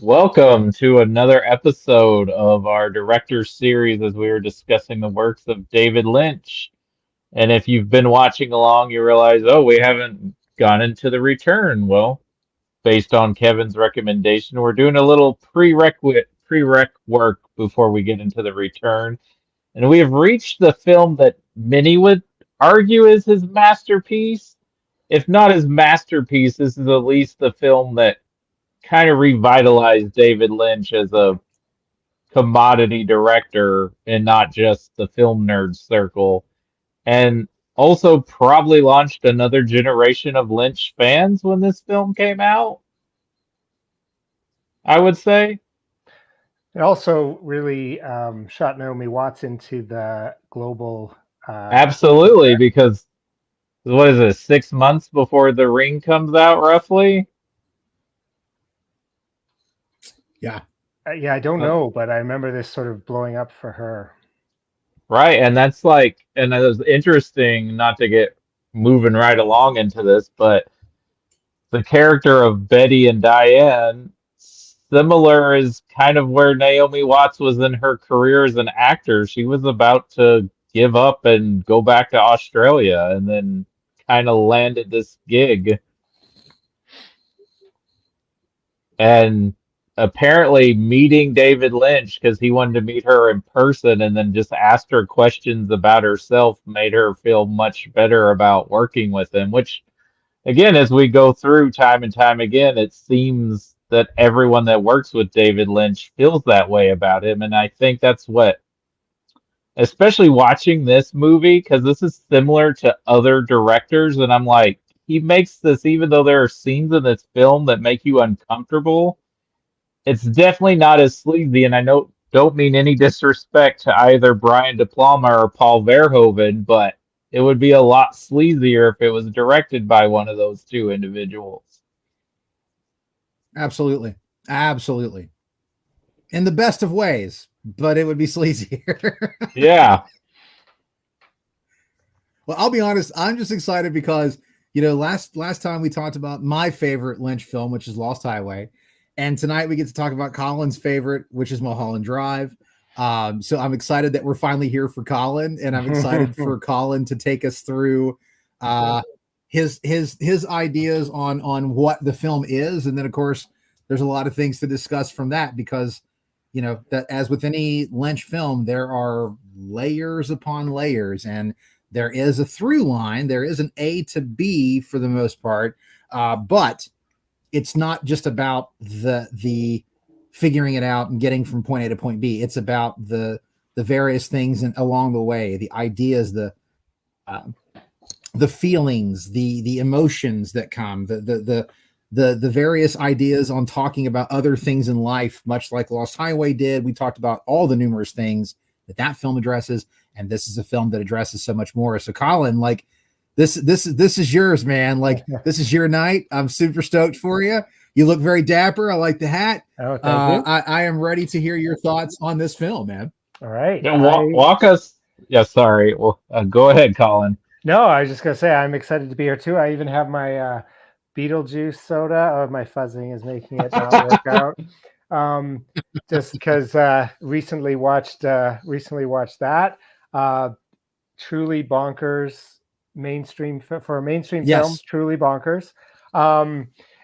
Welcome to another episode of our director series as we were discussing the works of David Lynch. And if you've been watching along, you realize, oh, we haven't gone into The Return. Well, based on Kevin's recommendation, we're doing a little prereq work before we get into The Return. And we have reached the film that many would argue is his masterpiece. If not his masterpiece, this is at least the film that kind of revitalized David Lynch as a commodity director and not just the film nerd circle, and also probably launched another generation of Lynch fans when this film came out, I would say. It also really shot Naomi Watts into the global. Absolutely, because what is it, 6 months before The Ring comes out, roughly? Yeah. Yeah, I don't know, but I remember this sort of blowing up for her. Right, and that's like, and it was interesting not to get moving right along into this, but the character of Betty and Diane, similar is kind of where Naomi Watts was in her career as an actor. She was about to give up and go back to Australia and then kind of landed this gig. And apparently meeting David Lynch because he wanted to meet her in person and then just asked her questions about herself made her feel much better about working with him, which again, as we go through time and time again, it seems that everyone that works with David Lynch feels that way about him. And I think that's what, especially watching this movie, because this is similar to other directors. And I'm like, he makes this, even though there are scenes in this film that make you uncomfortable, it's definitely not as sleazy. And I know, don't mean any disrespect to either Brian De Palma or Paul Verhoeven, but it would be a lot sleazier if it was directed by one of those two individuals. Absolutely. Absolutely. In the best of ways, but it would be sleazier. Yeah. Well, I'll be honest, I'm just excited because, last time we talked about my favorite Lynch film, which is Lost Highway. And tonight we get to talk about Colin's favorite, which is Mulholland Drive. So I'm excited that we're finally here for Colin, and I'm excited for Colin to take us through his ideas on what the film is. And then, of course, there's a lot of things to discuss from that because, that as with any Lynch film, there are layers upon layers, and there is a through line. There is an A to B for the most part, but it's not just about the figuring it out and getting from point A to point B. It's about the various things along the way, the ideas, the feelings, the emotions that come, the various ideas on talking about other things in life, much like Lost Highway did. We talked about all the numerous things that film addresses, and this is a film that addresses so much more. So Colin, like, this is yours, man. Like, this is your night. I'm super stoked for you. You look very dapper. I like the hat. Oh, thank you. I am ready to hear your thoughts on this film, man. All right. Walk us. Yeah, sorry. Well, go ahead, Colin. No, I was just going to say I'm excited to be here too. I even have my Beetlejuice soda. Oh, my fuzzing is making it not work out. Just because recently watched that. Truly bonkers. Mainstream for a mainstream film, truly bonkers.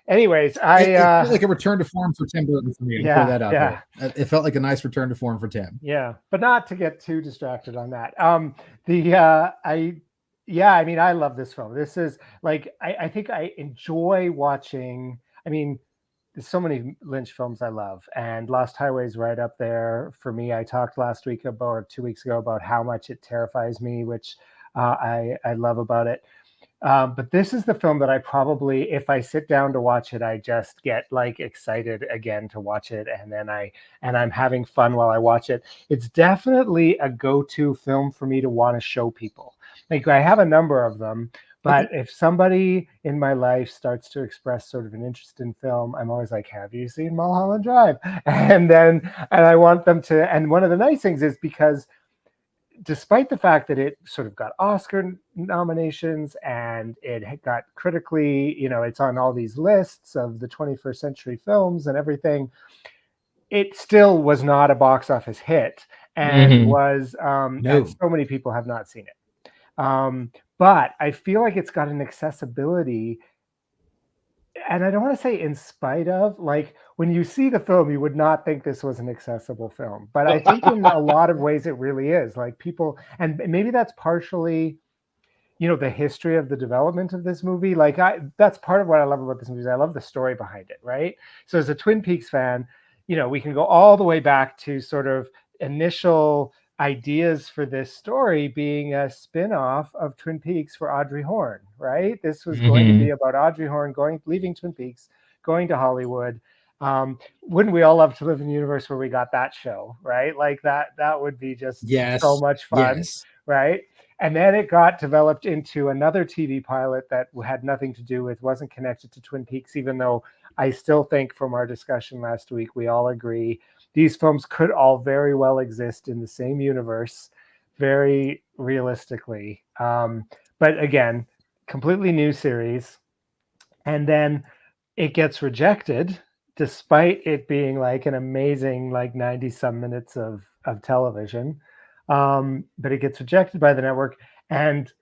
Anyways, it felt like a return to form for Tim Burton for me. Yeah, that out there. It felt like a nice return to form for Tim. Yeah, but not to get too distracted on that. I love this film. This is like I think I enjoy watching. I mean, there's so many Lynch films I love, and Lost Highway is right up there for me. I talked last week or 2 weeks ago about how much it terrifies me, which I love about it. But this is the film that I probably, if I sit down to watch it, I just get like excited again to watch it. And I'm having fun while I watch it. It's definitely a go-to film for me to want to show people. Like, I have a number of them, but if somebody in my life starts to express sort of an interest in film, I'm always like, have you seen Mulholland Drive? And I want them to, and one of the nice things is because despite the fact that it sort of got Oscar nominations and it got critically, it's on all these lists of the 21st century films and everything, it still was not a box office hit, and was and so many people have not seen it. But I feel like it's got an accessibility, and I don't want to say in spite of, like when you see the film, you would not think this was an accessible film. But I think in a lot of ways it really is. Like people, and maybe that's partially, the history of the development of this movie. Like that's part of what I love about this movie is I love the story behind it, right? So as a Twin Peaks fan, we can go all the way back to sort of initial ideas for this story being a spin-off of Twin Peaks for Audrey Horne, right? This was going to be about Audrey Horne leaving Twin Peaks, going to Hollywood. Wouldn't we all love to live in a universe where we got that show, right? Like that would be just so much fun, right? And then it got developed into another TV pilot that had nothing to do with, wasn't connected to Twin Peaks, even though I still think from our discussion last week, we all agree these films could all very well exist in the same universe, very realistically. But again, completely new series. And then it gets rejected, despite it being like an amazing, like 90 some minutes of television. But it gets rejected by the network. And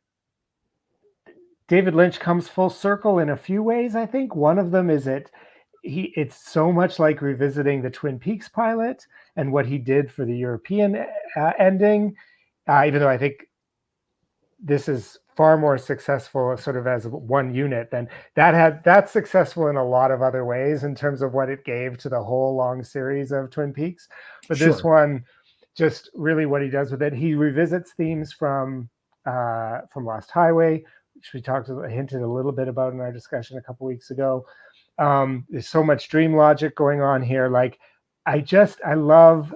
David Lynch comes full circle in a few ways, I think. One of them is it's so much like revisiting the Twin Peaks pilot and what he did for the European ending, even though I think this is far more successful sort of as one unit than that's successful in a lot of other ways in terms of what it gave to the whole long series of Twin Peaks. But this one, just really what he does with it, he revisits themes from Lost Highway, which we hinted a little bit about in our discussion a couple weeks ago. There's so much dream logic going on here. Like, I love,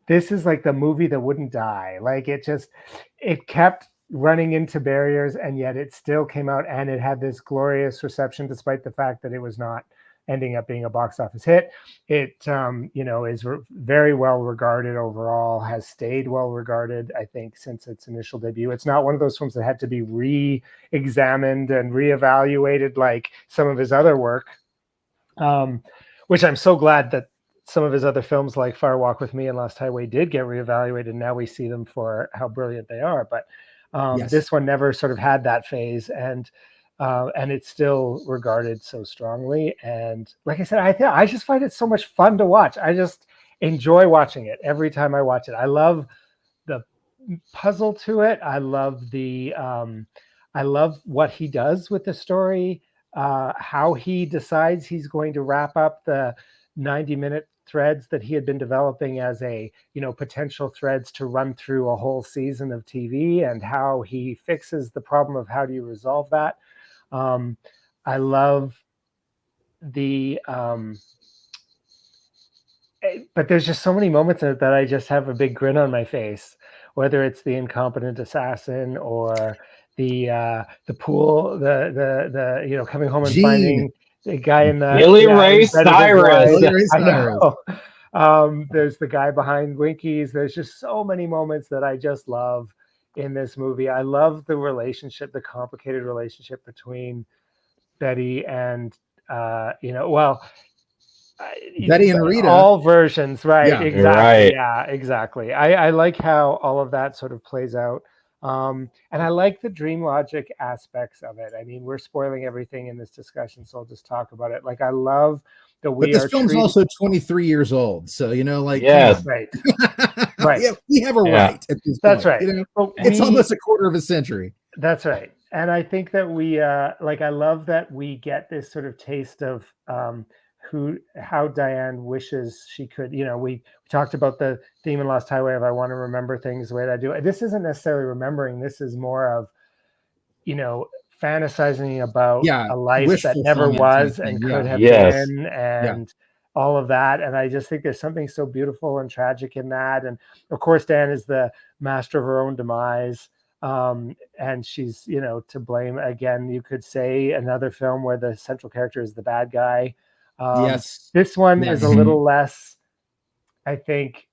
this is like the movie that wouldn't die. Like it kept running into barriers, and yet it still came out and it had this glorious reception, despite the fact that it was not ending up being a box office hit. It, is very well regarded overall, has stayed well regarded, I think, since its initial debut. It's not one of those films that had to be re-examined and reevaluated like some of his other work, which I'm so glad that some of his other films like Fire Walk with Me and Lost Highway did get reevaluated. Now we see them for how brilliant they are. But this one never sort of had that phase. And it's still regarded so strongly. And like I said, I just find it so much fun to watch. I just enjoy watching it every time I watch it. I love the puzzle to it. I love I love what he does with the story, how he decides he's going to wrap up the 90-minute threads that he had been developing as potential threads to run through a whole season of TV, and how he fixes the problem of how do you resolve that. I love the, but there's just so many moments in it that I just have a big grin on my face, whether it's the incompetent assassin or the pool, the coming home and finding the guy in the Billy Ray Cyrus. I know. There's the guy behind Winkies. There's just so many moments that I just love in this movie. I love the complicated relationship between Betty and Betty and Rita, all versions, right? Yeah, exactly. Right. Yeah, exactly. I like how all of that sort of plays out. And I like the dream logic aspects of it. I mean, we're spoiling everything in this discussion, so I'll just talk about it. Like, I love that but this film's also 23 years old, so yes, right. Yeah, we have a right at this That's point. right. It's almost a quarter of a century. That's right. And I think that we I love that we get this sort of taste of how Diane wishes she could. We talked about the theme in Lost Highway of I want to remember things the way that I do. This isn't necessarily remembering. This is more of fantasizing about a life that never was and could have been, and all of that. And I just think there's something so beautiful and tragic in that. And of course, Dan is the master of her own demise. And she's, to blame. Again, you could say another film where the central character is the bad guy. This one is a little less, I think,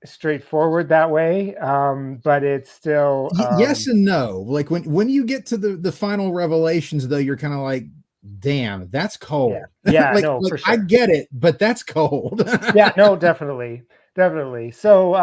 straightforward that way, but it's still Yes and no. Like when you get to the final revelations, though, you're kind of like, damn, that's cold. Yeah, like, no, like for sure. I get it, but that's cold. Yeah, no, definitely. Definitely. So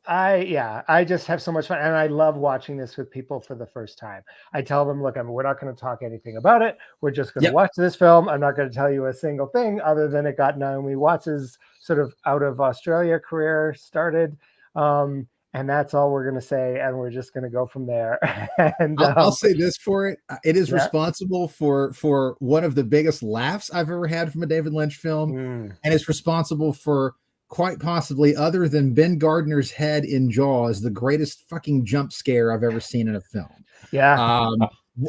I just have so much fun, and I love watching this with people for the first time. I tell them, look, we're not going to talk anything about it. We're just going to Yep. watch this film. I'm not going to tell you a single thing other than it got Naomi Watts's sort of out of Australia career started. And that's all we're going to say, and we're just going to go from there. And I'll say this for it. It is Yeah. responsible for one of the biggest laughs I've ever had from a David Lynch film. And it's responsible for, quite possibly, other than Ben Gardner's head in Jaws, the greatest fucking jump scare I've ever seen in a film. Yeah.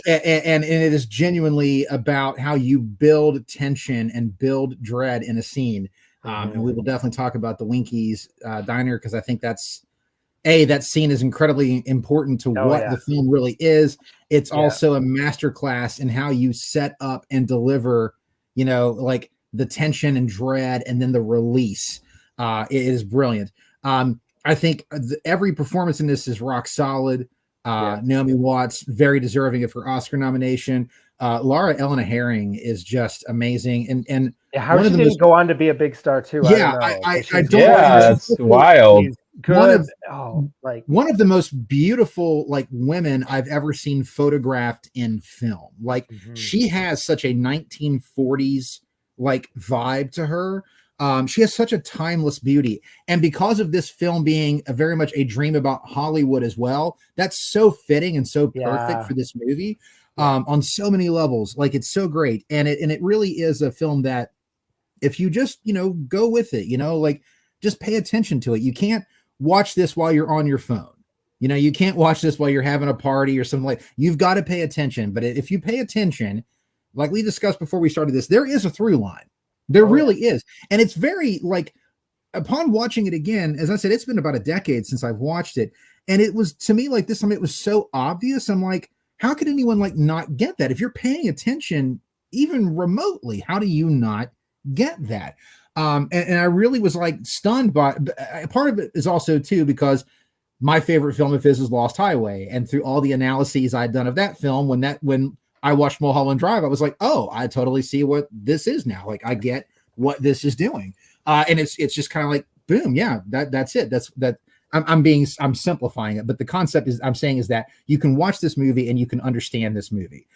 And it is genuinely about how you build tension and build dread in a scene. And we will definitely talk about the Winkies diner, because I think that scene is incredibly important to what the film really is. It's also a masterclass in how you set up and deliver, like the tension and dread, and then the release. It is brilliant. I think every performance in this is rock solid. Naomi Watts, very deserving of her Oscar nomination. Laura Elena Herring is just amazing. And how she didn't go on to be a big star too. I don't know. That's wild. Good. One of the most beautiful women I've ever seen photographed in film. She has such a 1940s vibe to her. She has such a timeless beauty, and because of this film being very much a dream about Hollywood as well, that's so fitting and so perfect for this movie on so many levels. It's so great, and it really is a film that, if you just go with it, just pay attention to it. You can't watch this while you're on your phone. You can't watch this while you're having a party or something. You've got to pay attention. But if you pay attention, like we discussed before we started this, there is a through line. There really is. And it's very upon watching it again, as I said, it's been about a decade since I've watched it. And it was, to me, this time it was so obvious. I'm like, how could anyone not get that? If you're paying attention, even remotely, how do you not get that? And I really was stunned by, part of it is also too, because my favorite film of his is Lost Highway. And through all the analyses I'd done of that film, when I watched Mulholland Drive, I was like, oh, I totally see what this is now. I get what this is doing. And it's just kind of boom. Yeah, that's it. I'm simplifying it, but the concept I'm saying is that you can watch this movie and you can understand this movie.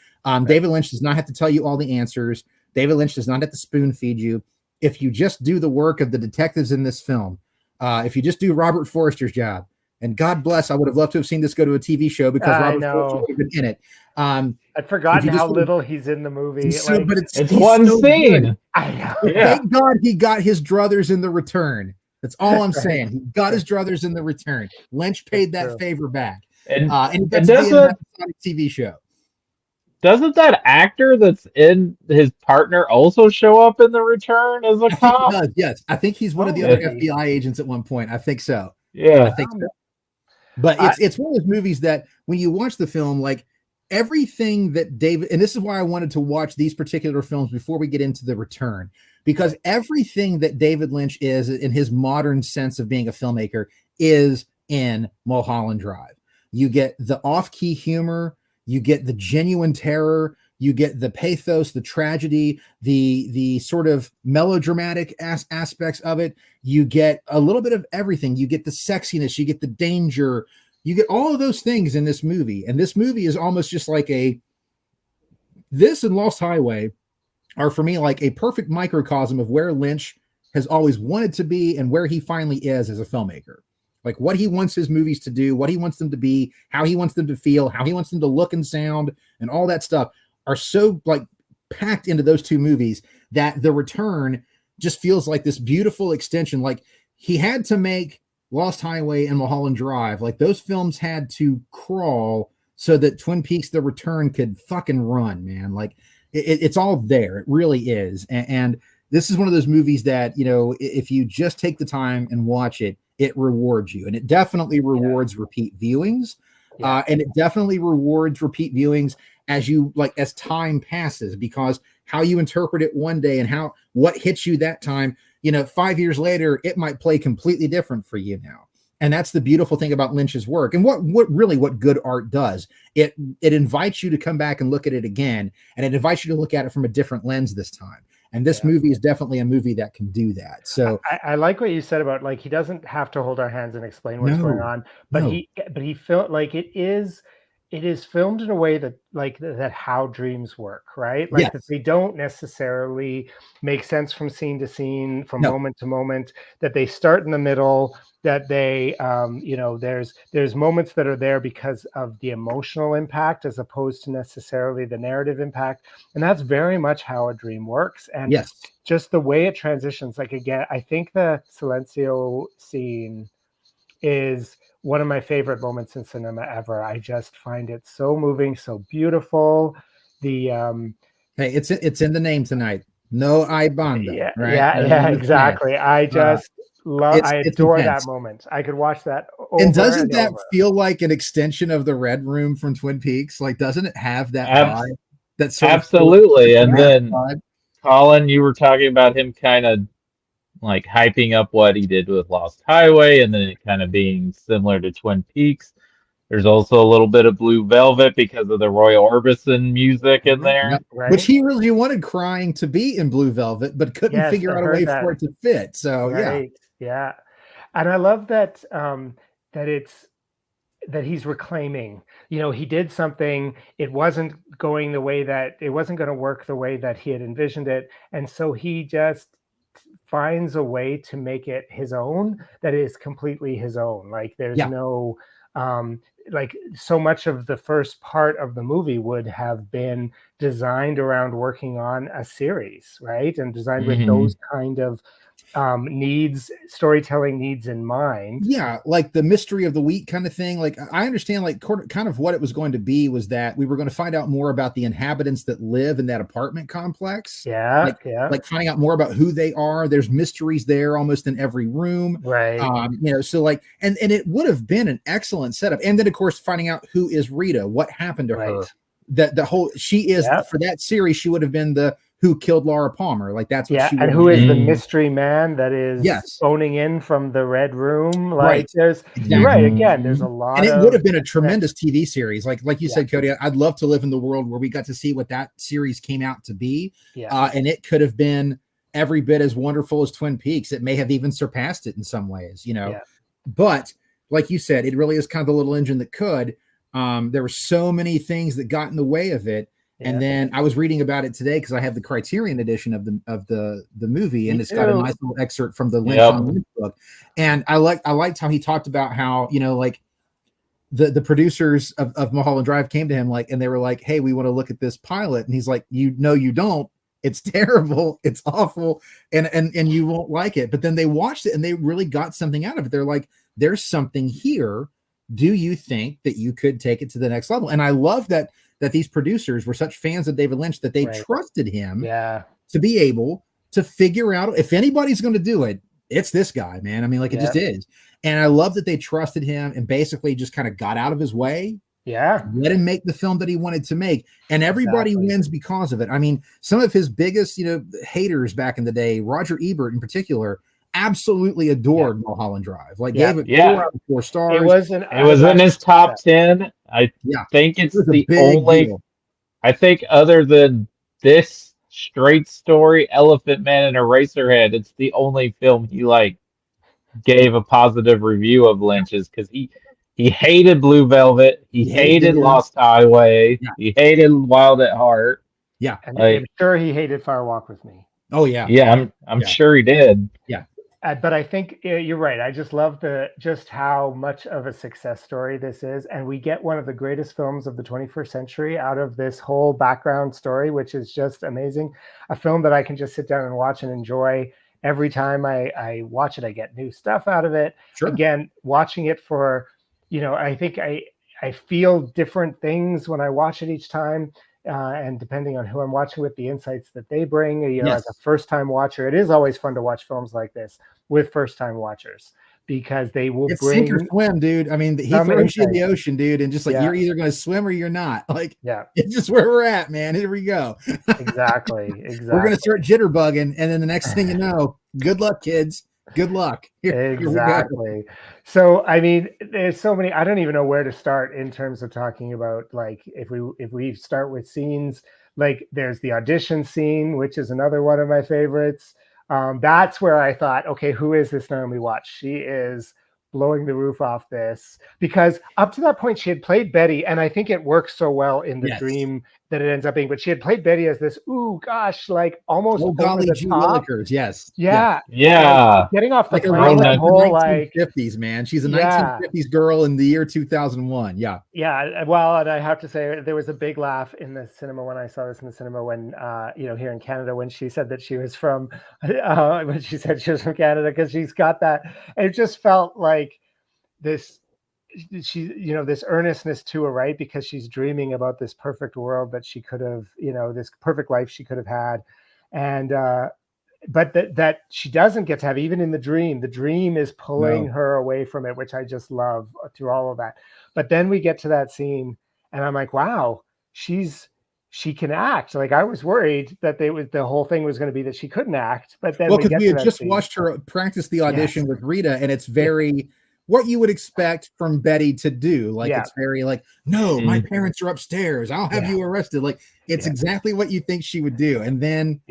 David Lynch does not have to tell you all the answers. David Lynch does not have to spoon feed you. If you just do the work of the detectives in this film, if you just do Robert Forster's job, and God bless, I would have loved to have seen this go to a TV show, because Robert Forster would have been in it. I'd forgotten how little he's in the movie. But it's one scene. Good. I know. Yeah. Thank God he got his druthers in The Return. That's all I'm saying. He got his druthers in The Return. Lynch paid that favor back. And he gets to be in that TV show. Doesn't that actor that's in his partner also show up in The Return as a cop? He does, yes. I think he's one of the other FBI agents at one point. I think so. Yeah. I think so. But it's one of those movies that when you watch the film, everything that David, and this is why I wanted to watch these particular films before we get into The Return, because everything that David Lynch is in his modern sense of being a filmmaker is in Mulholland Drive. You get the off-key humor, you get the genuine terror, you get the pathos, the tragedy, the sort of melodramatic aspects of it. You get a little bit of everything. You get the sexiness, you get the danger, you get all of those things in this movie. And this movie is almost just this and Lost Highway are for me a perfect microcosm of where Lynch has always wanted to be and where he finally is as a filmmaker. What he wants his movies to do, what he wants them to be, how he wants them to feel, how he wants them to look and sound, and all that stuff are so packed into those two movies that The Return just feels like this beautiful extension. He had to make Lost Highway and Mulholland Drive. Those films had to crawl so that Twin Peaks: The Return could fucking run, man. It's all there. It really is. And this is one of those movies that, if you just take the time and watch it, it rewards you. And it definitely rewards repeat viewings. And it definitely rewards repeat viewings as time passes, because how you interpret it one day and what hits you that time, 5 years later, it might play completely different for you now. And that's the beautiful thing about Lynch's work. And what good art does, it invites you to come back and look at it again, and it invites you to look at it from a different lens this time. And this movie is definitely a movie that can do that. So I like what you said about, like, he doesn't have to hold our hands and explain what's going on, but he felt like it is filmed in a way that, like, that how dreams work, right? Like, that they don't necessarily make sense from scene to scene, from moment to moment, that they start in the middle, that they there's moments that are there because of the emotional impact as opposed to necessarily the narrative impact. And that's very much how a dream works. And just the way it transitions, like, again, I think the Silencio scene is one of my favorite moments in cinema ever. I just find it so moving, so beautiful. The hey, it's in the name tonight. No hay banda. Exactly. I just I adore that moment. I could watch that over and doesn't that over. feel like an extension of the Red Room from Twin Peaks? Like, doesn't it have that vibe? That's sort absolutely. And then Colin, you were talking about him kind of like hyping up what he did with Lost Highway, and then it kind of being similar to Twin Peaks. There's also a little bit of Blue Velvet because of the Roy Orbison music in there. Right? Which he really wanted Crying to be in Blue Velvet, but couldn't figure out a way for it to fit. So yeah. And I love that that he's reclaiming, he did something, it wasn't going to work the way that he had envisioned it. And so he just finds a way to make it his own, that is completely his own. Like, there's no like, so much of the first part of the movie would have been designed around working on a series, right? And designed with those kind of storytelling needs in mind. Yeah, like the mystery of the week kind of thing. Like, I understand, like, kind of what it was going to be was that we were going to find out more about the inhabitants that live in that apartment complex. Like finding out more about who they are. There's mysteries there almost in every room. Right. So like, and it would have been an excellent setup. And then, of course, finding out who is Rita, what happened to her. That the whole, she is, for that series, she would have been the who killed Laura Palmer. Like, that's what she would. And who is the mystery man that is phoning in from the Red Room? Like, there's you're right. Again, there's a lot, and it would have been a tremendous TV series. Like you said, Cody, I'd love to live in the world where we got to see what that series came out to be. And it could have been every bit as wonderful as Twin Peaks. It may have even surpassed it in some ways, But like you said, it really is kind of the little engine that could. There were so many things that got in the way of it. And then I was reading about it today because I have the Criterion edition of the movie, and it's got a nice little excerpt from the Lynch on Lynch book. And I liked how he talked about how, like, the producers of Mulholland Drive came to him, like, and they were like, "Hey, we want to look at this pilot," and he's like, "You don't. It's terrible. It's awful, and you won't like it." But then they watched it and they really got something out of it. They're like, "There's something here. Do you think that you could take it to the next level?" And I love that these producers were such fans of David Lynch that they trusted him to be able to figure out, if anybody's going to do it, it's this guy, man. I mean, like, it just is. And I love that they trusted him and basically just kind of got out of his way. Let him make the film that he wanted to make. And everybody wins because of it. I mean, some of his biggest, haters back in the day, Roger Ebert in particular, absolutely adored Mulholland Drive. Like, gave it 4 out of 4 stars. It was in his top 10. I think it's the only deal. I think other than this Straight Story, Elephant Man, and Eraserhead, it's the only film he gave a positive review of Lynch's, because he hated Blue Velvet, he hated Lost Highway, he hated Wild at Heart. And I'm sure he hated Fire Walk with Me. Oh yeah. I'm sure he did. But I think you're right. I just love just how much of a success story this is. And we get one of the greatest films of the 21st century out of this whole background story, which is just amazing. A film that I can just sit down and watch and enjoy. Every time I watch it, I get new stuff out of it. Again, watching it for, I think I feel different things when I watch it each time. And depending on who I'm watching with, the insights that they bring, as a first-time watcher, it is always fun to watch films like this with first-time watchers, because they will bring sink or swim, dude. I mean, he throws you in the ocean, dude, and just like you're either going to swim or you're not. Like, it's just where we're at, man. Here we go. Exactly. We're going to start jitterbugging, and then the next thing you know, good luck, kids. Good luck. Here we go. Exactly. So I mean, there's so many. I don't even know where to start in terms of talking about, like, if we start with scenes, like there's the audition scene, which is another one of my favorites. That's where I thought, okay, who is this Naomi Watts? She is blowing the roof off this, because up to that point she had played Betty, and I think it works so well in the Yes. dream that it ends up being. But she had played Betty as this, ooh gosh, like almost Oh, over golly the gee top. willikers. Yes. Yeah. Yeah. Getting off the Like a plane, Rona- that whole like 1950s, man. She's a Yeah. 1950s girl in the year 2001. Yeah. Yeah, well, and I have to say there was a big laugh in the cinema when I saw this in the cinema, when here in Canada, when she said that she was from when she said she was from Canada, because she's got that. It just felt like this, she, this earnestness to her, right? Because she's dreaming about this perfect world that she could have, this perfect life she could have had, and but that she doesn't get to have, even in the dream is pulling her away from it, which I just love through all of that. But then we get to that scene and I'm like, wow, she can act. Like, I was worried that the whole thing was going to be that she couldn't act, but then Because we had just scene. watched her practice the audition Yes. with Rita, and it's very what you would expect from Betty to do. Like, it's very like, no, my parents are upstairs, I'll have you arrested. Like, it's exactly what you think she would do. And then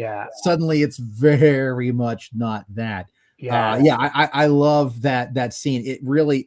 suddenly it's very much not that. I love that scene. It really,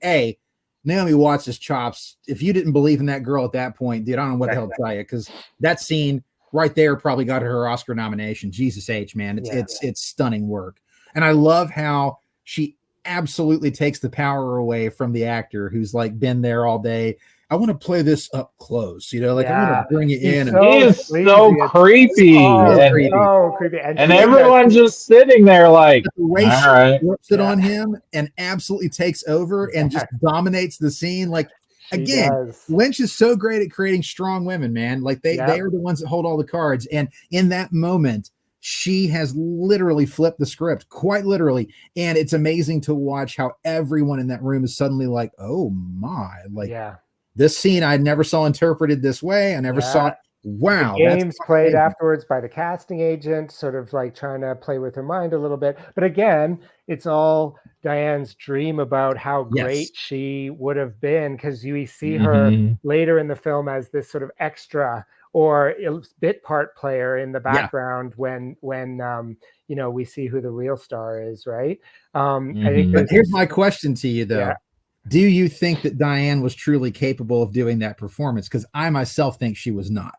Naomi Watts' chops. If you didn't believe in that girl at that point, dude, I don't know what the hell to tell you, because that scene right there probably got her Oscar nomination. Jesus H, man. It's stunning work. And I love how she absolutely takes the power away from the actor who's like been there all day. I want to play this up close, I want to bring it in. He is so creepy. So creepy. And everyone just sitting there like, the way all she right. flips it on him and absolutely takes over and just dominates the scene. Like, again, Lynch is so great at creating strong women, man. Like, they are the ones that hold all the cards. And in that moment, she has literally flipped the script, quite literally. And it's amazing to watch how everyone in that room is suddenly like, oh my, like, this scene I never saw interpreted this way. I never saw it. Wow. The games played afterwards by the casting agent, sort of like trying to play with her mind a little bit. But again, it's all Diane's dream about how great she would have been, because you see her later in the film as this sort of extra or bit part player in the background when we see who the real star is, right? I think but here's my question to you, though. Do you think that Diane was truly capable of doing that performance? Because I myself think she was not.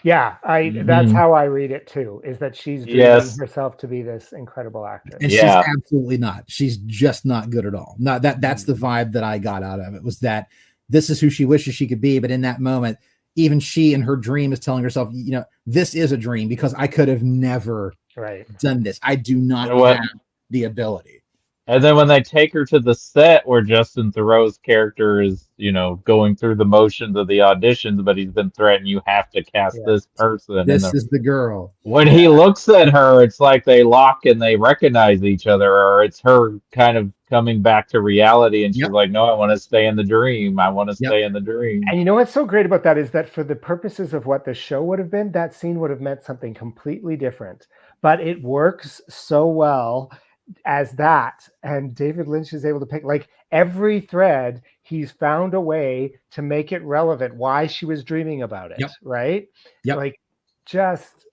Yeah, that's how I read it too, is that she's dreaming herself to be this incredible actress. And she's absolutely not. She's just not good at all. No, that's the vibe that I got out of it, was that this is who she wishes she could be. But in that moment, even she in her dream is telling herself, this is a dream, because I could have never done this. I do not have the ability. And then when they take her to the set where Justin Theroux's character is, going through the motions of the auditions, but he's been threatened, you have to cast this person. This is the girl. When he looks at her, it's like they lock and they recognize each other, or it's her kind of coming back to reality. And she's like, no, I want to stay in the dream. I want to stay in the dream. And you know what's so great about that is that for the purposes of what the show would have been, that scene would have meant something completely different. But it works so well as that, and David Lynch is able to pick, like, every thread. He's found a way to make it relevant why she was dreaming about it, right? Like, just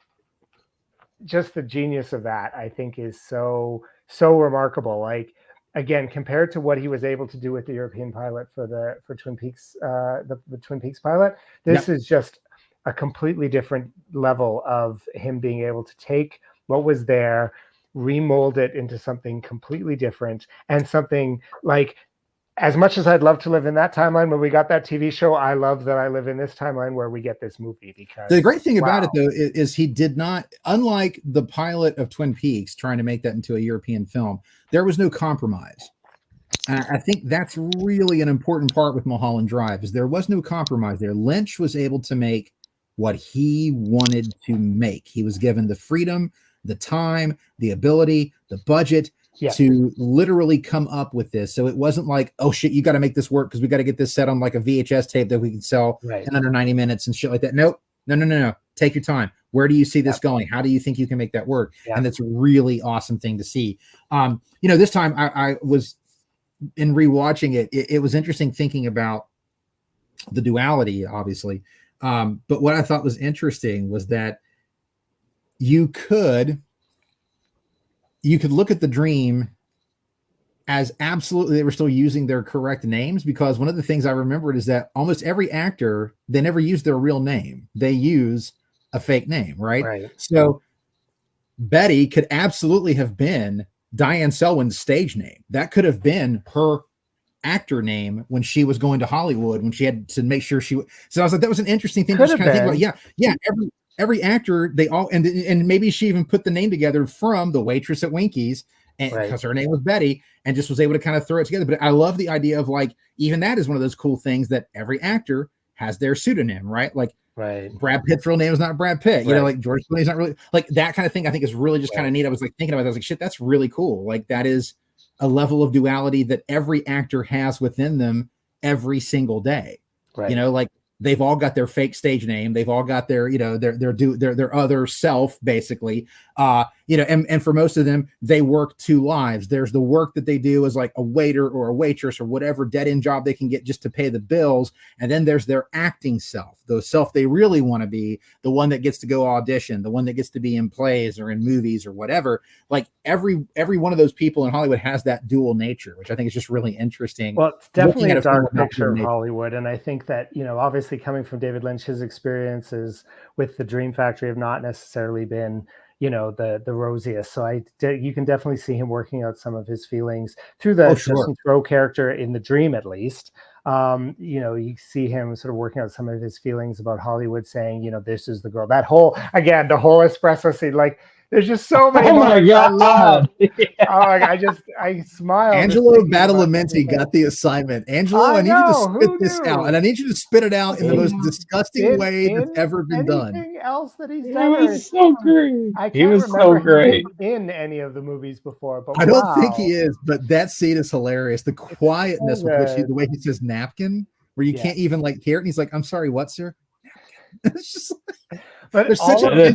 the genius of that, I think, is so remarkable. Like, again, compared to what he was able to do with the European pilot for Twin Peaks, the Twin Peaks pilot, this is just a completely different level of him being able to take what was there, remold it into something completely different, and something like, as much as I'd love to live in that timeline when we got that TV show, I love that I live in this timeline where we get this movie. Because the great thing about it, though, is he did not, unlike the pilot of Twin Peaks trying to make that into a European film, there was no compromise. I think that's really an important part with Mulholland Drive, is there was no compromise there. Lynch was able to make what he wanted to make. He was given the freedom, the time, the ability, the budget to literally come up with this. So it wasn't like, oh shit, you got to make this work because we got to get this set on like a VHS tape that we can sell in under 90 minutes and shit like that. Nope. No. Take your time. Where do you see this going? How do you think you can make that work? Yeah. And that's a really awesome thing to see. This time I was in rewatching it. It was interesting thinking about the duality, obviously. But what I thought was interesting was that you could look at the dream as absolutely they were still using their correct names, because one of the things I remembered is that almost every actor, they never use their real name. They use a fake name, right? So Betty could absolutely have been Diane Selwyn's stage name. That could have been her actor name when she was going to Hollywood, when she had to make sure she. So I was like, that was an interesting thing to just kind of think about. Yeah. Every actor, they all, and maybe she even put the name together from the waitress at Winkies, and because her name was Betty, and just was able to kind of throw it together. But I love the idea of like, even that is one of those cool things that every actor has their pseudonym, right? Like Brad Pitt's real name is not Brad Pitt, you know, like George Clooney's not really, like that kind of thing. I think is really just kind of neat. I was like thinking about it. I was like, shit, that's really cool. Like that is a level of duality that every actor has within them every single day. You know, like they've all got their fake stage name. They've all got their, their other self, basically. And for most of them, they work two lives. There's the work that they do as like a waiter or a waitress or whatever dead-end job they can get just to pay the bills. And then there's their acting self, the self they really want to be, the one that gets to go audition, the one that gets to be in plays or in movies or whatever. Like every one of those people in Hollywood has that dual nature, which I think is just really interesting. Well, it's definitely a dark picture of Hollywood. And I think that, obviously coming from David Lynch, his experiences with the Dream Factory have not necessarily been, the rosiest. So you can definitely see him working out some of his feelings through the Justin Theroux character in The Dream, at least. You see him sort of working out some of his feelings about Hollywood, saying, this is the girl. That whole, again, the whole espresso scene, like, there's just so many. Oh my God! I smiled. Angelo Badalamenti got the assignment. Angelo, I need you to spit this out, and I need you to spit it out in the most disgusting way that's ever been done. Anything else that he's done? He was so great. He was so great in any of the movies before, but I don't think he is. But that scene is hilarious. The quietness with which the way he says napkin, where you can't even like hear it, and he's like, "I'm sorry, what, sir?" Napkin. It's just. But there's such a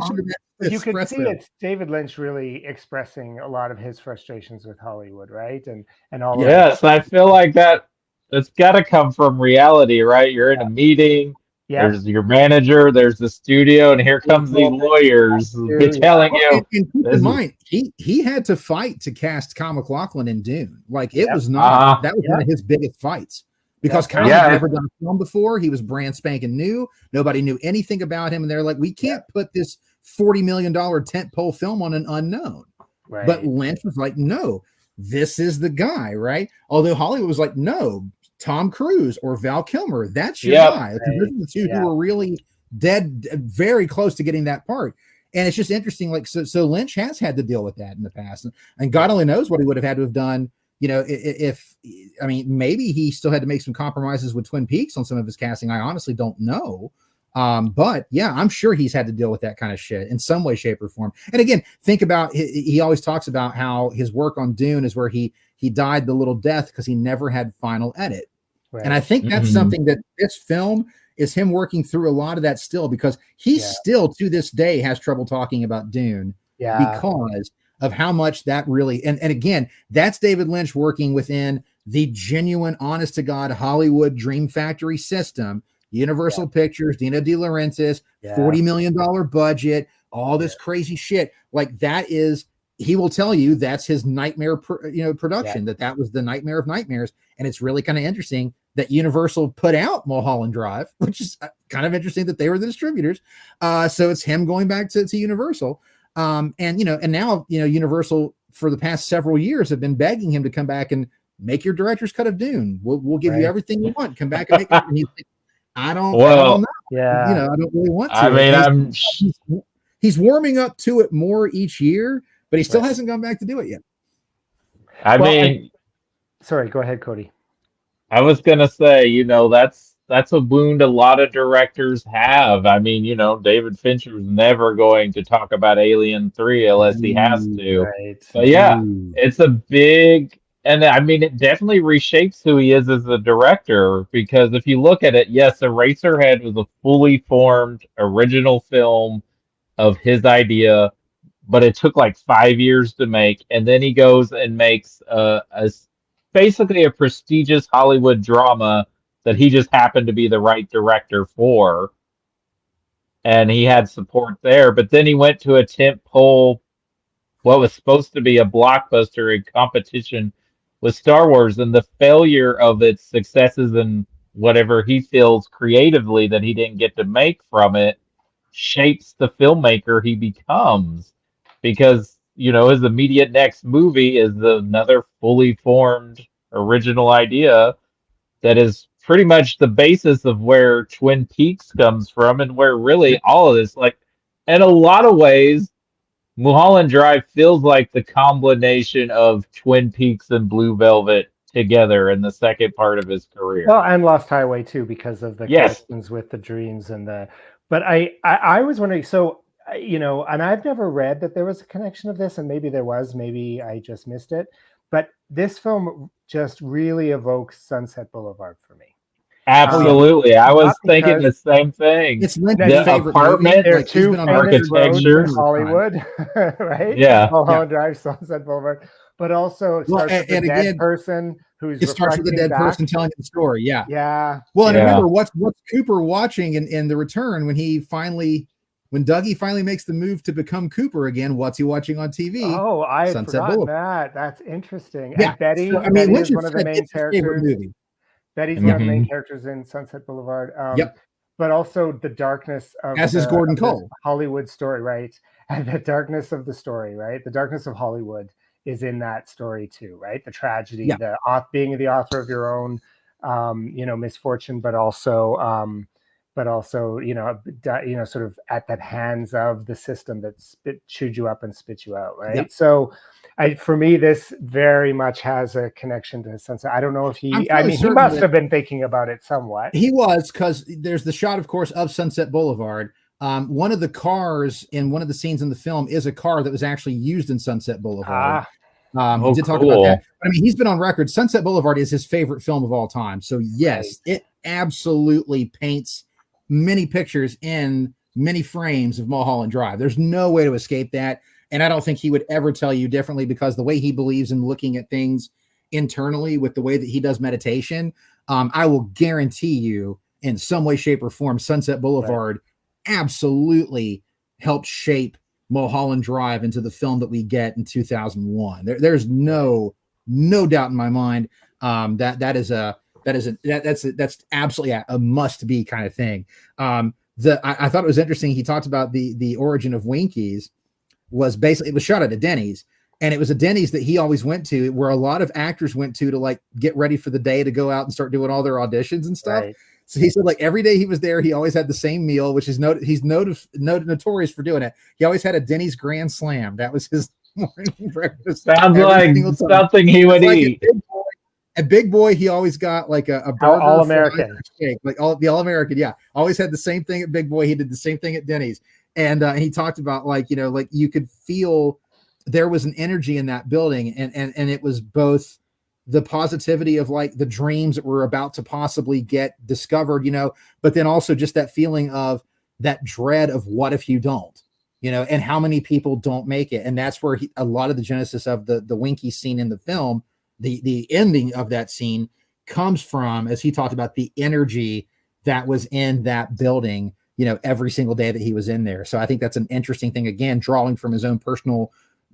you can see it's David Lynch really expressing a lot of his frustrations with Hollywood, right? And all. Yes, I feel like that's got to come from reality, right? You're in a meeting. There's your manager. There's the studio, and here comes these lawyers telling you. And keep in mind, he had to fight to cast Kyle MacLachlan in Dune. Like it was not that was one of his biggest fights. Because Kyle had never done a film before. He was brand spanking new. Nobody knew anything about him. And they're like, we can't put this $40 million tentpole film on an unknown. But Lynch was like, no, this is the guy, right? Although Hollywood was like, no, Tom Cruise or Val Kilmer, that's your guy. Those are the two who were really dead, very close to getting that part. And it's just interesting. Like, so Lynch has had to deal with that in the past. And God only knows what he would have had to have done. Maybe he still had to make some compromises with Twin Peaks on some of his casting. I honestly don't know. But yeah, I'm sure he's had to deal with that kind of shit in some way, shape, or form. And again, think about, he always talks about how his work on Dune is where he died the little death because he never had final edit. And I think that's something that this film is him working through a lot of that still, because he still to this day has trouble talking about Dune because of how much that really, and again, that's David Lynch working within the genuine, honest to God Hollywood Dream Factory system, Universal Pictures, Dino De Laurentiis, $40 million budget, all this crazy shit. Like that is, he will tell you that's his nightmare, production, that was the nightmare of nightmares. And it's really kind of interesting that Universal put out Mulholland Drive, which is kind of interesting that they were the distributors. So it's him going back to Universal. And now, Universal for the past several years have been begging him to come back and make your director's cut of Dune. We'll give you everything you want. Come back and make it. And he's like, I don't know. I don't really want to. I mean, he's warming up to it more each year, but he still hasn't gone back to do it yet. Sorry, go ahead, Cody. I was gonna say, that's a wound a lot of directors have. I mean, David Fincher's never going to talk about Alien 3 unless he has to. Right. But it's a big, and I mean, it definitely reshapes who he is as a director, because if you look at it, yes, Eraserhead was a fully formed original film of his idea, but it took like 5 years to make. And then he goes and makes basically a prestigious Hollywood drama that he just happened to be the right director for. And he had support there. But then he went to a tent pole, what was supposed to be a blockbuster in competition with Star Wars, and the failure of its successes and whatever he feels creatively that he didn't get to make from it shapes the filmmaker he becomes. Because, his immediate next movie is another fully formed original idea that is pretty much the basis of where Twin Peaks comes from, and where really all of this, like, in a lot of ways, Mulholland Drive feels like the combination of Twin Peaks and Blue Velvet together in the second part of his career. Well, and Lost Highway too, because of the Yes. connections with the dreams and the. But I was wondering. So and I've never read that there was a connection of this, and maybe there was. Maybe I just missed it. But this film just really evokes Sunset Boulevard for me. Absolutely. I was Not thinking the because- same thing. It's Lynch's The favorite apartment, movie. There are Like, he's two been on famous record roads architecture. in Hollywood, right? Yeah. Mulholland Drive, Sunset Boulevard. But also it starts with a and dead again, person who's It starts with a reflecting dead back. person telling the story. Yeah. Yeah. Well, and Yeah. remember what's Cooper watching in The Return when Dougie finally makes the move to become Cooper again? What's he watching on TV? Oh, I had Sunset forgotten Boulevard. that. That's interesting. Yeah. And Betty, So, I mean, Betty Lynch is one of the said main it's his favorite characters. movie. Betty's one of the main Mhm. characters in Sunset Boulevard. Yep. But also the darkness of As is Gordon of this Cole. Hollywood story, right? And the darkness of the story, right? The darkness of Hollywood is in that story too, right? The tragedy, Yeah. the being the author of your own, misfortune, but also, sort of at the hands of the system that chewed you up and spit you out, right? Yep. So, for me, this very much has a connection to Sunset. I don't know if I'm he fairly certain must that- have been thinking about it somewhat. He was, because there's the shot, of course, of Sunset Boulevard. One of the cars in one of the scenes in the film is a car that was actually used in Sunset Boulevard. He did talk about cool. that. But, I mean, he's been on record. Sunset Boulevard is his favorite film of all time. So yes, it absolutely paints many pictures in many frames of Mulholland Drive. There's no way to escape that. And I don't think he would ever tell you differently, because the way he believes in looking at things internally with the way that he does meditation, I will guarantee you in some way, shape, or form, Sunset Boulevard absolutely helped shape Mulholland Drive into the film that we get in 2001. There's no doubt in my mind that's absolutely a must be kind of thing. I thought it was interesting. He talked about the origin of Winkies was basically, it was shot at a Denny's, and it was a Denny's that he always went to, where a lot of actors went to like get ready for the day to go out and start doing all their auditions and stuff. Right. So he said, like, every day he was there, he always had the same meal, which is he's notorious for doing it. He always had a Denny's Grand Slam. That was his morning breakfast. Sounds like something he would eat. A big boy, he always got like a burger, All American, shake, like the All American. Yeah, always had the same thing at Big Boy. He did the same thing at Denny's, and he talked about like you could feel there was an energy in that building, and it was both the positivity of like the dreams that were about to possibly get discovered, but then also just that feeling of that dread of what if you don't, and how many people don't make it. And that's where a lot of the genesis of the Winky scene in the film, the ending of that scene comes from, as he talked about, the energy that was in that building, every single day that he was in there. So I think that's an interesting thing, again, drawing from his own personal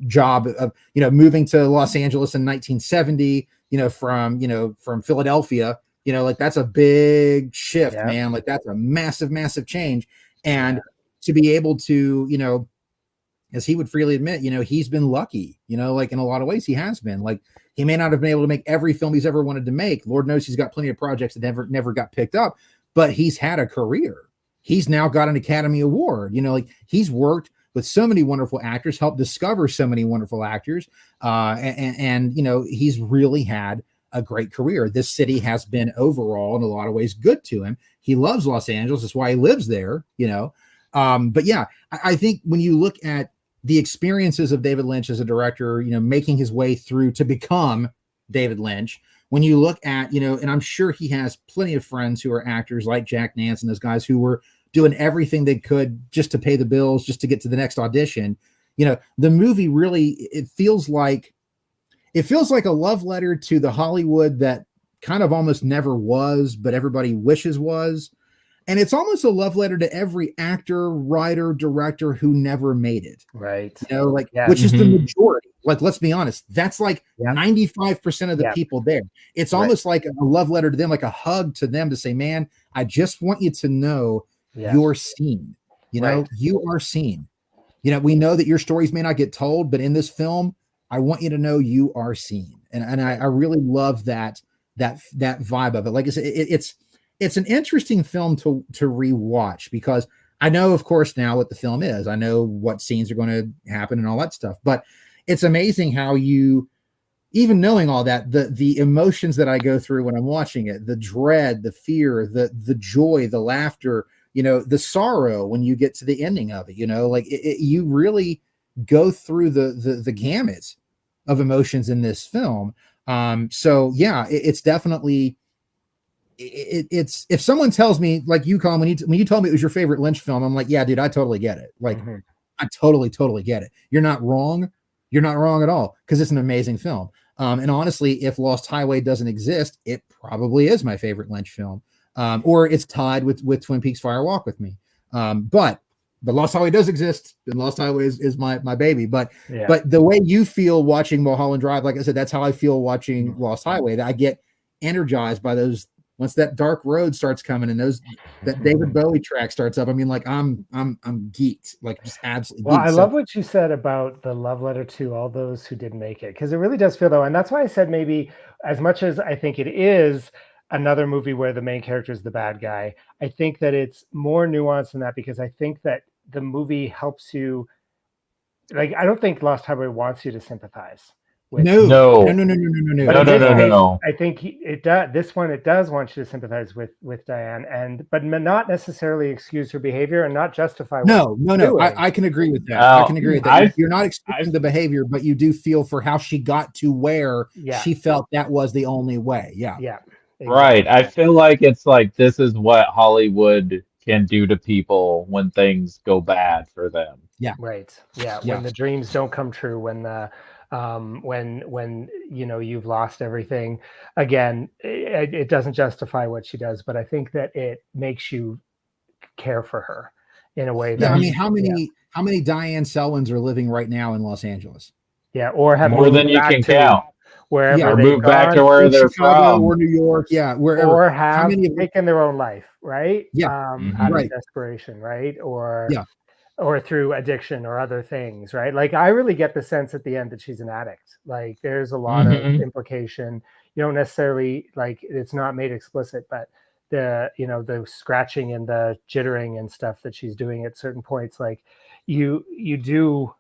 job of, moving to Los Angeles in 1970, from Philadelphia, like that's a big shift, man. Like that's a massive, massive change. And to be able to, as he would freely admit, he's been lucky, like in a lot of ways he has been. Like he may not have been able to make every film he's ever wanted to make. Lord knows he's got plenty of projects that never got picked up, but he's had a career. He's now got an Academy Award, like he's worked with so many wonderful actors, helped discover so many wonderful actors. And he's really had a great career. This city has been overall in a lot of ways good to him. He loves Los Angeles. That's why he lives there, but yeah, I think when you look at the experiences of David Lynch as a director, making his way through to become David Lynch, when you look at, and I'm sure he has plenty of friends who are actors like Jack Nance and those guys who were doing everything they could just to pay the bills, just to get to the next audition. The movie really, it feels like a love letter to the Hollywood that kind of almost never was, but everybody wishes was. And it's almost a love letter to every actor, writer, director who never made it. Right. Which is the majority. Like, let's be honest, that's like 95% of the Yep. people there. It's almost like a love letter to them, like a hug to them to say, man, I just want you to know you're seen. You are seen. We know that your stories may not get told, but in this film, I want you to know you are seen. And I really love that vibe of it. Like I said, it's an interesting film to rewatch, because I know, of course, now what the film is. I know what scenes are going to happen and all that stuff. But it's amazing how even knowing all that, the emotions that I go through when I'm watching it, the dread, the fear, the joy, the laughter, the sorrow when you get to the ending of it, you really go through the gamut of emotions in this film. So yeah, it's definitely. It's if someone tells me, like you, Colin, when you told me it was your favorite Lynch film, I'm like, yeah, dude, I totally get it. Like, I totally get it. You're not wrong. You're not wrong at all, because it's an amazing film. And honestly, if Lost Highway doesn't exist, it probably is my favorite Lynch film, or it's tied with Twin Peaks: Fire Walk with Me. But Lost Highway does exist, and Lost Highway is my baby. But the way you feel watching Mulholland Drive, like I said, that's how I feel watching Lost Highway. That I get energized by those. Once that dark road starts coming and that David Bowie track starts up, I mean, like I'm geeked, like just absolutely. Well, geeked. I love what you said about the love letter to all those who didn't make it, because it really does feel though, and that's why I said maybe, as much as I think it is another movie where the main character is the bad guy, I think that it's more nuanced than that, because I think that the movie helps you. Like, I don't think Lost Highway wants you to sympathize with. No. I think it does. This one, it does want you to sympathize with Diane, but not necessarily excuse her behavior and not justify. No. I can agree with that. I can agree with that. You're not excusing the behavior, but you do feel for how she got to where she felt that was the only way. Yeah. Exactly. Right. I feel like it's like, this is what Hollywood can do to people when things go bad for them. Yeah. Right. Yeah. When the dreams don't come true, when you've lost everything. Again, it doesn't justify what she does, but I think that it makes you care for her in a way that. I mean, how many Diane Selwyns are living right now in Los Angeles? Yeah, or have more than you can count. Wherever or move back to where they're Chicago from, or New York, wherever, or have taken their own life, right? Out of desperation, right? Or through addiction or other things, right? Like, I really get the sense at the end that she's an addict. Like, there's a lot of implication. You don't necessarily, like, it's not made explicit, but the scratching and the jittering and stuff that she's doing at certain points, like you do.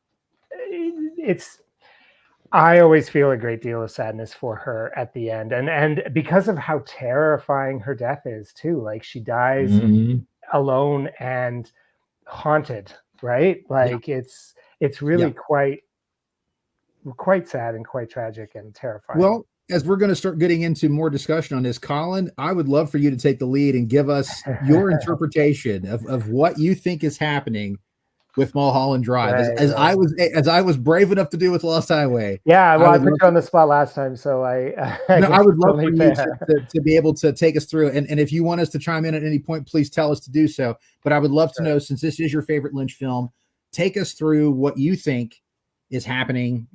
I always feel a great deal of sadness for her at the end, and because of how terrifying her death is too. Like, she dies alone and haunted, right? Like, it's really quite sad and quite tragic and terrifying. Well, as we're going to start getting into more discussion on this, Colin, I would love for you to take the lead and give us your interpretation of what you think is happening with Mulholland Drive, as I was brave enough to do with Lost Highway. Yeah, well, I put you on the spot last time, so I would love for you to be able to take us through. And if you want us to chime in at any point, please tell us to do so. But I would love to know, since this is your favorite Lynch film, take us through what you think is happening.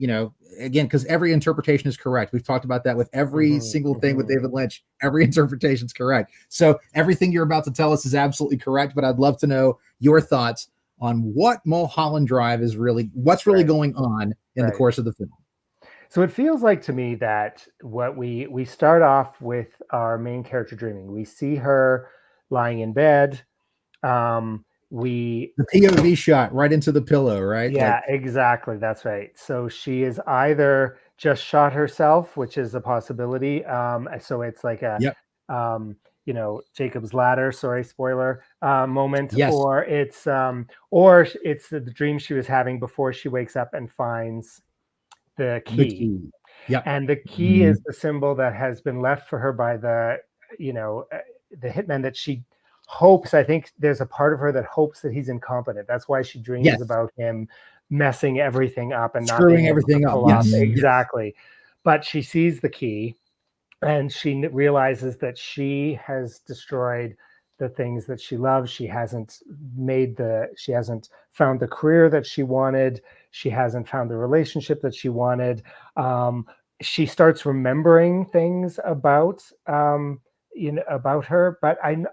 Again, because every interpretation is correct. We've talked about that with every single thing with David Lynch. Every interpretation is correct. So everything you're about to tell us is absolutely correct. But I'd love to know your thoughts on what Mulholland Drive is what's really going on in the course of the film. So it feels like to me that what we start off with our main character dreaming. We see her lying in bed. The POV shot right into the pillow, right? Yeah, exactly. That's right. So she is either just shot herself, which is a possibility. So it's like Jacob's ladder, sorry, spoiler, moment, or it's the dream she was having before she wakes up and finds the key. Yeah. And the key is the symbol that has been left for her by the hitman that she hopes. I think there's a part of her that hopes that he's incompetent. That's why she dreams Yes. about him messing everything up and not Screwing being able everything to up. pull off. Yes. Exactly. But she sees the key, and she realizes that she has destroyed the things that she loves. She hasn't found the career that she wanted. She hasn't found the relationship that she wanted. She starts remembering things about about her, but I'm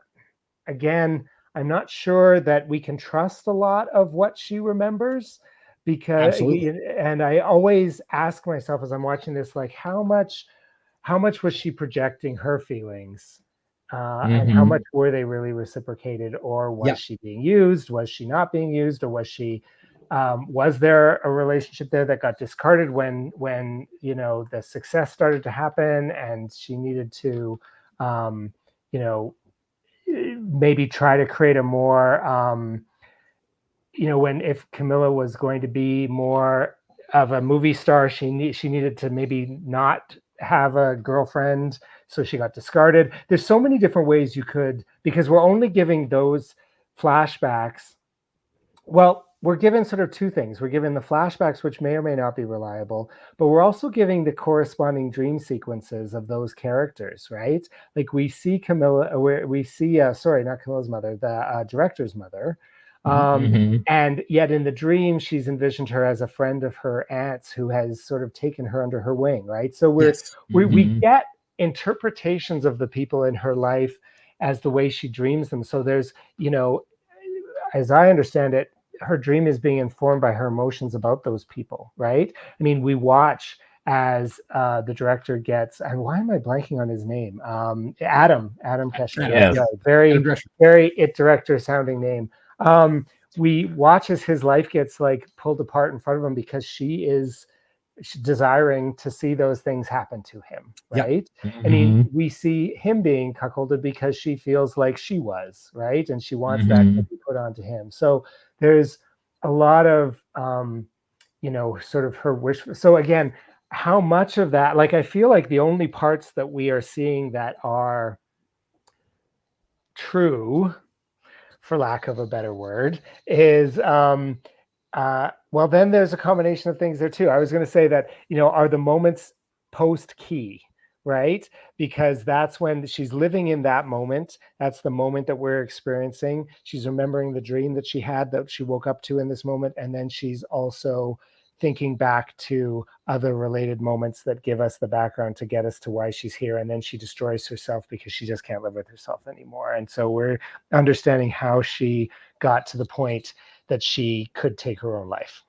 not sure that we can trust a lot of what she remembers, because, Absolutely. and I always ask myself as I'm watching this, like, how much was she projecting her feelings, and how much were they really reciprocated, or was Yeah. she being used? Was she not being used? Or was there a relationship there that got discarded when the success started to happen, and she needed to maybe try to create a more if Camilla was going to be more of a movie star, she needed to maybe not have a girlfriend, so she got discarded. There's so many different ways you could, because we're only giving those flashbacks. Well, we're given sort of two things. We're given the flashbacks, which may or may not be reliable, but we're also giving the corresponding dream sequences of those characters, right? Like we see Camilla, we see, sorry, not Camilla's mother, the director's mother. And yet in the dream, she's envisioned her as a friend of her aunt's who has sort of taken her under her wing, right? So we get interpretations of the people in her life as the way she dreams them. So there's, as I understand it, her dream is being informed by her emotions about those people, right? I mean, we watch as the director gets, and why am I blanking on his name? Adam Kesher. Yes. Yeah, very It director sounding name. We watch as his life gets like pulled apart in front of him because she's desiring to see those things happen to him, right? I mean, we see him being cuckolded because she feels like she was, right? And she wants that to be put onto him. So there's a lot of sort of her wish. So again, how much of that, like, I feel like the only parts that we are seeing that are true, for lack of a better word, is well, then there's a combination of things there too. I was going to say that, are the moments post key, right? Because that's when she's living in that moment. That's the moment that we're experiencing. She's remembering the dream that she had, that she woke up to in this moment. And then she's also thinking back to other related moments that give us the background to get us to why she's here. And then she destroys herself because she just can't live with herself anymore. And so we're understanding how she got to the point that she could take her own life.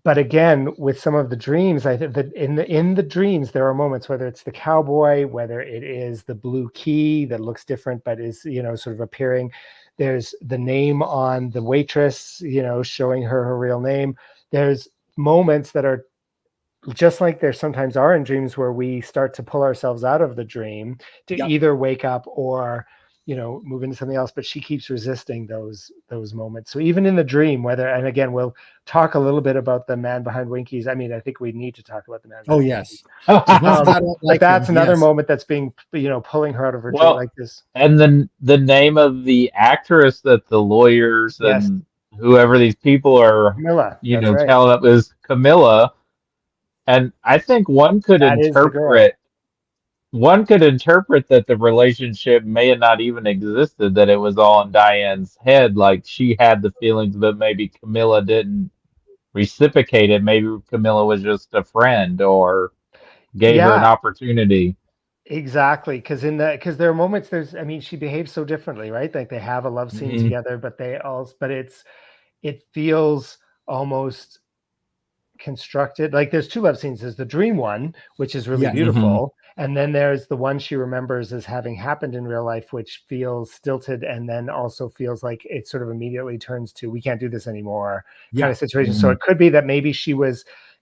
But again, with some of the dreams, I think that in the dreams, there are moments, whether it's the cowboy, whether it is the blue key that looks different, but is, sort of appearing. There's the name on the waitress, showing her real name. There's moments that are just like there sometimes are in dreams where we start to pull ourselves out of the dream to either wake up or move into something else, but she keeps resisting those moments. So even in the dream, and again, we'll talk a little bit about the man behind Winkies. I mean, I think we need to talk about the man behind Winkies. But that's another moment that's being, pulling her out of her dream like this. And then the name of the actress that the lawyers and whoever these people are, Camilla, telling up is Camilla. And I think one could interpret that the relationship may have not even existed, that it was all in Diane's head. Like she had the feelings, but maybe Camilla didn't reciprocate it. Maybe Camilla was just a friend or gave her an opportunity. Exactly. Because there are moments, she behaves so differently, right? Like they have a love scene together, but it feels almost constructed. Like there's two love scenes. There's the dream one, which is really beautiful, and then there's the one she remembers as having happened in real life, which feels stilted, and then also feels like it sort of immediately turns to we can't do this anymore kind of situation. So it could be that maybe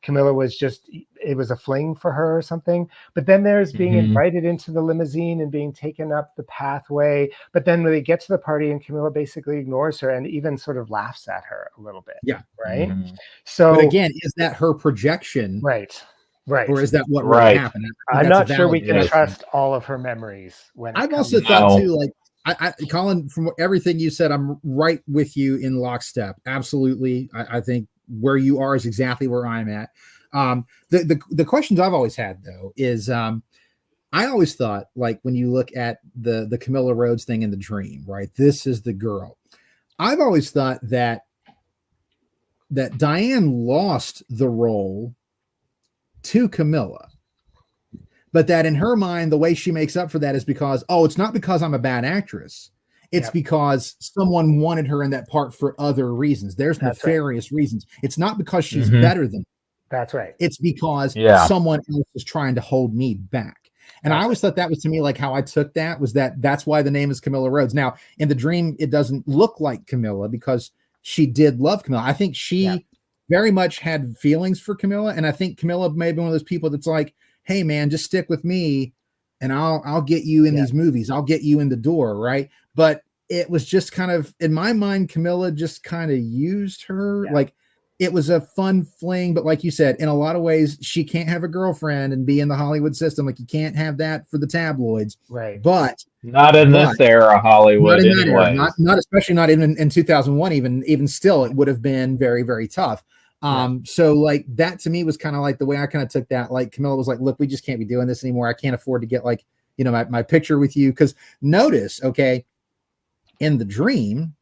Camilla was just, it was a fling for her or something. But then there's being invited into the limousine and being taken up the pathway. But then when they get to the party and Camilla basically ignores her and even sort of laughs at her a little bit. Yeah. Right. So but again, is that her projection? Right. Or is that what really happened? I'm not sure we can trust all of her memories. I've also thought too, like, Colin, from everything you said, I'm right with you in lockstep. Absolutely. I think where you are is exactly where I'm at. The questions I've always had though is, I always thought, like, when you look at the Camilla Rhodes thing in The Dream, right? This is the girl. I've always thought that Diane lost the role to Camilla, but that in her mind, the way she makes up for that is because, it's not because I'm a bad actress. It's because someone wanted her in that part for other reasons. There's nefarious reasons. It's not because she's better than me. That's right. It's because someone else is trying to hold me back. And I always thought that was, to me, like how I took that was that's why the name is Camilla Rhodes. Now, in The Dream, it doesn't look like Camilla because she did love Camilla. I think she very much had feelings for Camilla. And I think Camilla may be one of those people that's like, hey man, just stick with me and I'll get you in these movies. I'll get you in the door. Right. But it was just kind of, in my mind, Camilla just kind of used her. Like, it was a fun fling, but like you said, in a lot of ways, she can't have a girlfriend and be in the Hollywood system. Like, you can't have that for the tabloids. Right. But not in this era, Hollywood. Not in that era. Not especially not even in 2001. Even still, it would have been very, very tough. So like that to me was kind of like the way I kind of took that. Like, Camilla was like, look, we just can't be doing this anymore. I can't afford to get, like, my picture with you. Because notice, okay, in The Dream,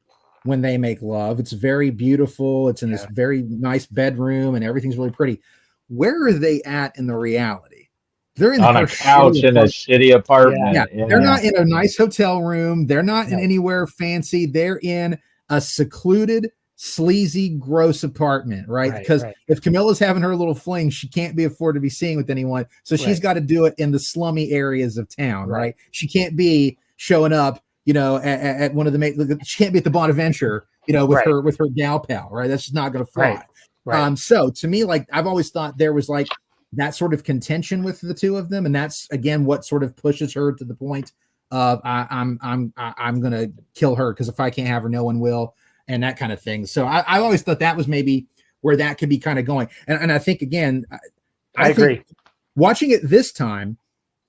when they make love, it's very beautiful. It's in this very nice bedroom and everything's really pretty. Where are they at in the reality? They're in on a couch in a shitty apartment. They're not in a nice hotel room. They're not in anywhere fancy. They're in a secluded, sleazy, gross apartment, right? Because if Camilla's having her little fling, she can't be afforded to be seen with anyone. So she's got to do it in the slummy areas of town, right? She can't be showing up, at one of the, she can't be at the Bonaventure, with her gal pal, right? That's just not going to fly. So to me, like, I've always thought there was like that sort of contention with the two of them, and that's again what sort of pushes her to the point of I'm going to kill her, because if I can't have her, no one will, and that kind of thing. So I always thought that was maybe where that could be kind of going, and I think again, I agree. Watching it this time,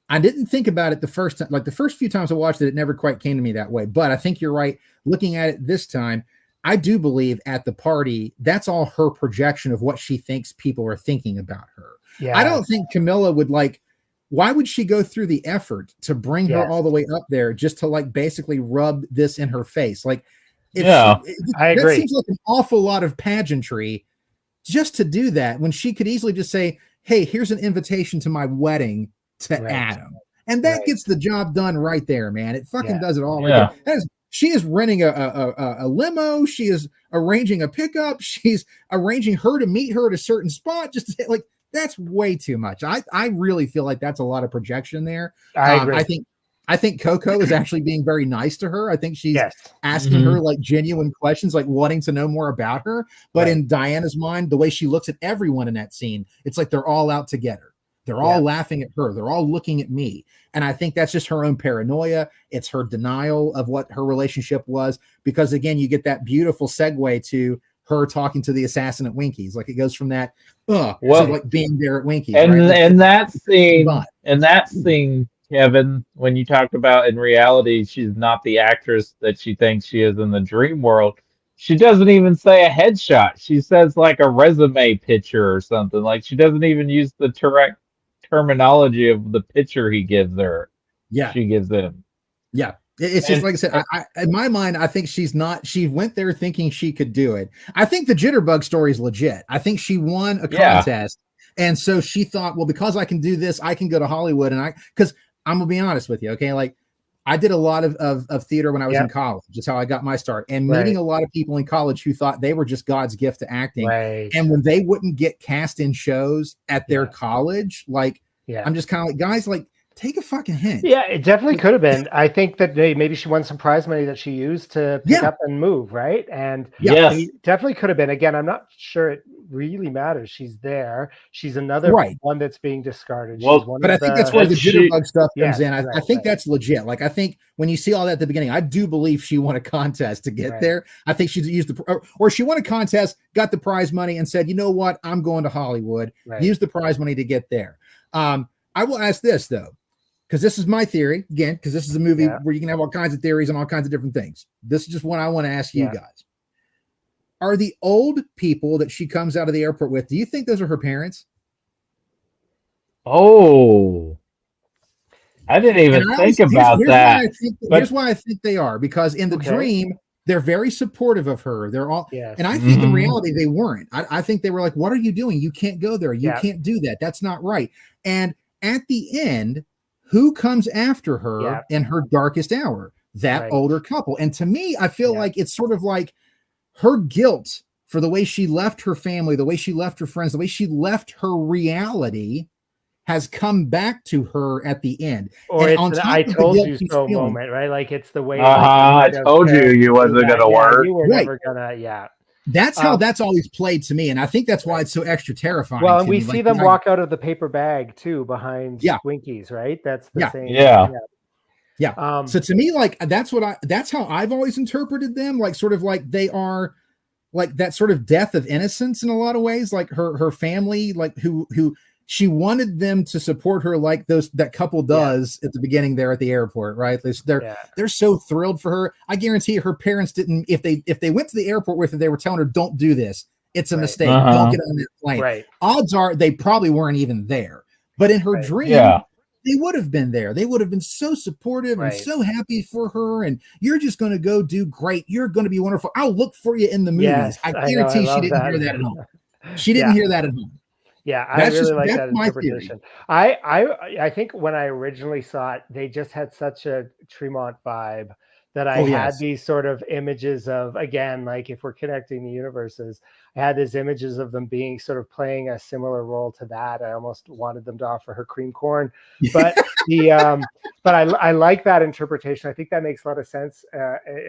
I didn't think about it the first time. Like, the first few times I watched it, it never quite came to me that way. But I think you're right. Looking at it this time, I do believe at the party, that's all her projection of what she thinks people are thinking about her. I don't think Camilla would, like, why would she go through the effort to bring her all the way up there just to, like, basically rub this in her face? Like, I agree. That seems like an awful lot of pageantry just to do that, when she could easily just say, hey, here's an invitation to my wedding to Adam. And that gets the job done right there, man. It fucking does it all. Right there. She is renting a limo. She is arranging a pickup. She's arranging her to meet her at a certain spot. Just to say, like, that's way too much. I really feel like that's a lot of projection there. I agree. I think Coco is actually being very nice to her. I think she's asking her like genuine questions, like wanting to know more about her. But in Diana's mind, the way she looks at everyone in that scene, it's like they're all out to get her. They're all laughing at her. They're all looking at me. And I think that's just her own paranoia. It's her denial of what her relationship was. Because again, you get that beautiful segue to her talking to the assassin at Winky's. Like, it goes from that, to like being there at Winky's. And that scene, Kevin, when you talked about in reality, she's not the actress that she thinks she is in the dream world. She doesn't even say a headshot. She says like a resume picture or something. Like, she doesn't even use the correct terminology of the picture he gives her. She gives him. It's just like I said, in my mind, I think she went there thinking she could do it. I think the Jitterbug story is legit. I think she won a contest. And so she thought, well, because I can do this, I can go to Hollywood. And because I'm gonna be honest with you. Okay. Like, I did a lot of theater when I was in college. That's how I got my start. And meeting a lot of people in college who thought they were just God's gift to acting. And when they wouldn't get cast in shows at their college, like, I'm just kind of like, guys, like, take a fucking hint. Yeah, it definitely could have been. I think that maybe she won some prize money that she used to pick up and move, right? And it definitely could have been. Again, I'm not sure it really matters. She's there. She's another one that's being discarded. Well, but I think that's where the Jitterbug stuff comes in. I think that's legit. Like, I think when you see all that at the beginning, I do believe she won a contest to get there. I think she used or she won a contest, got the prize money, and said, you know what, I'm going to Hollywood. Use the prize money to get there. I will ask this though, because this is my theory again, because this is a movie Yeah. where you can have all kinds of theories on all kinds of different things. This is just one I want to ask you Yeah. guys. Are the old people that she comes out of the airport with, do you think those are her parents? Oh, I didn't even And I think always, about that. But here's why I think they are, because in the Okay. dream, they're very supportive of her. They're all, Yes. and I think in Mhm. reality they weren't. I think they were like, "What are you doing? You can't go there. You Yeah. can't do that. That's not right." And at the end, who comes after her Yeah. in her darkest hour? That Right. older couple. And to me, I feel Yeah. like it's sort of like her guilt for the way she left her family, the way she left her friends, the way she left her reality has come back to her at the end. Or And it's on an top I of the told guilt you she's so feeling, moment, right? Like it's the way I kind of told you parents you do wasn't that. gonna Yeah, work. you were Right. never gonna, yeah. that's how Um, that's always played to me. And I think that's why it's so extra terrifying Well, to and we me. see Like, them walk out of the paper bag too behind Yeah. Winkies, right? That's the Yeah. same. Yeah. Yeah. Um, So to me, like that's how I've always interpreted them. Like sort of like they are like that sort of death of innocence in a lot of ways. Like her family, like who she wanted them to support her, like that couple does at the beginning there at the airport, right? They're so thrilled for her. I guarantee her parents didn't. If they went to the airport with her, they were telling her, "Don't do this. It's a Right. mistake. Uh-huh. Don't get on that plane." right. Odds are they probably weren't even there. But in her Right. dream, Yeah. they would have been there. They would have been so supportive and Right. so happy for her. And you're just going to go do great. You're going to be wonderful. I'll look for you in the movies. Yes, I I know. I guarantee she love didn't that. hear that at home. She didn't Yeah. hear that at home. Yeah, I That's really like that's that my theory. interpretation. I think when I originally saw it, they just had such a Tremont vibe that I Oh, had yes. these sort of images of, again, like if we're connecting the universes, I had these images of them being sort of playing a similar role to that. I almost wanted them to offer her cream corn, but but I like that interpretation. I think that makes a lot of sense,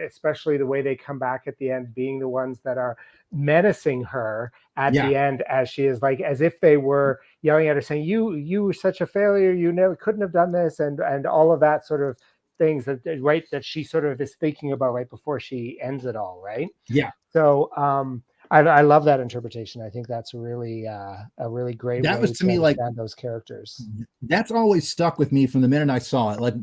especially the way they come back at the end, being the ones that are menacing her at Yeah. the end, as she is like, as if they were yelling at her saying, you were such a failure, you never couldn't have done this, and all of that sort of things that she sort of is thinking about right before she ends it all, right? Yeah. So I love that interpretation. I think that's really a really great That way was to me like understand those characters. that's always stuck with me from the minute I saw it. Like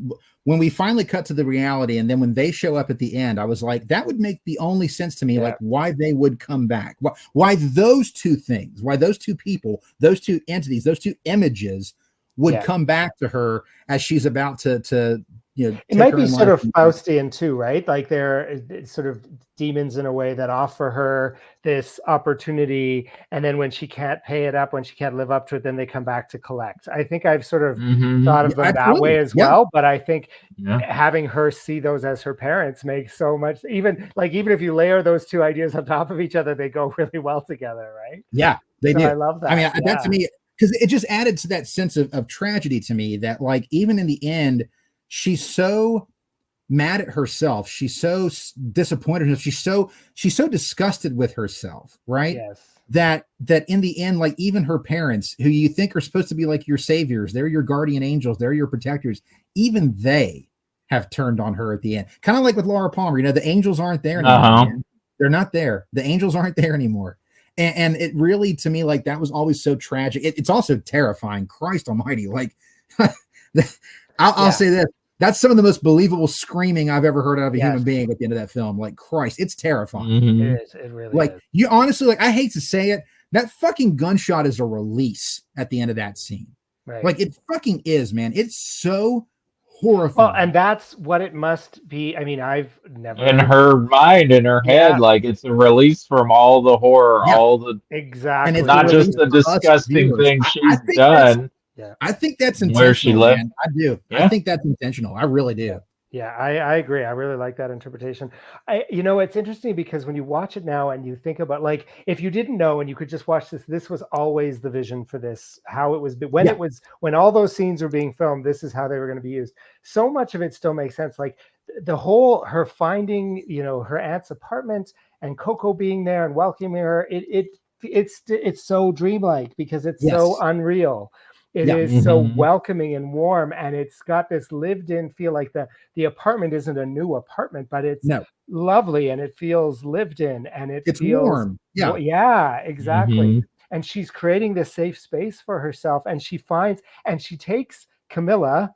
when we finally cut to the reality, and then when they show up at the end, I was like, that would make the only sense to me, like why they would come back, why those two things, why those two people, those two entities, those two images would come back to her as she's about to it might be sort of Faustian too, right? Like they're sort of demons in a way that offer her this opportunity, and then when she can't pay it up, when she can't live up to it, then they come back to collect. I think I've sort of thought of them that way as well, but I think having her see those as her parents makes so much, even if you layer those two ideas on top of each other, they go really well together, right? Yeah, they do. I love that. I mean, that to me, because it just added to that sense of tragedy to me, that like even in the end, she's so mad at herself. She's so disappointed. She's so disgusted with herself, right? Yes. That in the end, like even her parents, who you think are supposed to be like your saviors, they're your guardian angels, they're your protectors, even they have turned on her at the end. Kind of like with Laura Palmer, the angels aren't there anymore. They're not there. The angels aren't there anymore. And it really, to me, like that was always so tragic. It's also terrifying. Christ almighty. Like I'll say this. That's some of the most believable screaming I've ever heard out of a human being at the end of that film. Like, Christ, it's terrifying. It is. It really like, is. You honestly, like, I hate to say it, that fucking gunshot is a release at the end of that scene. Right. Like, it fucking is, man. It's so horrifying. Well, and that's what it must be. I mean, I've never in her mind, in her head, like it's a release from all the horror, all the exactly, and not just the disgusting things she's done. I think that's intentional. Where she lived. Man. I do. I think that's intentional. I really do. Yeah, I agree. I really like that interpretation. It's interesting because when you watch it now and you think about, like, if you didn't know and you could just watch this was always the vision for this, how it was when all those scenes were being filmed, this is how they were going to be used. So much of it still makes sense. Like the whole, her finding, her aunt's apartment and Coco being there and welcoming her, it's so dreamlike because it's so unreal. It is so welcoming and warm, and it's got this lived-in feel. Like the apartment isn't a new apartment, but it's lovely and it feels lived in, and it's feels warm. Yeah, exactly. And she's creating this safe space for herself, and she takes Camilla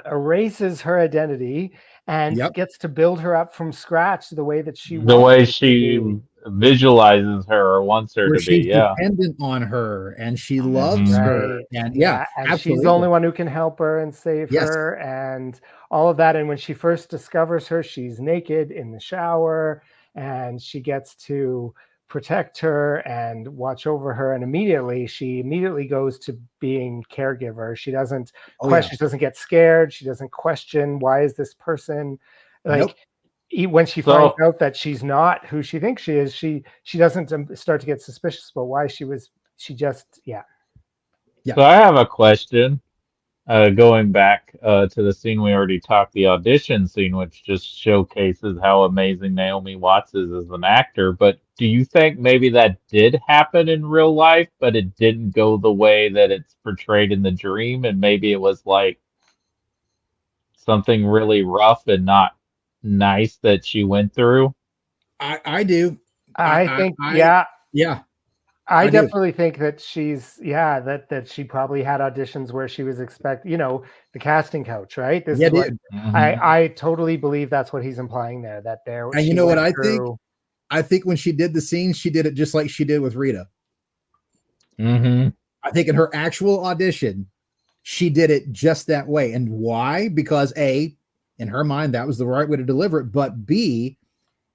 erases her identity and Yep. gets to build her up from scratch the way that she The wants way it to she be. visualizes her or wants her Where to be. she's Yeah. dependent on her and she loves Mhm. her. Right. And yeah, Yeah. And she's the absolutely. only one who can help her and save Yes. her and all of that. And when she first discovers her, she's naked in the shower and she gets to protect her and watch over her. And she immediately goes to being caregiver. She doesn't Oh yeah. question, she doesn't get scared. She doesn't question, why is this person like, Nope. when she finds So out that she's not who she thinks she is, she doesn't start to get suspicious about why she just, yeah. so I have a question. Going back to the scene we already talked, the audition scene, which just showcases how amazing Naomi Watts is as an actor. But do you think maybe that did happen in real life, but it didn't go the way that it's portrayed in the dream, and maybe it was like something really rough and not nice that she went through? I do. I think, I yeah, yeah, I I do. definitely think that that she probably had auditions where she was the casting couch, right? This Yeah, is what dude. Mhm. I totally believe that's what he's implying there, that And you she know what went I think? through. I think when she did the scene, she did it just like she did with Rita. Mhm. I think in her actual audition, she did it just that way. And why? Because A, in her mind, that was the right way to deliver it. But B,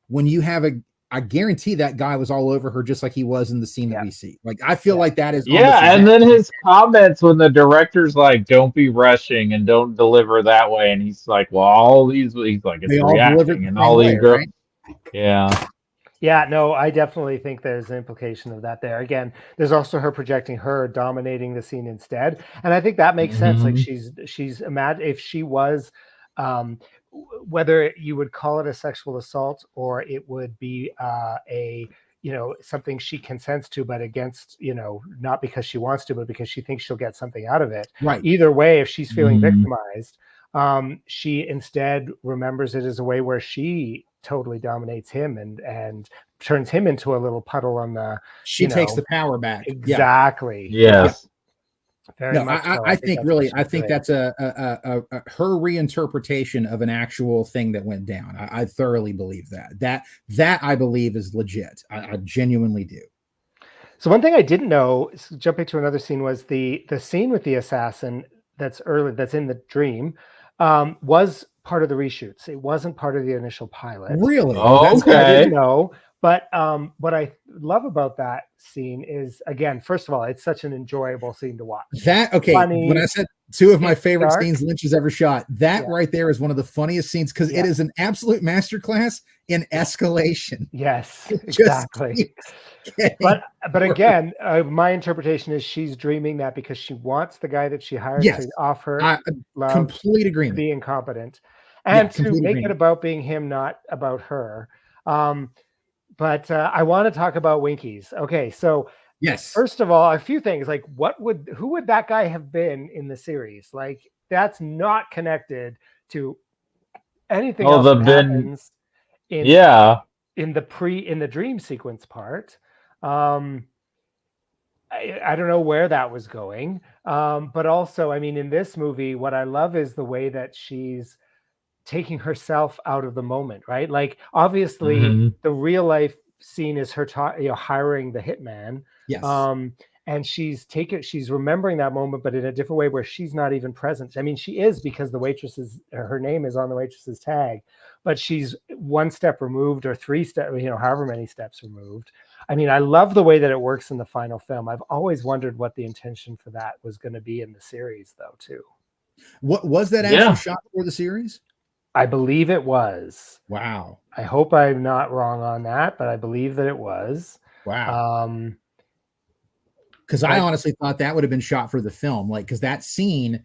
when you have I guarantee that guy was all over her just like he was in the scene that Yeah. we see. Like, I feel Yeah. like that is almost Yeah, and exactly. then his comments when the director's like, "Don't be rushing and don't deliver that way," and he's like, "Well, he's like, it's They all delivered reacting," the and same all these way, girls, right? yeah. Yeah, no, I definitely think there's an implication of that there. Again, there's also her projecting her dominating the scene instead. And I think that makes sense. Like Hmm. she's imagine if she was whether you would call it a sexual assault or it would be a something she consents to but against, not because she wants to but because she thinks she'll get something out of it. Right. Either way, if she's feeling Hmm. victimized, she instead remembers it as a way where she totally dominates him and turns him into a little puddle on the, She takes the power back. Yeah. exactly. Yeah, Yes. very No, much so. I I think think that's what really, I she's think doing. that's her reinterpretation of an actual thing that went down. I thoroughly believe that I believe is legit. I genuinely do. So one thing I didn't know, jumping to another scene, was the scene with the assassin that's in the dream, was part of the reshoots. It wasn't part of the initial pilot. Really, that's Something I didn't Okay. know. But what I love about that scene is, again, first of all, it's such an enjoyable scene to watch. It's that okay. When I funny. said two of my It's favorite dark. scenes Lynch has ever shot, that Yeah. right there is one of the funniest scenes because Yeah. it is an absolute masterclass in escalation. Yes, It just exactly. keeps getting But worse. again, my interpretation is she's dreaming that because she wants the guy that she hired Yes, to offer I love complete to agreement. be incompetent Yeah, and to complete make it agreement. about being him, not about her. Um, but I want to talk about Winkies. Okay, so Yes. first of all, a few things like who would that guy have been in the series? Like that's not connected to anything Oh, else the that Ben. happens in Yeah. in the dream sequence part. Um, I don't know where that was going. But also, I mean, in this movie, what I love is the way that she's taking herself out of the moment, right? Like, obviously, Hmm. the real life scene is her hiring the hitman. Yes. Um, and she's remembering that moment, but in a different way where she's not even present. I mean, she is because her name is on the waitress's tag, but she's one step removed or three step, however many steps removed. I mean, I love the way that it works in the final film. I've always wondered what the intention for that was going to be in the series, though, too. What was that actually Yeah. shot for the series? I believe it was. Wow. I hope I'm not wrong on that, but I believe that it was. Wow. Um, Because I but honestly thought that would have been shot for the film, like because that scene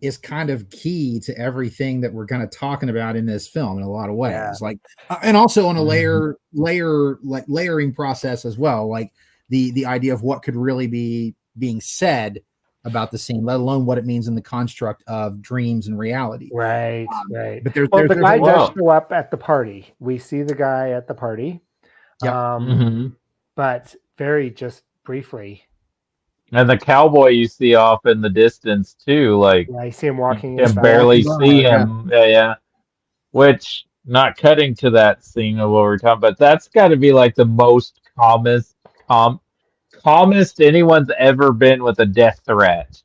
is kind of key to everything that we're kind of talking about in this film in a lot of yeah, ways. Like, and also on a Hmm. layering process as well. Like the idea of what could really be being said about the scene, let alone what it means in the construct of dreams and reality. right, right. But there's Well, the there's a guy lot. does Well. show up at the party. We see the guy at the party, Yep. um, Hmm. but very just briefly. And the cowboy you see off in the distance too, like Yeah, I see him you walking in the can back. barely see Yeah. him. Yeah, yeah. Which, not cutting to that scene of what we're talking about, that's got to be like the most calmest anyone's ever been with a death threat.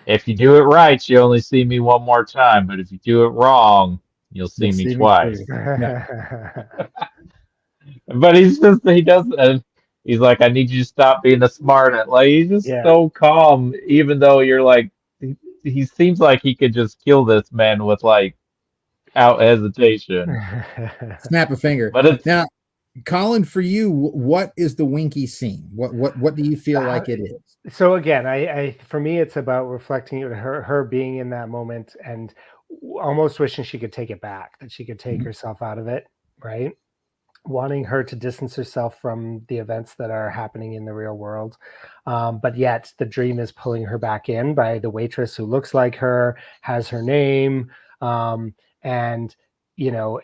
If you do it right, you only see me one more time, but if you do it wrong, you'll see You'll me see me twice. too. Yeah. But he doesn't. He's like, I need you to stop being a smart aleck. Like he's just Yeah. so calm, even though you're like, he seems like he could just kill this man with like out hesitation. Snap a finger. But it's Now, Colin, for you, what is the Winky scene? What do you feel like it is? So again, I for me, it's about reflecting her being in that moment and almost wishing she could take it back, that she could take Mhm. herself out of it, right? Wanting her to distance herself from the events that are happening in the real world. But yet the dream is pulling her back in by the waitress who looks like her, has her name. And,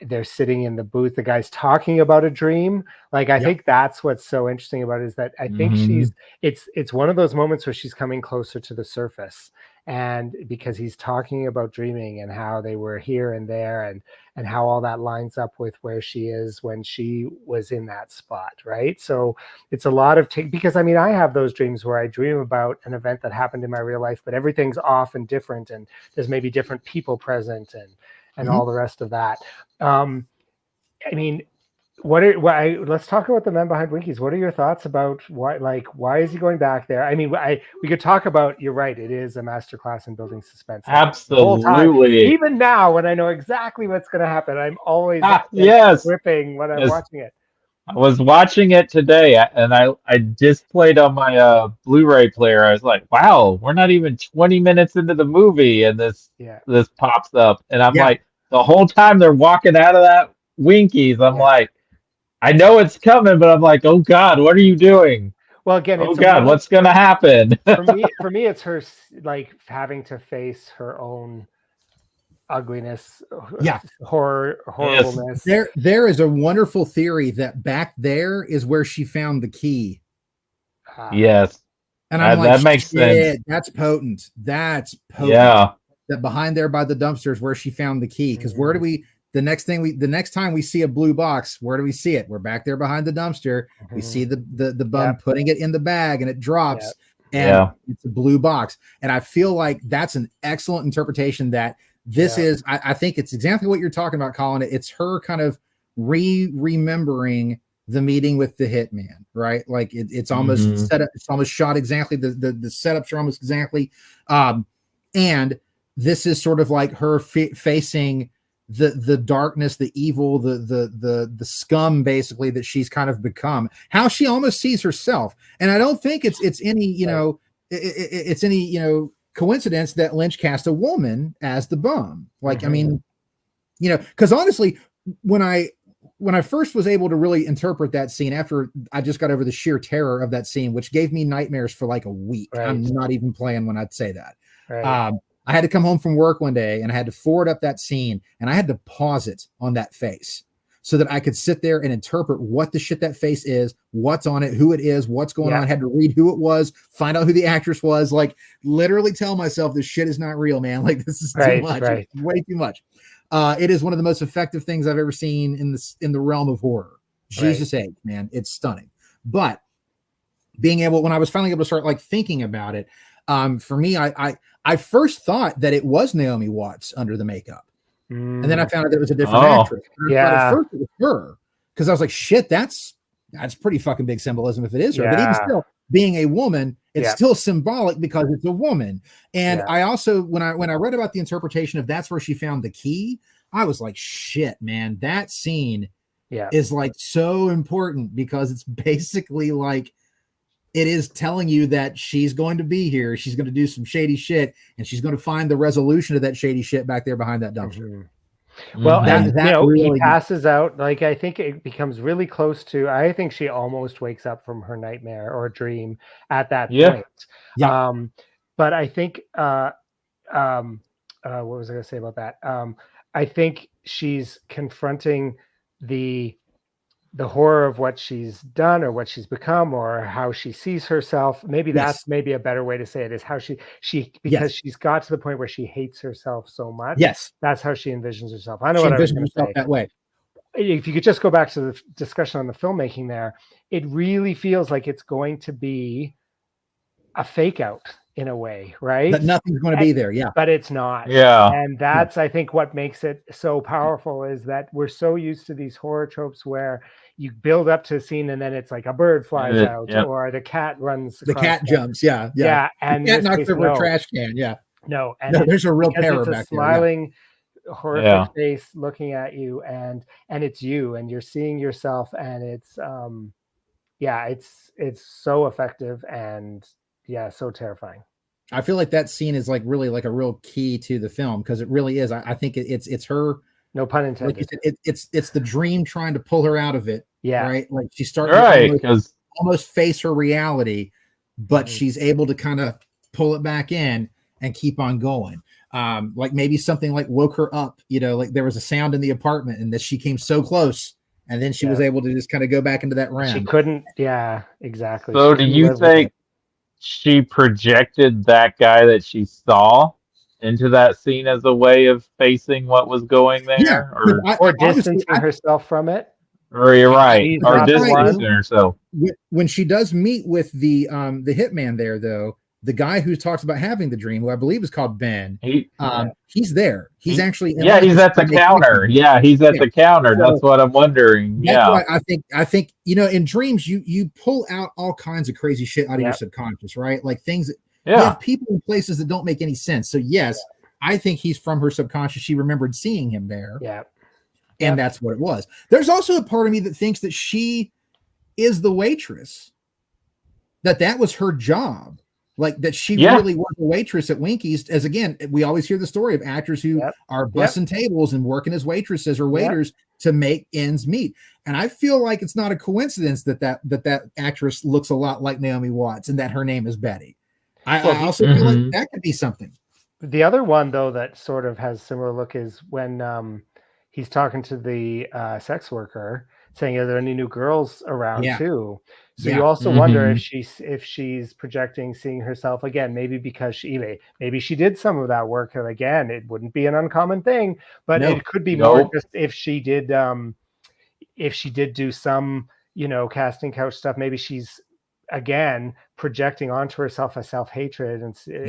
they're sitting in the booth. The guy's talking about a dream. Like, I Yep. think that's what's so interesting about it is that I think mhm. it's one of those moments where she's coming closer to the surface. And because he's talking about dreaming and how they were here and there and how all that lines up with where she is when she was in that spot, right? So it's a lot of because I mean I have those dreams where I dream about an event that happened in my real life, but everything's off and different, and there's maybe different people present and Mhm. all the rest of that. I mean, let's talk about the men behind Winkies. What are your thoughts about why is he going back there? I mean, we could talk about, you're right, it is a masterclass in building suspense. Like, the whole time, Absolutely. even now when I know exactly what's going to happen, I'm always Yes. gripping when I'm Yes. watching it. I was watching it today, and I just played on my Blu-ray player. I was like, "Wow, we're not even 20 minutes into the movie, and Yeah, this pops up." And I'm Yeah. like, the whole time they're walking out of that Winkies, I'm yeah. like, I know it's coming, but I'm like, "Oh God, what are you doing? Well, again, Oh it's a God, moment what's gonna happen?" for me. It's her like having to face her own ugliness, Yeah. horror, Yes, horribleness. There is a wonderful theory that back there is where she found the key. Ah, yes, And I'm like, that makes sense. shit, that's potent. That's potent. Yeah, That behind there by the dumpster is where she found the key. Because where do mhm, the next time we see a blue box, where do we see it? We're back there behind the dumpster. We see mhm. the bum Yep, putting it in the bag and it yep, drops and yeah. it's a blue box. And I feel like that's an excellent interpretation that this yep, is, I think it's exactly what you're talking about, Colin. It's her kind of remembering the meeting with the hitman, right? Like it's almost Hmm. set up, it's almost shot exactly. The setups are almost exactly. And this is sort of like her facing the darkness, the evil, the scum, basically, that she's kind of become. How she almost sees herself, and I don't think it's any right. it's any coincidence that Lynch cast a woman as the bum. Like, I Mhm, mean, because honestly, when I first was able to really interpret that scene after I just got over the sheer terror of that scene, which gave me nightmares for like a week. I'm right, not even playing when I'd say that. right. I had to come home from work one day and I had to forward up that scene and I had to pause it on that face so that I could sit there and interpret what the shit that face is, what's on it, who it is, what's going on. I Yep, had to read who it was, find out who the actress was, like literally tell myself this shit is not real, man. Like this is too right, much. right, It's way too much. It is one of the most effective things I've ever seen in the realm of horror. right. Jesus H, man, it's stunning. But being able, when I was finally able to start like thinking about it, for me, I first thought that it was Naomi Watts under the makeup, and then I Mm, found out that it was a different Oh, actress. And I thought at yeah, first it was her because I was like, shit, that's pretty fucking big symbolism if it is her. But even yeah, still, being a woman, it's yeah, still symbolic because it's a woman. And yeah, I also, when I read about the interpretation of that's where she found the key, I was like, shit, man, that scene yeah. is like so important because it's basically like it is telling you that she's going to be here, she's going to do some shady shit, and she's going to find the resolution of that shady shit back there behind that dumpster. Mhm. Well, hmm. and That he really, passes out. Like, I think it becomes really close to. I think she almost wakes up from her nightmare or dream at that Yeah. point. yeah, Um, but I think um, what was I going to say about that? I think she's confronting the the horror of what she's done or what she's become or how she sees herself. Maybe that's Yes. maybe a better way to say it, is how she because Yes. she's got to the point where she hates herself so much. Yes. That's how she envisions herself. I know She what I was envisions going to herself say. that way. If you could just go back to the discussion on the filmmaking there, it really feels like it's going to be a fake out in a way, right? That nothing's going to be there. Yeah. But it's not. Yeah. And that's, I think, what makes it so powerful, is that we're so used to these horror tropes where you build up to a scene and then it's like a bird flies out, Yep. or the cat runs The across cat jumps. Yeah. Yeah. And the cat in this knocks case, over a no. trash can. Yeah. No. And No, there's a real because terror it's a back there. Yeah. smiling, horrific Yeah. face looking at you, and it's you, and you're seeing yourself, and it's it's so effective, and so terrifying. I feel like that scene is like really like a real key to the film, because it really is. I think it's her. No pun Like intended. you said, it's the dream trying to pull her out of it. Yeah. Right. Like she's starting Right. to Because almost face her reality, but Mhm. she's able to kind of pull it back in and keep on going. Like maybe something like woke her up, like there was a sound in the apartment and that she came so close, and then she was able to just kind of go back into that realm. She couldn't. Yeah, exactly. so She do couldn't you live with think it. she projected that guy that she saw into that scene as a way of facing what was going there? Yeah, Or Or distancing herself from it? you're right. She's Or not the distancing one. herself. when she does meet with the hitman there, though, the guy who talks about having the dream, who I believe is called Ben, he's there. He's actually he's at the counter. Yeah, he's at the counter. That's what I'm wondering. That's why I think in dreams you pull out all kinds of crazy shit out of your subconscious, right? Like things that you have people in places that don't make any sense. So yes, I think he's from her subconscious. She remembered seeing him there. Yeah. And that's what it was. There's also a part of me that thinks that she is the waitress, that was her job. Like that she really was a waitress at Winky's. As again, we always hear the story of actors who are bussing tables and working as waitresses or waiters to make ends meet. And I feel like it's not a coincidence that actress looks a lot like Naomi Watts and that her name is Betty. I also feel like that could be something. The other one, though, that sort of has similar look is when he's talking to the sex worker, saying, "Are there any new girls around too?" So you also wonder if she's projecting, seeing herself again, maybe because maybe she did some of that work, and again, it wouldn't be an uncommon thing, but it could be more just if she did do some, casting couch stuff. Maybe she's again projecting onto herself a self-hatred and in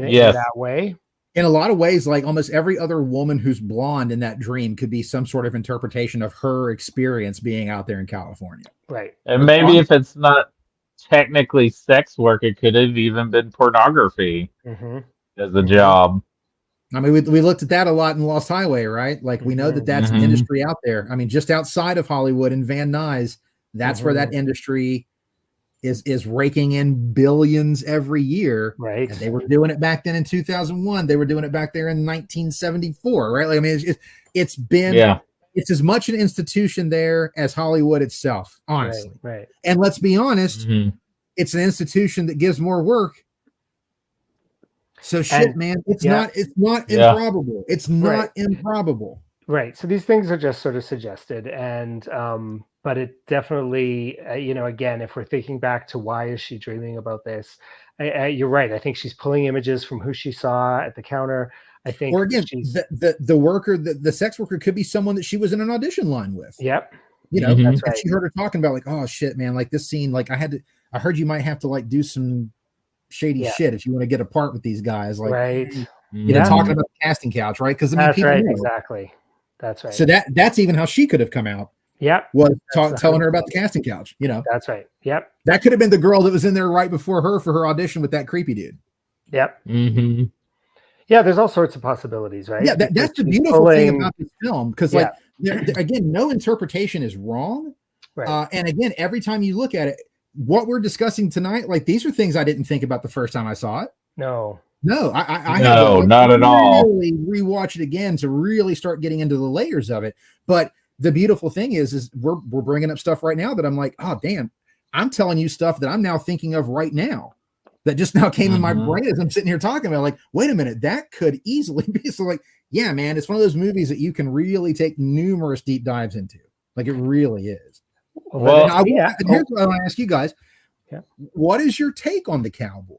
that way. In a lot of ways, like almost every other woman who's blonde in that dream could be some sort of interpretation of her experience being out there in California. Right. And maybe if it's not technically sex work, it could have even been pornography as a job. I mean, we looked at that a lot in Lost Highway, right? Like we know that that's an industry out there. I mean, just outside of Hollywood and Van Nuys, that's where that industry is raking in billions every year. Right. And they were doing it back then in 2001. They were doing it back there in 1974, right? Like, I mean, it's been, it's as much an institution there as Hollywood itself, honestly. Right. And let's be honest, it's an institution that gives more work. So man, it's not improbable. It's not improbable. Right. So these things are just sort of suggested, and but it definitely, again, if we're thinking back to why is she dreaming about this, you're right. I think she's pulling images from who she saw at the counter. I think, or again, the worker, the sex worker could be someone that she was in an audition line with. Yep. That's right. She heard her talking about like, oh shit, man, like this scene, like I heard you might have to like do some shady shit if you want to get a part with these guys. Like, talking about the casting couch, right? Because I mean, that's people right, know. Exactly. That's right. So that's even how she could have come out. Yep. Was telling her about the casting couch, That's right. Yep. That could have been the girl that was in there right before her for her audition with that creepy dude. Yep. Yeah, there's all sorts of possibilities, right? Yeah, that's the beautiful thing about this film, because like again, no interpretation is wrong. Right. And again, every time you look at it, what we're discussing tonight, like these are things I didn't think about the first time I saw it. No, I no, not at all. Really rewatch it again to really start getting into the layers of it. But the beautiful thing is we're bringing up stuff right now that I'm like, oh damn, I'm telling you stuff that I'm now thinking of right now that just now came in my brain as I'm sitting here talking about. Like, wait a minute, that could easily be. So like, yeah, man, it's one of those movies that you can really take numerous deep dives into. Like it really is. Well, Now, yeah. here's what I want to ask you guys. Yeah. What is your take on the cowboy?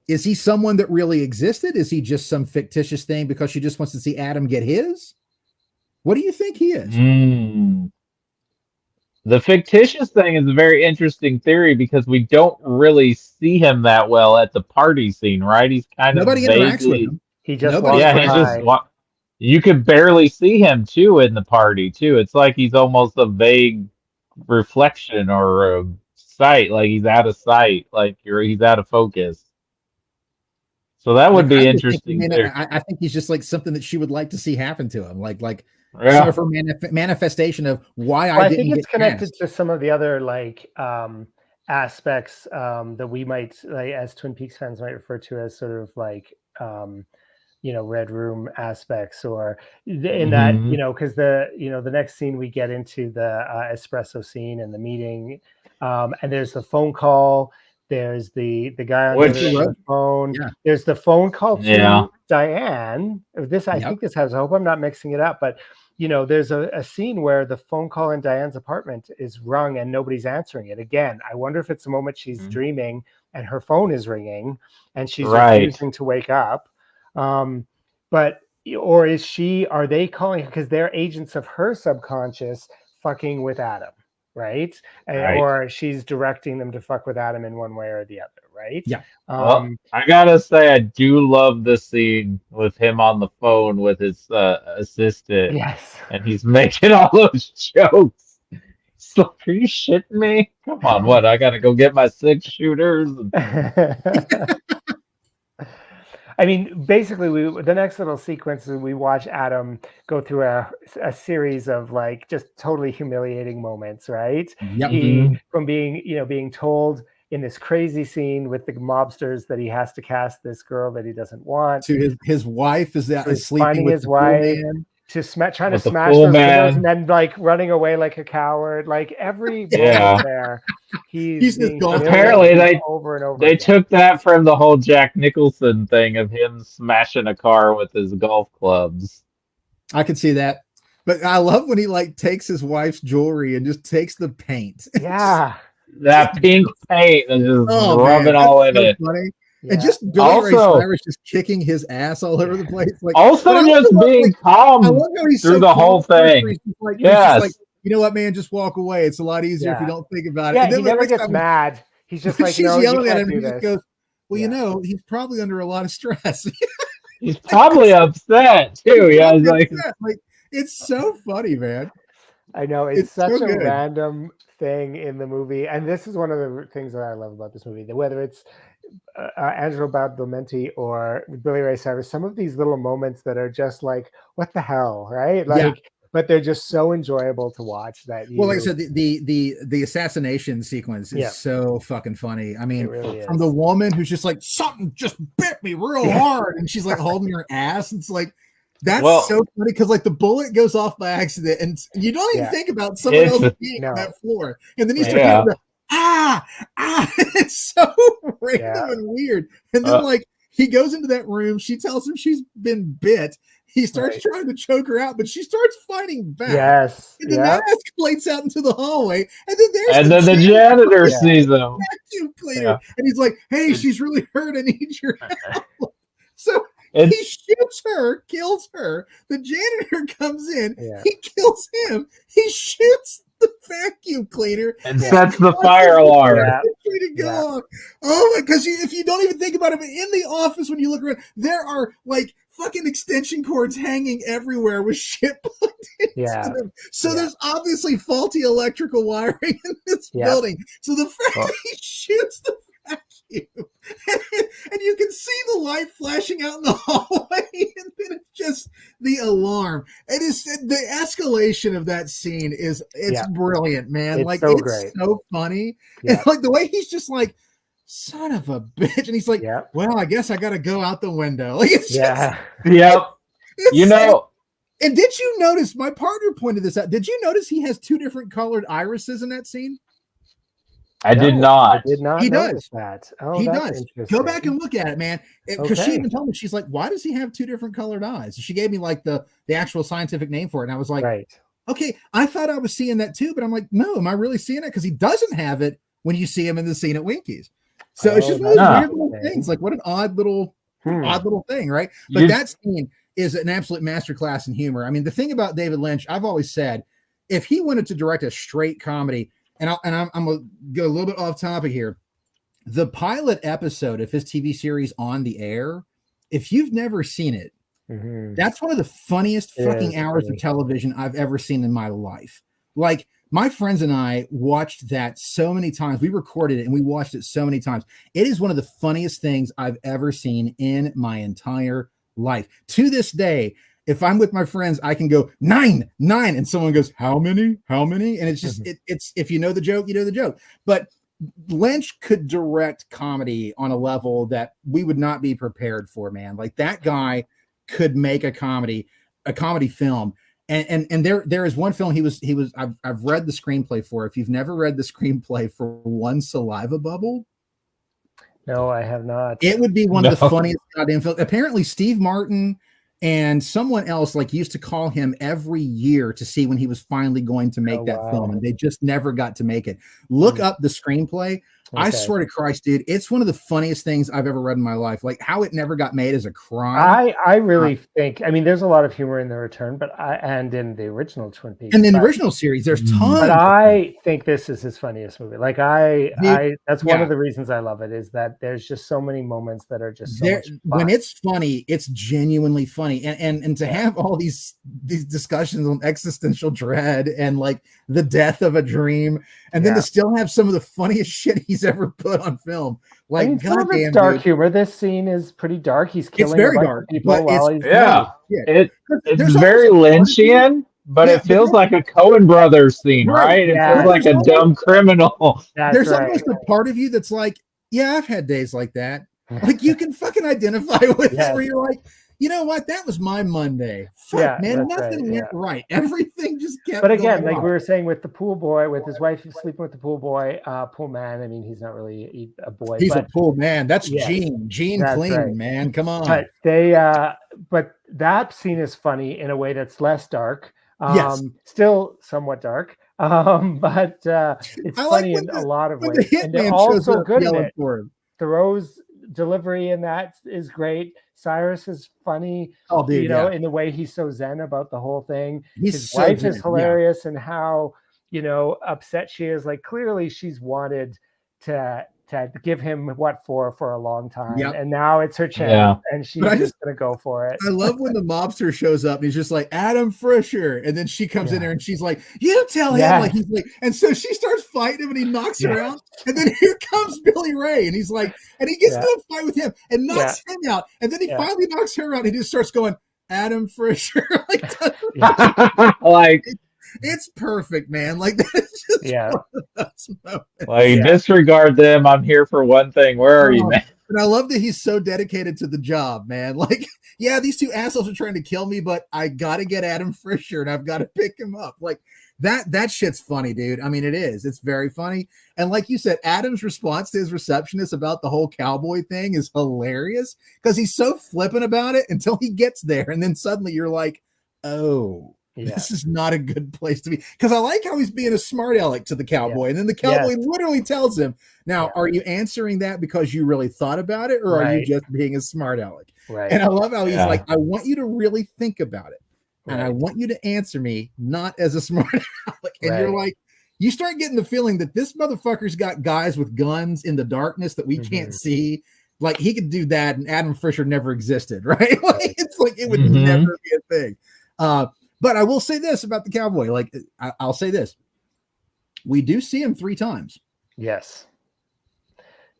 Is he someone that really existed? Is he just some fictitious thing because she just wants to see Adam get his? What do you think he is? The fictitious thing is a very interesting theory because we don't really see him that well at the party scene, right? He's kind of Nobody interacts with vaguely, him. He just Nobody walks yeah, he just by. you could barely see him too in the party too. It's like he's almost a vague reflection or a sight, like he's out of sight, like he's out of focus. So that I would be kind of think, interesting too. I think he's just like something that she would like to see happen to him, like Yeah. sort of a manifestation of why Well, I I didn't think get it's connected cast. to some of the other like aspects that we might, like, as Twin Peaks fans might refer to as sort of like Red Room aspects, or in that, Mhm. because the next scene we get into the espresso scene and the meeting, and there's the phone call. There's the guy on the other Which, end of the phone. Yeah. There's the phone call yeah. to Diane. This, I Yep. think this has hope. I'm not mixing it up, but there's a scene where the phone call in Diane's apartment is rung and nobody's answering it. Again, I wonder if it's the moment she's dreaming and her phone is ringing and she's Right. refusing to wake up. But, or are they calling, because they're agents of her subconscious fucking with Adam, right? Right. Or she's directing them to fuck with Adam in one way or the other, right? Yeah. Well, I gotta say, I do love the scene with him on the phone with his assistant, Yes. and he's making all those jokes. It's like, are you shitting me? Come on, what? I gotta go get my 6 shooters. I mean, basically, the next little sequence is we watch Adam go through a series of like just totally humiliating moments, right? Yep. He, from being told in this crazy scene with the mobsters that he has to cast this girl that he doesn't want, To his wife is sleeping finding with his the wife, man. to trying With to the smash pool those windows, man. and then like running away like a coward. Like every Yeah. moment there, he's just being gone. Apparently, humiliated over and over they again. took that from the whole Jack Nicholson thing of him smashing a car with his golf clubs. I could see that. But I love when he like takes his wife's jewelry and just takes the paint. Yeah. That pink paint and just Oh, rub man, it all in so it. funny. Yeah. And just Billy Ray Also- Cyrus just kicking his ass all over the place. Like, Also, but I just love, being like, calm I love how he's through so the whole calm. thing. He's just like, Yes. like, you know what, man, just walk away. It's a lot easier if you Yeah. don't think about it. Yeah, And then he the never next gets time mad. He's just like, she's no, you yelling at can't him, do and he this. just goes, well, Yeah. he's probably under a lot of stress. He's probably upset too. Yeah, he's like, it's so funny, man. I know, it's such so a good. random thing in the movie, and this is one of the things that I love about this movie. That whether it's Angelo Badalamenti or Billy Ray Cyrus, some of these little moments that are just like, what the hell, right? Like, Yeah. but they're just so enjoyable to watch that. Well, like I said, the assassination sequence is Yeah. so fucking funny. I mean, It really from is. the woman who's just like, something just bit me real hard, and she's like holding her ass. It's like, that's Well- so funny because like the bullet goes off by accident, and you don't even Yeah. think about someone It's- else being on No. that floor, and then you Right. start Yeah. hearing the it's so random Yeah. and weird. And then like he goes into that room, she tells him she's been bit. He starts Right. trying to choke her out, but she starts fighting back. Yes. And then Yeah. that escalates out into the hallway. And then there's and then the janitor sees him. vacuum cleaner. Yeah. And he's like, hey, she's really hurt. I need your help. So he It's shoots her, kills her. The janitor comes in. Yeah. He kills him. He shoots the vacuum cleaner. and sets the fire alarm. Yeah. To go Yeah. off. Oh my! Because if you don't even think about it, in the office when you look around, there are like fucking extension cords hanging everywhere with shit plugged into Yeah. them. So Yeah. there's obviously faulty electrical wiring in this Yeah. building. So the fact Well- that he shoots the vacuum and you can see the light flashing out in the hallway, and then it's just the alarm. It is the escalation of that scene it's Yeah. brilliant, man. It's like so it's great. so funny. Yeah. And like the way he's just like, son of a bitch, and he's like, Yeah. well, I guess I gotta go out the window. Like it's Yeah. Yep. just, You know, and did you notice? My partner pointed this out. Did you notice he has 2 different colored irises in that scene? I did No, not. I did not He notice that. Oh, He that's does. interesting. Go back and look at it, man. Because she Okay. even told me, she's like, why does he have 2 different colored eyes? She gave me like the actual scientific name for it, and I was like, Right. okay, I thought I was seeing that too, but I'm like, no, am I really seeing it? Because he doesn't have it when you see him in the scene at Winkies. So it's just one of those weird little things. Like, what an odd little thing, right? But that scene is an absolute masterclass in humor. I mean, the thing about David Lynch, I've always said, if he wanted to direct a straight comedy, and I'm gonna go a little bit off topic here, the pilot episode of his TV series On the Air, if you've never seen it, that's one of the funniest fucking hours of television I've ever seen in my life. Like, my friends and I watched that so many times. We recorded it and we watched it so many times. It is one of the funniest things I've ever seen in my entire life. To this day, if I'm with my friends, I can go 9, and someone goes, how many? And it's just, it's, if you know the joke, you know the joke. But Lynch could direct comedy on a level that we would not be prepared for, man. Like, that guy could make a comedy film. And there is one film I've read the screenplay for. If you've never read the screenplay for One Saliva Bubble, no, I have not. It would be one of the funniest goddamn films. Apparently, Steve Martin and someone else used to call him every year to see when he was finally going to make that film, and they just never got to make it. Look up the screenplay. Okay. I swear to Christ, dude, it's one of the funniest things I've ever read in my life. Like, how it never got made is a crime. I really think, I mean, there's a lot of humor in The Return, and in the original Twin Peaks. And in the original series, there's tons. But I think this is his funniest movie. Like, that's one of the reasons I love it, is that there's just so many moments that are just so much fun. When it's funny, it's genuinely funny. And to have all these discussions on existential dread and like the death of a dream, and then to still have some of the funniest shit he's ever put on film. Like, I mean, goddamn, dark humor. This scene is pretty dark. He's killing very dark, people while he's it's very Lynchian, but it feels like a Coen Brothers scene, right? It feels like a dumb criminal. There's almost a part of you that's like, yeah, I've had days like that. Like, you can fucking identify with it, where you're like, you know what? That was my Monday. Fuck, man, nothing went right. Everything just kept. But again, like we were saying, with the pool boy, with his wife sleeping with the pool boy, pool man. I mean, he's not really a boy. He's a pool man. That's Gene Clean, man. Come on. But but that scene is funny in a way that's less dark. Still somewhat dark. But it's funny in a lot of ways. And they're also good at it. Thoreau's delivery in that is great. Cyrus is funny, in the way he's so zen about the whole thing. His wife is hilarious, and how upset she is. Like, clearly she's wanted to give him for a long time, and now it's her chance, and she's just gonna go for it. I love when the mobster shows up and he's just like, Adam Fisher, and then she comes in there and she's like, you tell him, like, he's like, and so she starts fighting him and he knocks her out, and then here comes Billy Ray, and he's like, and he gets into a fight with him and knocks him out, and then he finally knocks her out, and he just starts going, Adam Fisher, like, it's perfect, man. Like, that's just disregard them. I'm here for one thing. Where are you, man? And I love that he's so dedicated to the job, man. Like, these two assholes are trying to kill me, but I got to get Adam Fisher and I've got to pick him up. Like, that shit's funny, dude. I mean, it is. It's very funny. And like you said, Adam's response to his receptionist about the whole cowboy thing is hilarious, because he's so flippant about it until he gets there. And then suddenly you're like, oh, this is not a good place to be. Because I like how he's being a smart aleck to the cowboy. And then the cowboy literally tells him, now, are you answering that because you really thought about it, or are you just being a smart aleck? Right. And I love how he's like, I want you to really think about it. And I want you to answer me not as a smart aleck. And you're like, you start getting the feeling that this motherfucker's got guys with guns in the darkness that we can't see. Like, he could do that, and Adam Fisher never existed, right? Like, it's like it would never be a thing. But I will say this about the cowboy. Like, I'll say this. We do see him 3 times. Yes.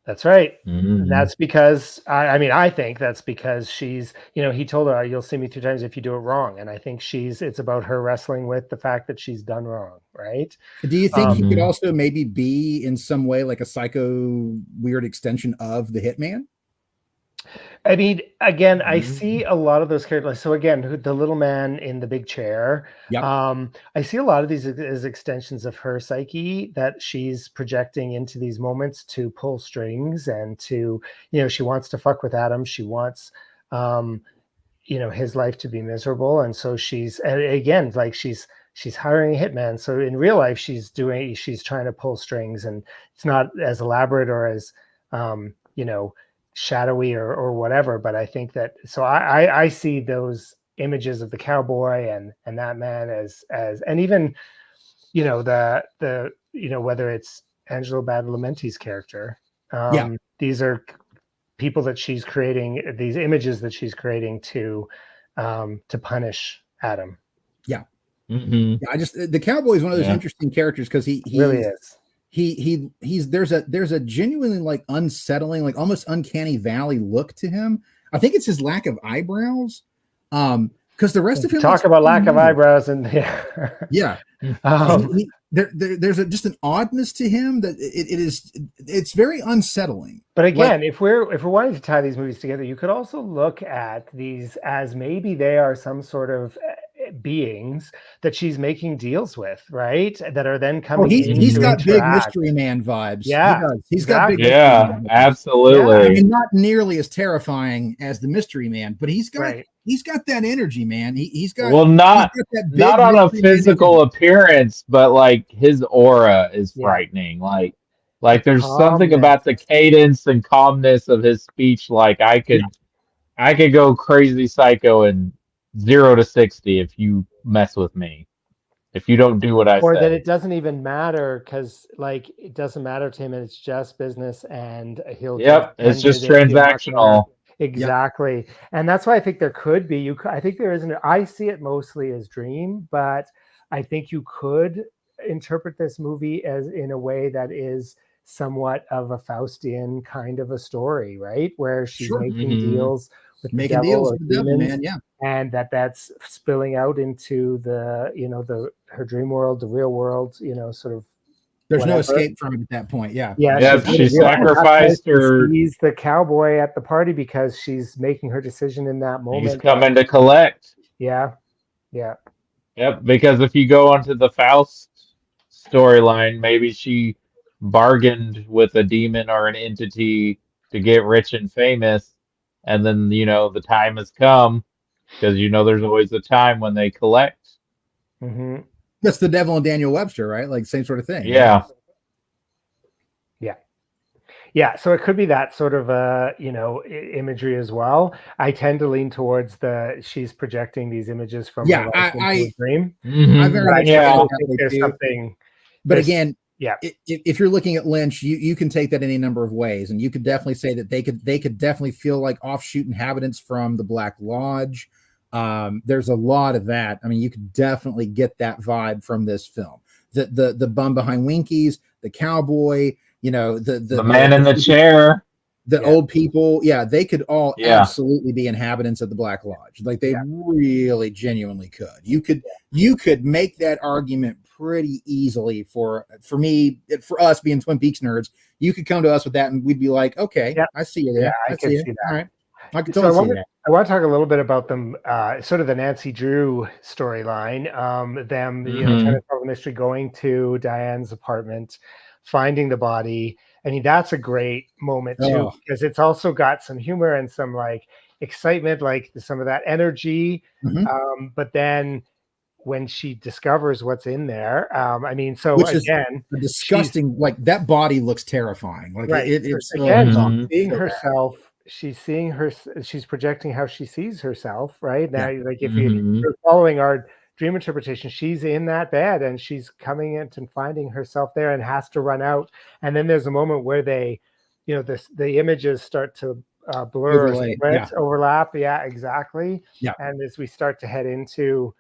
That's right. And that's because, I think that's because she's, he told her, you'll see me 3 times if you do it wrong. And I think it's about her wrestling with the fact that she's done wrong, right? Do you think he could also maybe be in some way like a psycho weird extension of the Hitman? I mean, again, I see a lot of those characters. So again, the little man in the big chair. I see a lot of these as extensions of her psyche that she's projecting into these moments to pull strings, and to, she wants to fuck with Adam. She wants, his life to be miserable. And so she's, and again, like she's she's hiring a hitman. So in real life, she's trying to pull strings, and it's not as elaborate or as, shadowy or whatever. But I think that, so I see those images of the cowboy and that man as, and even, whether it's Angelo Badalamenti's character, these are people that she's creating, these images that she's creating to punish Adam. Yeah. Mm-hmm. The cowboy is one of those interesting characters because he really is. There's a genuinely like unsettling, like almost uncanny valley look to him. I think it's his lack of eyebrows. Because the rest of him talk about lack of eyebrows and there's just an oddness to him that it's very unsettling. But again, if we're wanting to tie these movies together, you could also look at these as maybe they are some sort of beings that she's making deals with, right? That are then coming. He's got big mystery man vibes. Yeah, he's got big. Yeah, absolutely. I mean, not nearly as terrifying as the mystery man, but he's got that energy, man. He's got not on a physical appearance, but like his aura is frightening. Like there's something about the cadence and calmness of his speech. Like I could go crazy psycho in 0 to 60 if you mess with me. If you don't do what I say. Or that it doesn't even matter because like it doesn't matter to him and it's just business and he'll it's just transactional. Exactly. Yep. And that's why I think there could be I think there isn't, I see it mostly as dream, but I think you could interpret this movie as in a way that is somewhat of a Faustian kind of a story, right? Where she's making deals with the devil, man, and that's spilling out into the her dream world, the real world, sort of. There's no escape from it at that point. Yeah. She sacrificed her. He's the cowboy at the party because she's making her decision in that moment. He's coming to collect. Yeah. Yep. Because if you go onto the Faust storyline, maybe she bargained with a demon or an entity to get rich and famous, and then the time has come because there's always a time when they collect. Mm-hmm. That's the devil and Daniel Webster, right? Like same sort of thing. Yeah. So it could be that sort of imagery as well. I tend to lean towards she's projecting these images from her life into a dream. Mm-hmm. There's something. But again, if you're looking at Lynch, you can take that any number of ways, and you could definitely say that they could definitely feel like offshoot inhabitants from the Black Lodge. There's a lot of that. I mean, you could definitely get that vibe from this film. The bum behind Winkies, the cowboy, the man in the chair, the old people. Yeah, they could all absolutely be inhabitants of the Black Lodge. Like they really genuinely could. You could make that argument pretty easily for us being Twin Peaks nerds. You could come to us with that and we'd be like, okay, I see you there. Yeah, I can see that. All right. I can totally see that. I want to talk a little bit about them, sort of the Nancy Drew storyline. Them, trying to solve the mystery, going to Diane's apartment, finding the body. I mean, that's a great moment too, because it's also got some humor and some like excitement, like some of that energy. But then when she discovers what's in there, which again, is disgusting. Like that body looks terrifying. Like it's again, seeing herself. She's projecting how she sees herself, right? Now, like if you're following our dream interpretation, she's in that bed and she's coming in and finding herself there and has to run out. And then there's a moment where the images start to blur, overlap. Yeah, exactly. Yeah. And as we start to head into,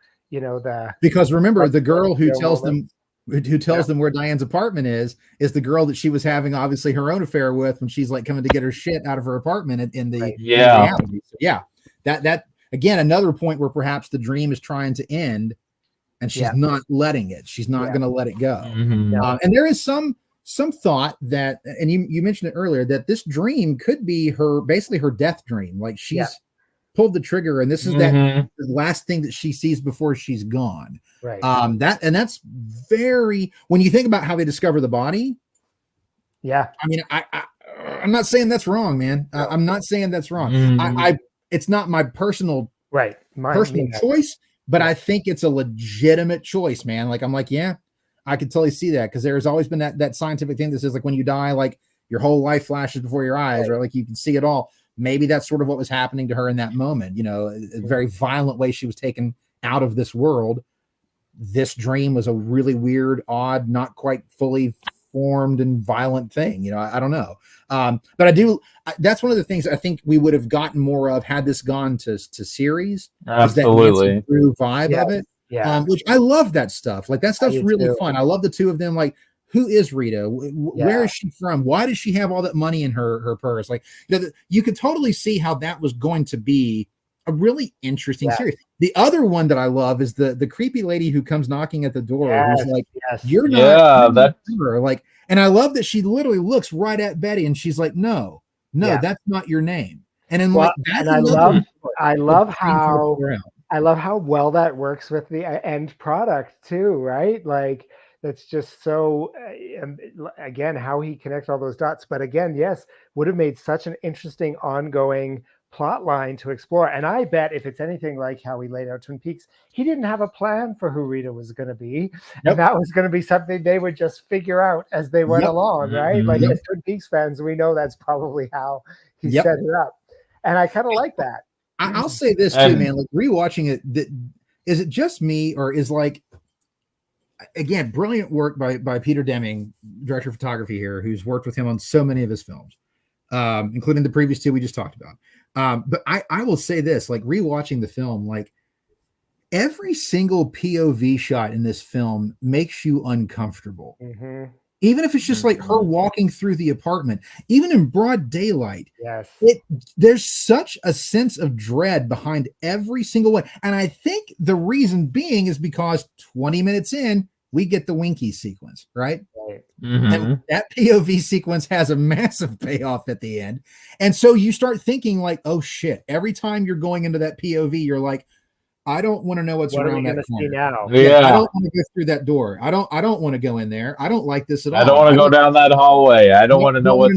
because remember the girl who tells them where Diane's apartment is the girl that she was having obviously her own affair with when she's like coming to get her shit out of her apartment in the reality. So, that again, another point where perhaps the dream is trying to end and she's not letting it. She's not going to let it go. And there is some thought that, and you mentioned it earlier, that this dream could be basically her death dream. Like she's pulled the trigger and this is the last thing that she sees before she's gone. Right. That's very, when you think about how they discover the body. Yeah. I mean, I'm not saying that's wrong, man. I'm not saying that's wrong. It's not my personal choice, But I think it's a legitimate choice, man. Like, I'm like, yeah, I could totally see that, because there's always been that scientific thing that says, like, when you die, like, your whole life flashes before your eyes, or like you can see it all. Maybe that's sort of what was happening to her in that moment. You know, a very violent way she was taken out of this world. This dream was a really weird, odd, not quite fully formed and violent thing. You know, I don't know. But that's one of the things I think we would have gotten more of had this gone to series. Absolutely. That vibe of it. Yeah. Which I love that stuff. Like, that stuff's really fun. I love the two of them. Like, who is Rita? Where is she from? Why does she have all that money in her purse? Like, you could totally see how that was going to be a really interesting series. The other one that I love is the creepy lady who comes knocking at the door, who's like, "You're not." Like, and I love that she literally looks right at Betty and she's like, "No, that's not your name." And then I love how well that works with the end product too, right? Like, that's just so, again, how he connects all those dots. But again, yes, would have made such an interesting ongoing plot line to explore. And I bet if it's anything like how he laid out Twin Peaks, he didn't have a plan for who Rita was going to be. And that was going to be something they would just figure out as they went along, right? Like, as Twin Peaks fans, we know that's probably how he set it up. And I kind of like that. I'll say this too, man. Like, rewatching it, is it just me, or is, like, again, brilliant work by Peter Deming, director of photography here, who's worked with him on so many of his films, including the previous two we just talked about. But I will say this, like, rewatching the film, like, every single POV shot in this film makes you uncomfortable. Even if it's just like her walking through the apartment, even in broad daylight, there's such a sense of dread behind every single one. And I think the reason being is because 20 minutes in, we get the Winky sequence, right? And that POV sequence has a massive payoff at the end. And so you start thinking, like, oh shit, every time you're going into that POV, you're like, I don't want to know what's around that corner. Now? I don't want to go through that door. I don't want to go in there. I don't like this at all. I don't want to go down that hallway. I don't want to know what's.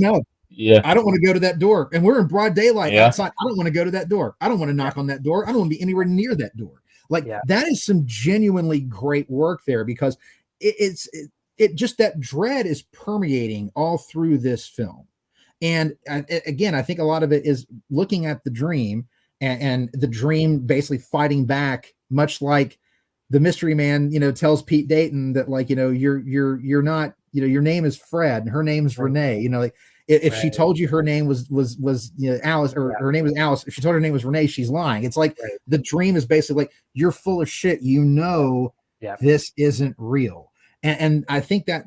Yeah. I don't want to go to that door. And we're in broad daylight outside. I don't want to go to that door. I don't want to knock on that door. I don't want to be anywhere near that door. Like, that is some genuinely great work there, because it just, that dread is permeating all through this film. And again, I think a lot of it is looking at the dream, and the dream basically fighting back, much like the mystery man, tells Pete Dayton that, like, you're not, your name is Fred and her name's Renee. Like, if she told you her name was Alice, or her name was Alice, if she told her name was Renee, she's lying. It's like the dream is basically like, you're full of shit. This isn't real. And I think that,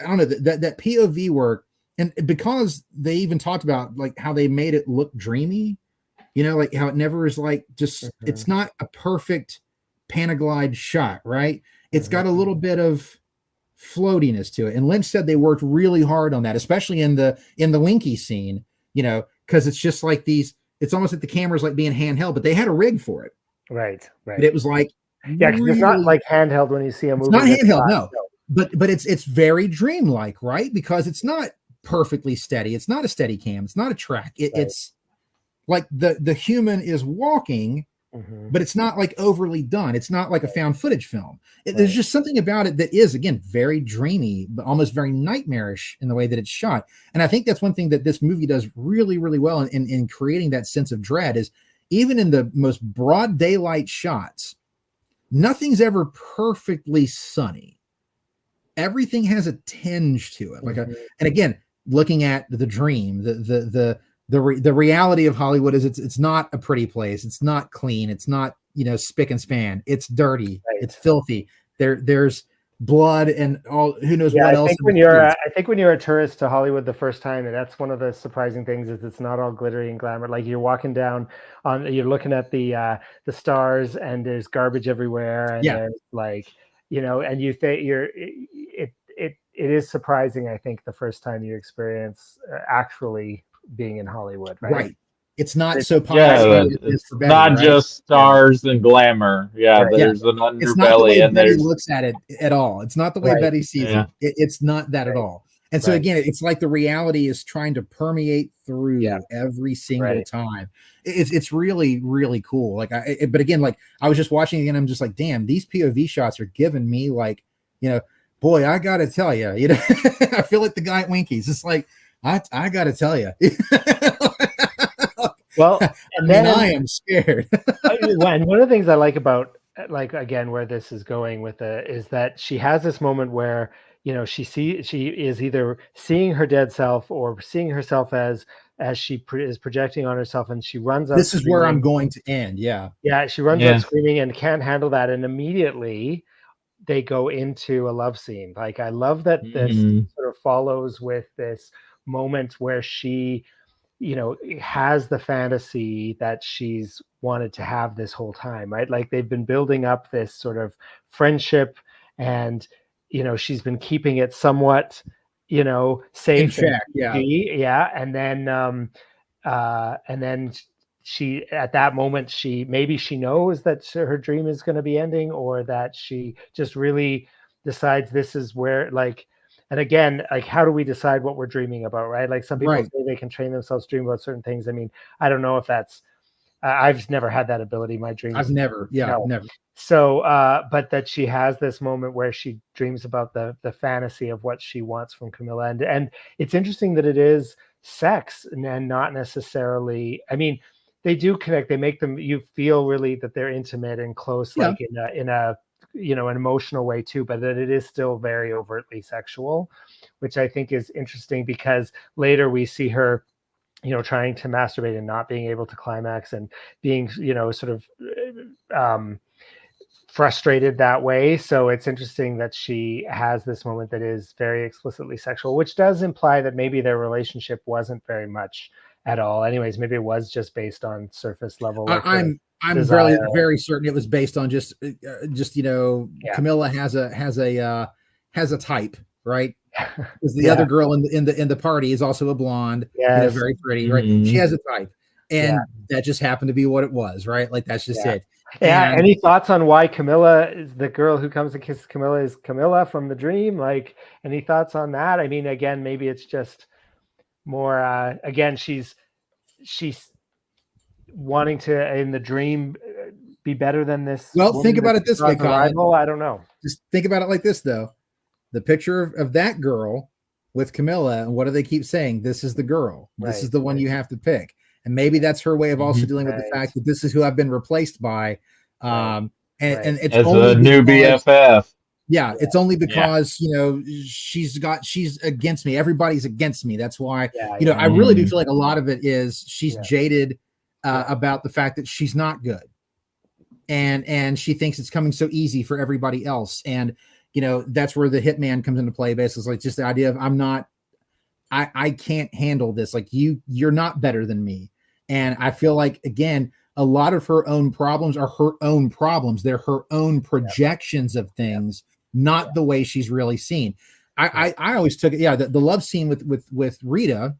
I don't know, that POV work, and because they even talked about, like, how they made it look dreamy, like how it never is, like, just, it's not a perfect Panaglide shot, right? It's got a little bit of floatiness to it. And Lynch said they worked really hard on that, especially in the Winky scene, because it's just like it's almost like the camera's like being handheld, but they had a rig for it. Right. But it was like, because it's not like handheld when you see a movie. It's not handheld, no. But it's very dreamlike, right? Because it's not perfectly steady. It's not a steady cam. It's not a track. It's like the human is walking, but it's not like overly done. It's not like a found footage film. There's just something about it that is, again, very dreamy, but almost very nightmarish in the way that it's shot. And I think that's one thing that this movie does really, really well in creating that sense of dread, is even in the most broad daylight shots, nothing's ever perfectly sunny. Everything has a tinge to it. And again, looking at the dream, the reality of Hollywood is it's not a pretty place. It's not clean. It's not, spick and span. It's dirty. It's filthy. There's blood and all, who knows what else. I think when you're a tourist to Hollywood the first time, and that's one of the surprising things, is it's not all glittery and glamour. Like, you're walking down you're looking at the stars, and there's garbage everywhere, and there's, like, and you think it is surprising, I think, the first time you experience actually being in Hollywood, right? It's not so popular. It's not just stars and glamour. There's an underbelly, and Betty looks at it at all. It's not the way Betty sees it. It's not that at all. And so Right. again, it's like the reality is trying to permeate through Yeah. every single Right. time. It's really, really cool. Like but again, like I was just watching again, I'm just like, damn, these POV shots are giving me like, boy, I gotta tell you, I feel like the guy at Winkies. It's like, I gotta tell you. Well, and then I am scared. and one of the things I like about, like, again, where this is going with it is that she has this moment where, she is either seeing her dead self or seeing herself as she is projecting on herself, and she runs out This is where I'm screaming. going to end. Yeah. Yeah, she runs out Yeah. screaming and can't handle that, and immediately they go into a love scene. Like, I love that this Mhm. sort of follows with this moment where she, has the fantasy that she's wanted to have this whole time, right? Like, they've been building up this sort of friendship, and she's been keeping it somewhat, In safe and check. Yeah. PG, yeah. And then she, at that moment, she knows that her dream is going to be ending, or that she just really decides this is where, like, and again, like, how do we decide what we're dreaming about, right? Like, some people Right. say they can train themselves to dream about certain things. I mean, I don't know if that's, I've never had that ability. My dreams, I've never. Yeah. no. Never. So, but that she has this moment where she dreams about the fantasy of what she wants from Camilla, and it's interesting that it is sex and not necessarily. I mean, they do connect. They make them, you feel really that they're intimate and close, Yeah. like in a an emotional way too, but that it is still very overtly sexual, which I think is interesting, because later we see her, trying to masturbate and not being able to climax, and being, sort of frustrated that way. So it's interesting that she has this moment that is very explicitly sexual, which does imply that maybe their relationship wasn't very much at all. Anyways, maybe it was just based on surface level. Like, I'm very, desire. very certain it was based on just Yeah. Camilla has a type, right? Because the Yeah. other girl in the party is also a blonde, Yes. very pretty, right? Mhm. She has a type, and Yeah. that just happened to be what it was, right? Like, that's just Yeah. it. Yeah. And Any thoughts on why Camilla is the girl who comes and kisses Camilla is Camilla from the dream? Like, any thoughts on that? I mean, again, maybe it's just more, again, she's wanting to, in the dream, be better than this well, woman think about that it this saw way, as a Colin. rival. I don't know. Just think about it like this, though. The picture of that girl with Camilla, and what do they keep saying? This is the girl. This is the one you have to pick. And maybe that's her way of also dealing with the fact that this is who I've been replaced by. And it's As only a new because, BFF. yeah, it's only because, she's against me. Everybody's against me. That's why, I really do feel like a lot of it is she's jaded about the fact that she's not good. And she thinks it's coming so easy for everybody else. And, that's where the hitman comes into play. Basically, like, just the idea of I can't handle this. Like, you're not better than me. And I feel like, again, a lot of her own problems are her own problems. They're her own projections of things, not the way she's really seen. I always took it. Yeah. The love scene with Rita,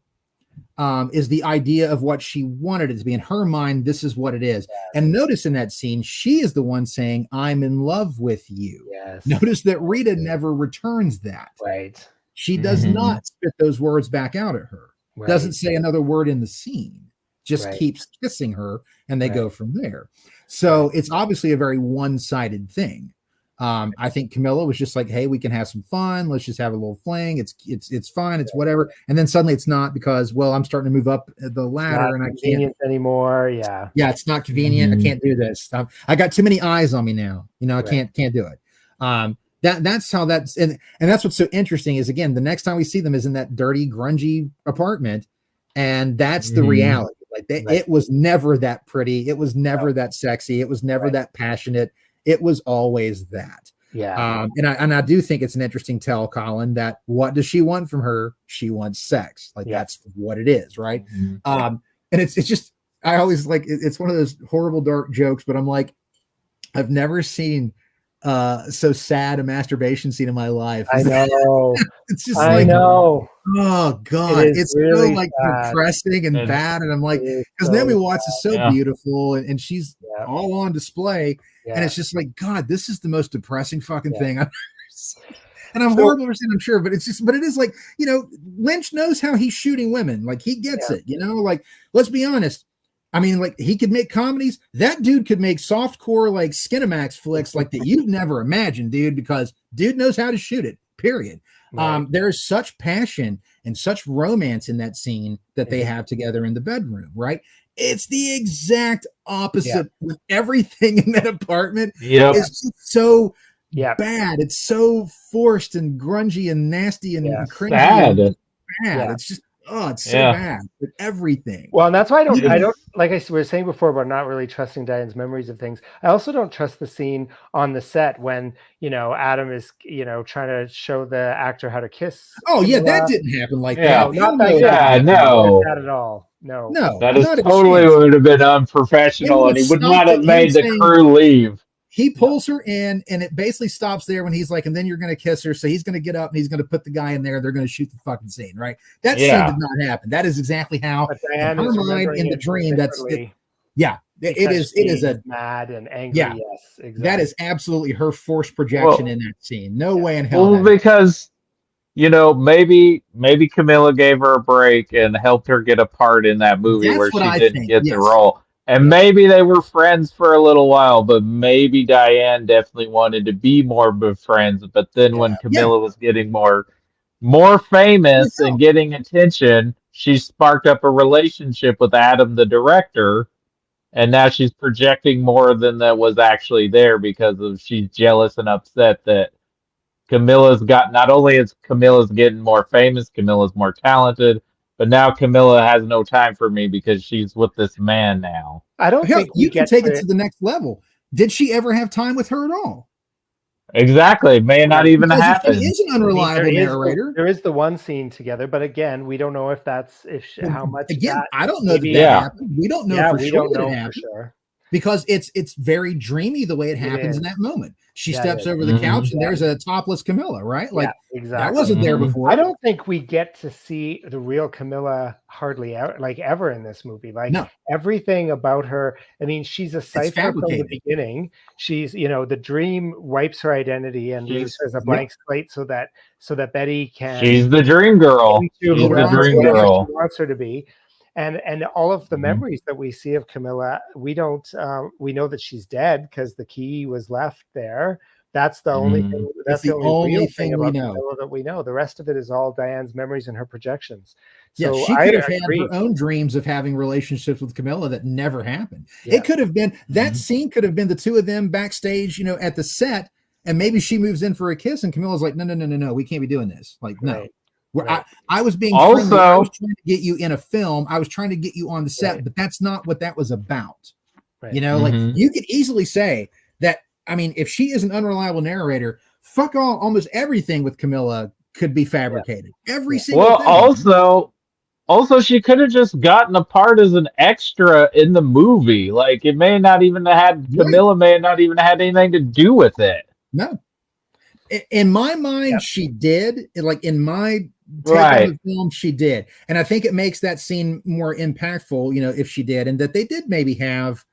is the idea of what she wanted it to be. In her mind, this is what it is. And notice in that scene, she is the one saying, I'm in love with you. Yes. Notice that Rita never returns that. Right. She does not spit those words back out at her. Right. Doesn't say another word in the scene. Just Right. keeps kissing her, and they Right. go from there. So it's obviously a very one-sided thing. I think Camilla was just like, hey, we can have some fun. Let's just have a little fling. It's fine. It's whatever. And then suddenly it's not, because, well, I'm starting to move up the ladder and I can't anymore. Yeah. Yeah. It's not convenient. I can't do this. I got too many eyes on me now. I can't do it. That's how that's, and that's what's so interesting is, again, the next time we see them is in that dirty, grungy apartment. And that's the reality. Like, it was never that pretty. It was never that sexy. It was never that passionate. It was always that. Yeah. And I do think it's an interesting tell, Colin, that what does she want from her? She wants sex. Like, that's what it is. Right. And it's just, I always like, it's one of those horrible, dark jokes, but I'm like, I've never seen so sad a masturbation scene in my life. I know. It's just I know. Oh God, it's really so like sad. depressing and bad. And I'm like, because Naomi Watts is so beautiful and she's all on display. And it's just like, God, this is the most depressing fucking thing I've ever seen. And I'm horrible for saying I'm sure, but it's just, but it is like, you know, Lynch knows how he's shooting women. Like he gets it, you know, like, let's be honest. I mean, like he could make comedies. That dude could make softcore, like Skinamax flicks like that you'd never imagined, dude, because dude knows how to shoot it, period. Right. There is such passion and such romance in that scene that they have together in the bedroom, right? It's the exact opposite with everything in that apartment. It's just so bad. It's so forced and grungy and nasty and cringy. Sad. And bad. It's just, it's so bad with everything. Well, and that's why I don't, like I was saying before, about not really trusting Diane's memories of things. I also don't trust the scene on the set when, you know, Adam is, you know, trying to show the actor how to kiss. Oh, yeah, that didn't happen like that. No, not that. No. Not at all. No. That is totally would have been unprofessional, and he would not have made the crew leave. He pulls her in, and it basically stops there when he's like, and then you're going to kiss her. So he's going to get up and he's going to put the guy in there. They're going to shoot the fucking scene, right? That scene did not happen. That is exactly how in her mind in the dream. That's it. Yeah, it is a mad and angry. Yeah, yes, exactly. That is absolutely her forced projection in that scene. No way in hell. Well, because you know, maybe Camilla gave her a break and helped her get a part in that movie where she didn't get the role. And maybe they were friends for a little while, but maybe Diane definitely wanted to be more friends. But then when Camilla was getting more famous and getting attention, she sparked up a relationship with Adam, the director. And now she's projecting more than that was actually there because of she's jealous and upset that Camilla's got, not only is Camilla's getting more famous, Camilla's more talented, but now Camilla has no time for me because she's with this man now. I don't think you can take it to the next level. Did she ever have time with her at all? Exactly. May not even happen. She is an unreliable narrator. There is the one scene together, but again, we don't know if that's how much. Again, I don't know that happened. We don't know for sure that it happened. Because it's very dreamy the way it happens in that moment. She steps over the couch and there's a topless Camilla, right? Like that wasn't there before. I don't think we get to see the real Camilla hardly ever in this movie. Like everything about her. I mean, she's a cipher from the beginning. She's, you know, the dream wipes her identity and leaves her as a blank slate so that Betty can. She's the dream girl. She's the dream girl. She wants her to be. And all of the memories that we see of Camilla, we don't. We know that she's dead because the key was left there. That's the only thing. That's the only thing about Camilla that we know. The rest of it is all Diane's memories and her projections. So she could have had her own dreams of having relationships with Camilla that never happened. It could have been that scene could have been the two of them backstage, you know, at the set, and maybe she moves in for a kiss, and Camilla's like, no, we can't be doing this. Like, no. Where I was being friendly. I was trying to get you in a film. I was trying to get you on the set, but that's not what that was about. Right. You know, like you could easily say that. I mean, if she is an unreliable narrator, fuck almost everything with Camilla could be fabricated. Every single thing. Also, she could have just gotten a part as an extra in the movie. Like it may not even have had Camilla may not even have had anything to do with it. No. In my mind, she did. Like in my take on the film, she did, and I think it makes that scene more impactful. You know, if she did, and that they did maybe have.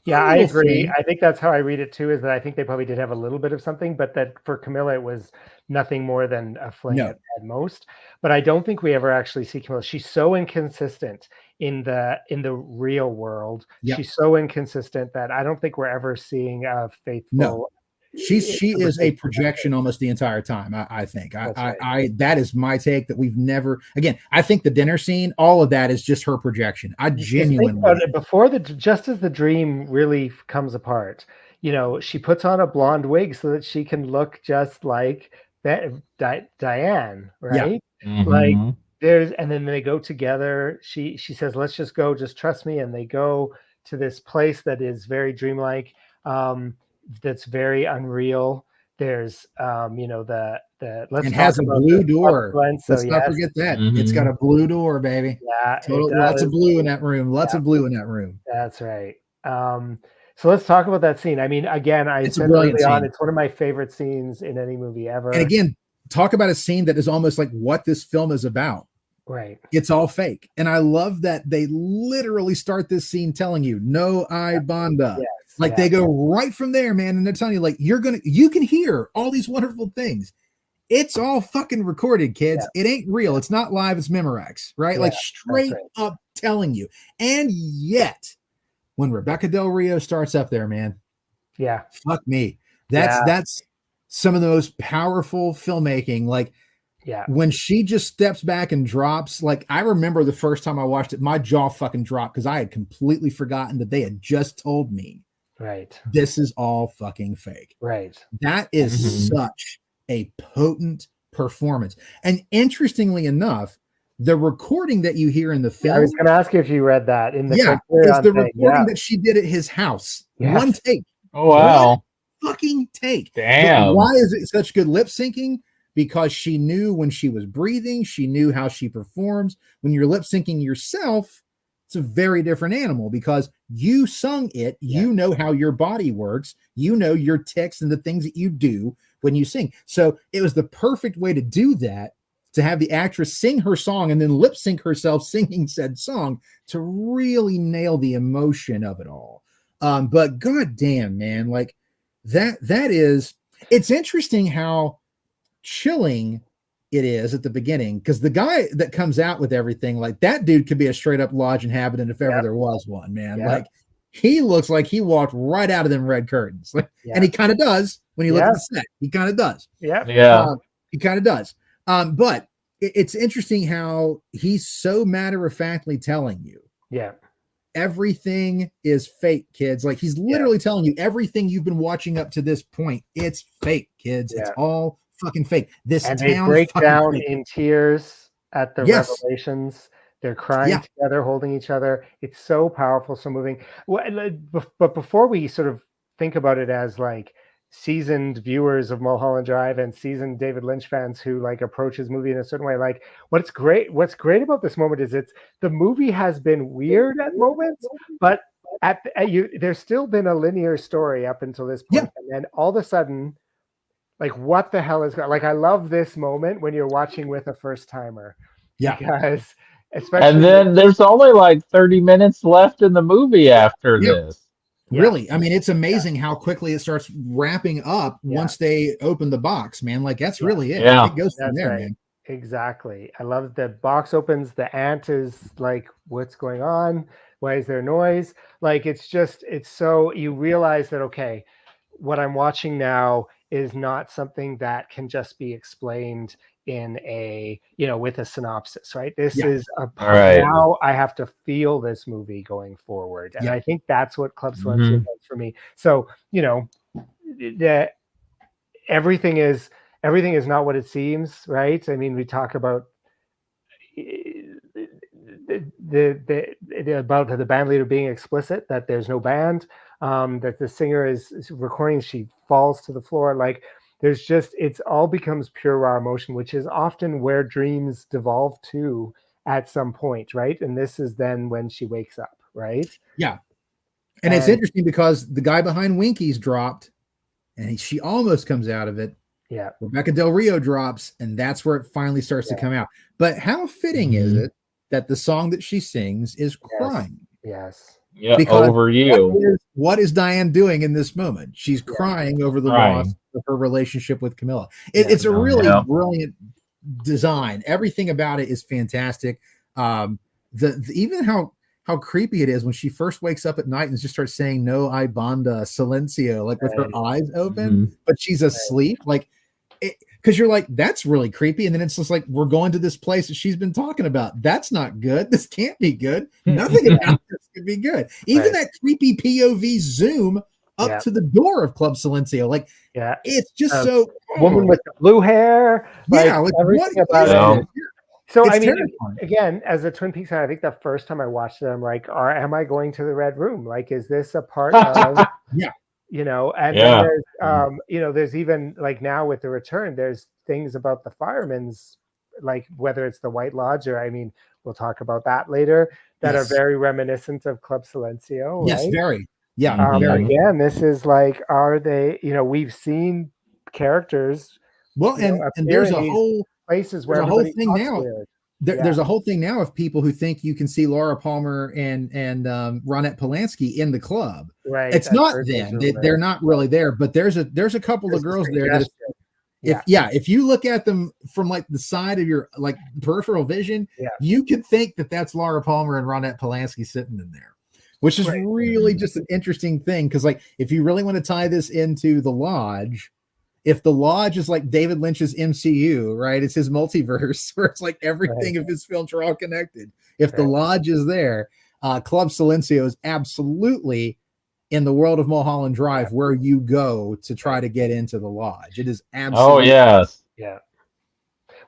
Yeah, I agree. I think that's how I read it too. Is that I think they probably did have a little bit of something, but that for Camilla it was nothing more than a fling at most. But I don't think we ever actually see Camilla. She's so inconsistent in the real world. She's so inconsistent that I don't think we're ever seeing a faithful. No. She is a projection almost the entire time. I think I that is my take that we've never. Again, I think the dinner scene, all of that is just her projection. I genuinely before just as the dream really comes apart, you know, she puts on a blonde wig so that she can look just like Diane, right? Yeah. Like and then they go together. She says, "Let's just go. Just trust me." And they go to this place that is very dreamlike. That's very unreal. There's you know the let's it has a blue door. Let's not forget that. It's got a blue door, baby. Yeah, lots of blue in that room. Lots of blue in that room. That's right. So let's talk about that scene. I mean, again, it's early on, it's one of my favorite scenes in any movie ever. And again, talk about a scene that is almost like what this film is about. Right. It's all fake. And I love that they literally start this scene telling you, no, I Bonda. Yes. Like they go right from there, man. And they're telling you, like, you can hear all these wonderful things. It's all fucking recorded, kids. Yeah. It ain't real. It's not live. It's Memorex, right? Yeah, Like that's straight right. up telling you. And yet, when Rebecca Del Rio starts up there, man, Yeah. fuck me. Yeah. That's some of the most powerful filmmaking. Like Yeah. when she just steps back and drops, like I remember the first time I watched it, my jaw fucking dropped because I had completely forgotten that they had just told me Right. this is all fucking fake. Right. That is Mhm. such a potent performance. And interestingly enough, the recording that you hear in the I film, was going to ask you if you read that in the yeah, is Criterion the thing. recording Yeah. that she did at his house. Yes. One take. Oh wow. Fucking take. But Damn. why is it such good lip syncing? Because she knew when she was breathing, she knew how she performs. When you're lip syncing yourself, it's a very different animal because you sung it, you know how your body works, you know your tics and the things that you do when you sing. So it was the perfect way to do that, to have the actress sing her song and then lip sync herself singing said song to really nail the emotion of it all. But goddamn, man, like that is, it's interesting how chilling it is at the beginning, because the guy that comes out with everything, like that dude could be a straight up lodge inhabitant if ever there was one, man. Like he looks like he walked right out of them red curtains, like, and he kind of does when you look at the set. He kind of does. Yeah. He kind of does. But it's interesting how he's so matter-of-factly telling you everything is fake, kids. Like he's literally telling you everything you've been watching up to this point. It's fake, kids. It's all fucking fake. This and town they break down fake. in tears at the revelations. They're crying together, holding each other. It's so powerful, so moving. But before we sort of think about it as like seasoned viewers of Mulholland Drive and seasoned David Lynch fans who like approach his movie in a certain way, like what's great about this moment is the movie has been weird at moments, but there's still been a linear story up until this point. And then all of a sudden, like what the hell is going, like I love this moment when you're watching with a first timer, because especially, and then there's only like 30 minutes left in the movie after this. Really, I mean, it's amazing how quickly it starts wrapping up once they open the box, man. Like that's really it. It goes from there, man. Exactly. I love the box opens. The ant is like, what's going on? Why is there noise? Like it's so you realize that okay, what I'm watching now is not something that can just be explained in a, with a synopsis, right? This is a part. Now I have to feel this movie going forward. And I think that's what Club Silencio does for me. So, that everything is not what it seems, right? I mean, we talk about about the band leader being explicit, that there's no band, that the singer is recording, she falls to the floor. Like there's just, it's all becomes pure raw emotion, which is often where dreams devolve to at some point, right? And this is then when she wakes up, right? Yeah. And it's interesting because the guy behind Winky's dropped and she almost comes out of it. Yeah. Rebecca Del Rio drops, and that's where it finally starts to come out. But how fitting is it that the song that she sings is Crying? Yes. Yeah, because over you. What is Diane doing in this moment? She's crying over the loss of her relationship with Camilla. It's a really brilliant design. Everything about it is fantastic. Even how creepy it is when she first wakes up at night and just starts saying "No, I banda silencio," like with her eyes open, but she's asleep. Like, because you're like, that's really creepy. And then it's just like, we're going to this place that she's been talking about. That's not good. This can't be good. Nothing about this could be good. Even that creepy POV zoom up to the door of Club Silencio. Like, it's just so woman with the blue hair. Like, everything about it. So it's, I mean, again, as a Twin Peaks fan, I think the first time I watched it, I'm like, am I going to the Red Room? Like, is this a part of, and then there's, there's even like now with the return, there's things about the firemen's, like whether it's the White Lodge or, I mean, we'll talk about that later, that are very reminiscent of Club Silencio. Right? Yes, very. Yeah. Again, this is like, are they, we've seen characters. Well, and there's a whole places where there's a whole thing now. There's a whole thing now of people who think you can see Laura Palmer and Ronette Polanski in the club. Right. It's not them. They're not really there. But there's a couple of girls there. If you look at them from like the side of your like peripheral vision, you could think that that's Laura Palmer and Ronette Polanski sitting in there, which is really just an interesting thing. Because like, if you really want to tie this into The Lodge, if The Lodge is like David Lynch's MCU, right? It's his multiverse where it's like everything of his films are all connected. If The Lodge is there, Club Silencio is absolutely in the world of Mulholland Drive where you go to try to get into The Lodge. It is absolutely. Oh, yes. Yeah.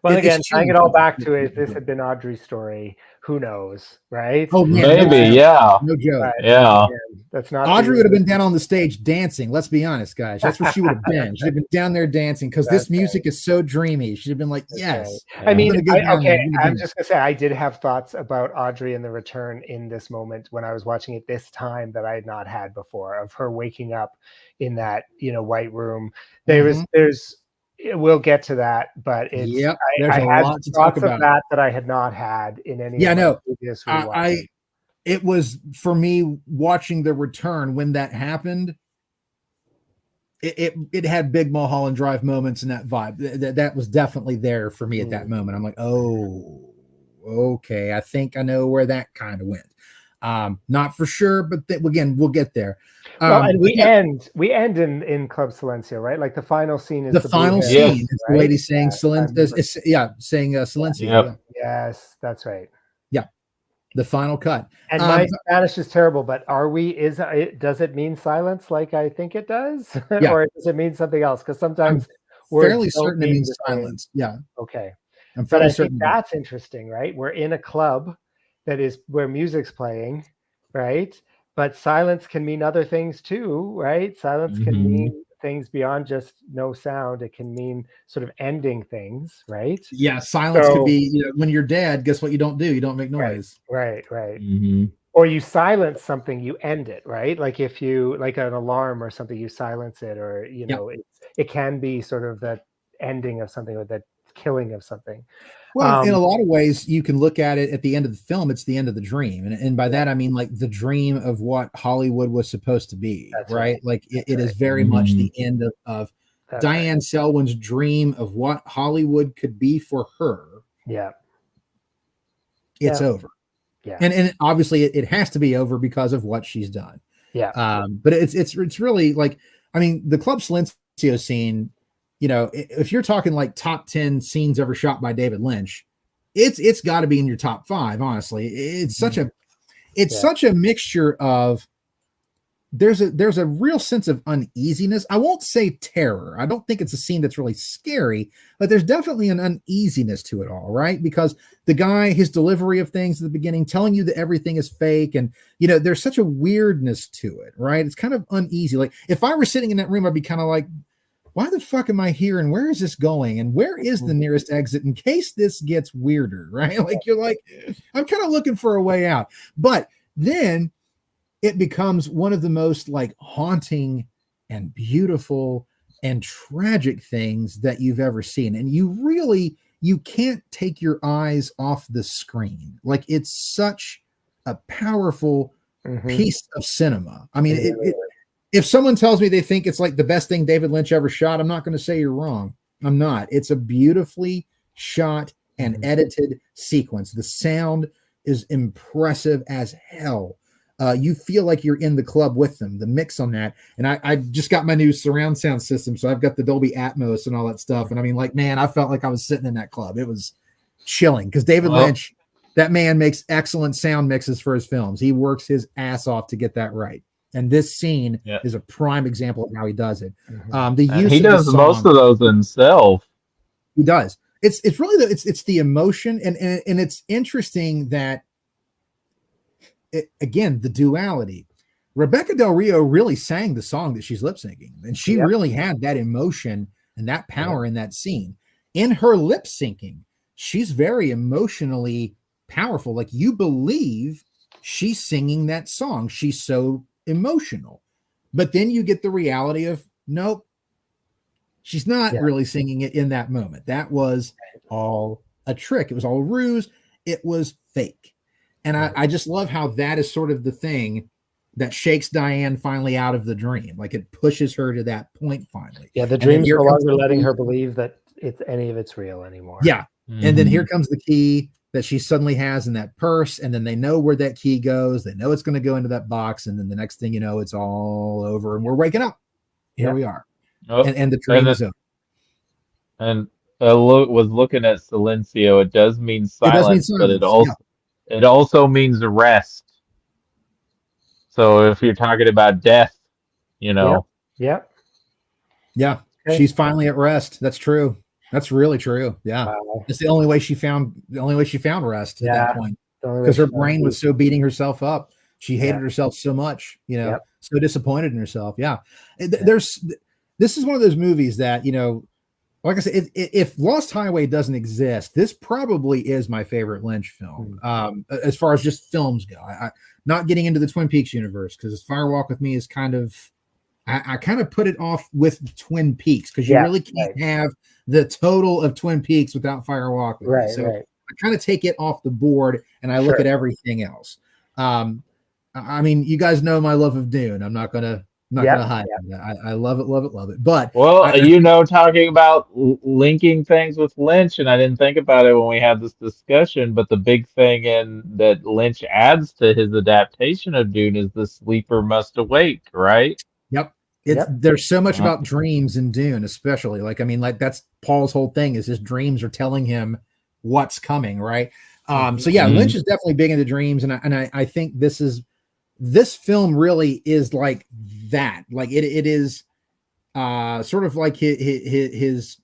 Well, again, tying it all back to if this had been Audrey's story, who knows, right? Oh, man, maybe, yeah. No joke. But, yeah. That's not Audrey would have been down on the stage dancing. Let's be honest, guys. That's what she would have been. She'd have been down there dancing because this music is so dreamy. She'd have been like, yes. I mean, I'm just going to say, I did have thoughts about Audrey and the return in this moment when I was watching it this time that I had not had before, of her waking up in that, white room. We'll get to that, but it's I had thoughts of that I had not had in any previous rewatches. It was for me watching the return when that happened. It had big Mulholland Drive moments and that vibe that was definitely there for me at that moment. I'm like, oh, okay, I think I know where that kind of went. Not for sure, but again, we'll get there. And we end in Club Silencio, right? Like the final scene is the final scene. Is the lady saying Silencio. Saying Silencio. Yep. Yes, that's right. Yeah, the final cut. And my Spanish is terrible, but does it mean silence like I think it does? Or does it mean something else? Because sometimes I'm fairly certain it means silence. Yeah. Okay. But I think that's interesting, right? We're in a club that is where music's playing, right? But silence can mean other things too, right? Silence can mean things beyond just no sound. It can mean sort of ending things, right? Yeah, silence could be, when you're dead, guess what you don't do? You don't make noise. Right. Or you silence something, you end it, right? Like if you, like an alarm or something, you silence it, or, it can be sort of the ending of something or the killing of something. Well, in a lot of ways, you can look at it at the end of the film. It's the end of the dream. And by that, I mean like the dream of what Hollywood was supposed to be, right? Like it is very much the end of Diane Selwyn's dream of what Hollywood could be for her. Yeah. It's over. Yeah. And obviously it has to be over because of what she's done. Yeah. But it's really like, I mean, the Club Silencio scene, if you're talking like top 10 scenes ever shot by David Lynch, it's got to be in your top 5. Honestly, it's such a mixture of there's a real sense of uneasiness. I won't say terror. I don't think it's a scene that's really scary, but there's definitely an uneasiness to it all, right? Because the guy, his delivery of things at the beginning, telling you that everything is fake, and there's such a weirdness to it, right? It's kind of uneasy. Like if I were sitting in that room, I'd be kind of like, why the fuck am I here? And where is this going? And where is the nearest exit in case this gets weirder, right? Like you're like, I'm kind of looking for a way out. But then it becomes one of the most like haunting and beautiful and tragic things that you've ever seen. And you can't take your eyes off the screen. Like it's such a powerful piece of cinema. I mean, if someone tells me they think it's like the best thing David Lynch ever shot, I'm not going to say you're wrong. I'm not. It's a beautifully shot and edited sequence. The sound is impressive as hell. You feel like you're in the club with them. The mix on that. And I just got my new surround sound system. So I've got the Dolby Atmos and all that stuff. And I mean, like, man, I felt like I was sitting in that club. It was chilling because David Lynch, that man makes excellent sound mixes for his films. He works his ass off to get that right. And this scene is a prime example of how he does it. He does most of those himself. He does. It's really it's the emotion, and it's interesting that again the duality. Rebecca Del Rio really sang the song that she's lip syncing, and she really had that emotion and that power in that scene. In her lip syncing, she's very emotionally powerful. Like you believe she's singing that song. She's so emotional, but then you get the reality of nope, she's not really singing it in that moment. That was all a trick. It was all a ruse. It was fake. And I just love how that is sort of the thing that shakes Diane finally out of the dream. Like it pushes her to that point finally. Yeah, the And then dream's here no comes longer the letting key. her believe that any of it's real anymore. Yeah. And then Mhm. here comes the key that she suddenly has in that purse. And then they know where that key goes. They know it's going to go into that box. And then the next thing you know, it's all over and we're waking up. Here we are. Oh, And the dream is over. and was looking at silencio. It does mean It does mean silence, but silence. Yeah. it also means rest. So if you're talking about death, you know, Yep. Yeah. Okay. She's finally at rest. That's true. That's really true. Yeah. Wow. It's the only way she found rest at that point. The only way Because her she found brain was peace. so beating herself up. She hated Yeah. herself so much, you know, Yep. so disappointed in herself. Yeah. This is one of those movies that, you know, like I said, if Lost Highway doesn't exist, this probably is my favorite Lynch film. As far as just films go, I not getting into the Twin Peaks universe, because Fire Walk with Me is kind of, I kind of put it off with Twin Peaks, because you really can't have the total of Twin Peaks without Fire Walk with Me. So I kind of take it off the board and I look at everything else. I mean, you guys know my love of Dune. I'm not gonna hide that. I love it, love it, love it. But talking about linking things with Lynch, and I didn't think about it when we had this discussion, but the big thing in that Lynch adds to his adaptation of Dune is the sleeper must awake, right? Yep. There's so much about dreams in Dune, especially. Like, I mean, like that's Paul's whole thing is his dreams are telling him what's coming, right? So yeah, Lynch is definitely big into dreams, and I think this film really is like that. Like it is sort of like his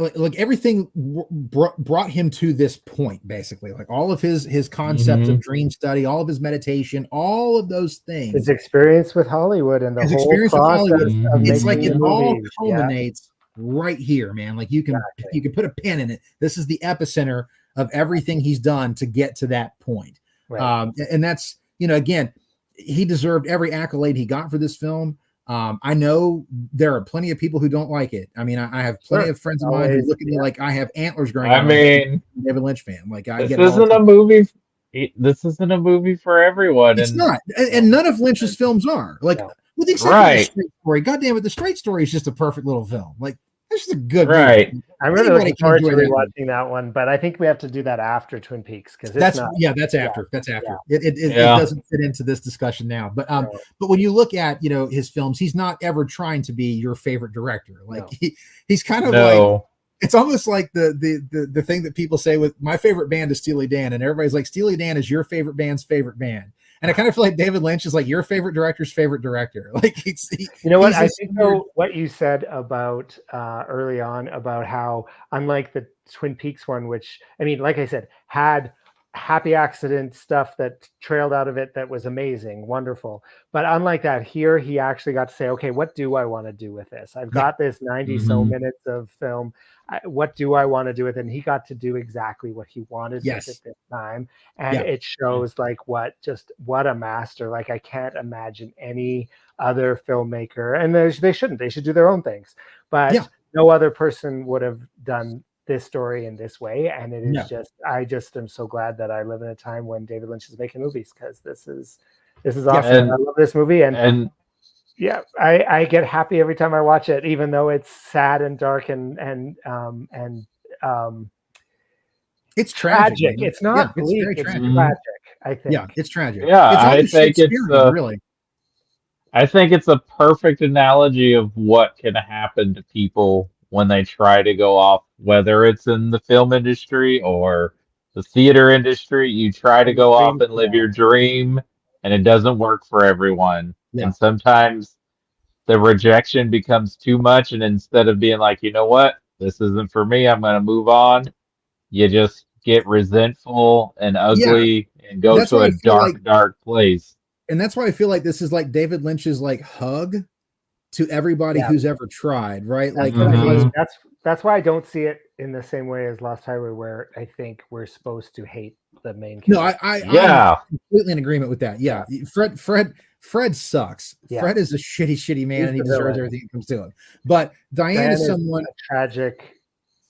like everything brought him to this point, basically. Like all of his concepts of dream study, all of his meditation, all of those things. His experience with Hollywood and the whole process of it's like making it all movies. culminates right here, man. Like you can put a pin in it. This is the epicenter of everything he's done to get to that point. Right. And that's, you know, again, he deserved every accolade he got for this film. I know there are plenty of people who don't like it. I mean, I have plenty of friends of mine who look at me like I have antlers growing out. I mean, David Lynch fan. Like I this get isn't a movie. This isn't a movie for everyone. It's not, and none of Lynch's films are. Like, with the exception of The Straight Story. God damn it, The Straight Story is just a perfect little film. Like, it's just a good movie. I'm really looking forward to rewatching that one, but I think we have to do that after Twin Peaks, because that's after. That's after. It doesn't fit into this discussion now. But but when you look at, you know, his films, he's not ever trying to be your favorite director. Like he's kind of like, it's almost like the thing that people say with my favorite band is Steely Dan, and everybody's like, Steely Dan is your favorite band's favorite band. And I kind of feel like David Lynch is like your favorite director's favorite director. Like, you know what? I think what you said about early on about how, unlike the Twin Peaks one, which, I mean, like I said, had happy accident stuff that trailed out of it that was amazing, wonderful. But unlike that, here he actually got to say, okay, what do I want to do with this? I've got this 90 so minutes of film. What do I want to do with it? And he got to do exactly what he wanted with it this time. And it shows like what a master. Like, I can't imagine any other filmmaker, and they should do their own things, but no other person would have done this story in this way. And it is I just am so glad that I live in a time when David Lynch is making movies, because this is awesome. I love this movie, and yeah, I get happy every time I watch it, even though it's sad and dark and it's tragic. It's not bleak. It's tragic. I think. Yeah, it's tragic. Yeah, I think it's a perfect analogy of what can happen to people when they try to go off, whether it's in the film industry or the theater industry. You try to go off and live your dream, and it doesn't work for everyone. And sometimes the rejection becomes too much, and instead of being like, you know what, this isn't for me, I'm going to move on, you just get resentful and ugly and go to a dark place. And that's why I feel like this is like David Lynch's like hug to everybody who's ever tried, right? That's why I don't see it in the same way as Lost Highway, where I think we're supposed to hate the main character. No, I'm completely in agreement with that. Yeah. Fred sucks. Fred is a shitty man, and he deserves everything that comes to him. But Diane is someone tragic.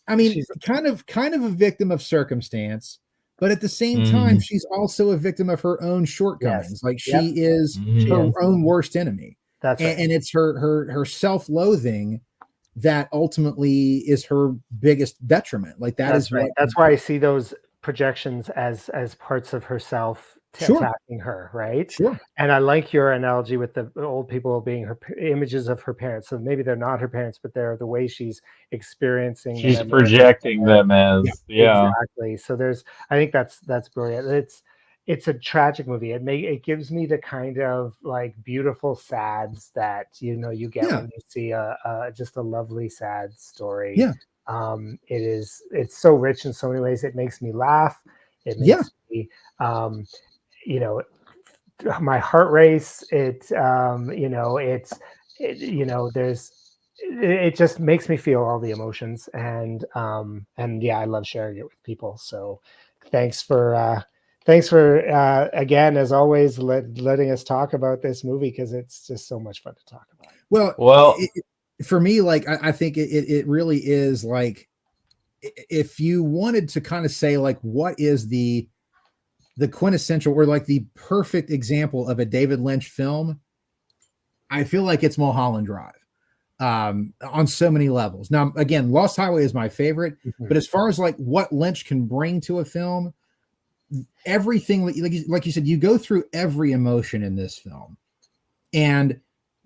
I mean, kind of a victim of circumstance, but at the same time, she's also a victim of her own shortcomings. Yes. Like Yep. she is Mhm. her is. own worst enemy. That's right. And it's her self-loathing that ultimately is her biggest detriment. Like That's right. what That's why I see those projections as parts of herself Sure. attacking her, right? Sure. And I like your analogy with the old people being her images of her parents. So maybe they're not her parents, but they're the way she's experiencing them. She's and projecting them as exactly. So I think that's brilliant. It's a tragic movie. It gives me the kind of like beautiful sads that you get when you see just a lovely sad story. Yeah. It's so rich in so many ways. It makes me laugh. It makes me my heart race. It just makes me feel all the emotions, and I love sharing it with people. So thanks for again, as always, letting us talk about this movie, because it's just so much fun to talk about. Well, for me, like I think it really is like, if you wanted to kind of say like what is the quintessential or like the perfect example of a David Lynch film, I feel like it's Mulholland Drive. On so many levels. Now, again, Lost Highway is my favorite, but as far as like what Lynch can bring to a film, everything, like you said, you go through every emotion in this film, and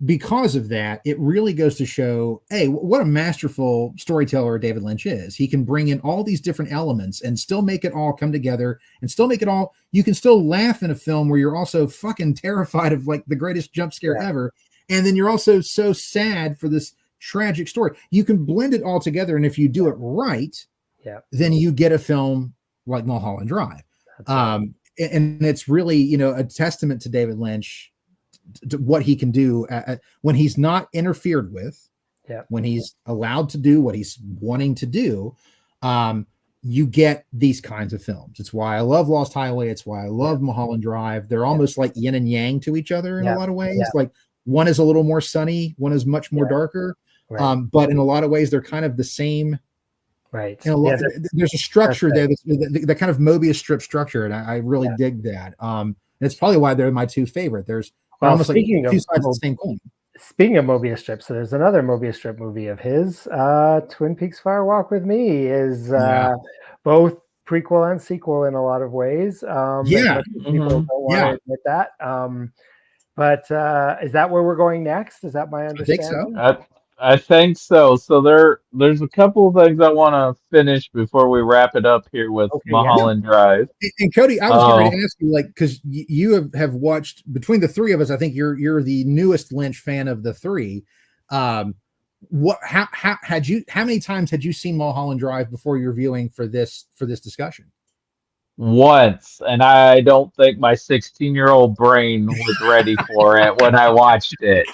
because of that, it really goes to show, hey, what a masterful storyteller David Lynch is. He can bring in all these different elements and still make it all come together, and still make it all, you can still laugh in a film where you're also fucking terrified of like the greatest jump scare ever. And then you're also so sad for this tragic story. You can blend it all together. And if you do it right, then you get a film like Mulholland Drive. Right. And it's really, a testament to David Lynch, to what he can do when he's not interfered with, when he's allowed to do what he's wanting to do. You get these kinds of films. It's why I love Lost Highway. It's why I love Mulholland Drive. They're almost like yin and yang to each other in a lot of ways. Like one is a little more sunny, one is much more darker. Right. But in a lot of ways, they're kind of the same. Right. There's a structure there, the kind of Mobius strip structure, and I really dig that. And it's probably why they're my two favorite. There's almost like two sides of the same coin. Speaking of Mobius strips, so there's another Mobius strip movie of his. Twin Peaks: Fire Walk with Me is both prequel and sequel in a lot of ways. People don't want to admit that. But is that where we're going next? Is that my understanding? I think so. So there's a couple of things I want to finish before we wrap it up here with Mulholland Drive. And Cody, I was going to ask you, like, because you have watched, between the three of us, I think you're the newest Lynch fan of the three. How many times had you seen Mulholland Drive before your viewing for this discussion? Once, and I don't think my 16-year-old brain was ready for it when I watched it.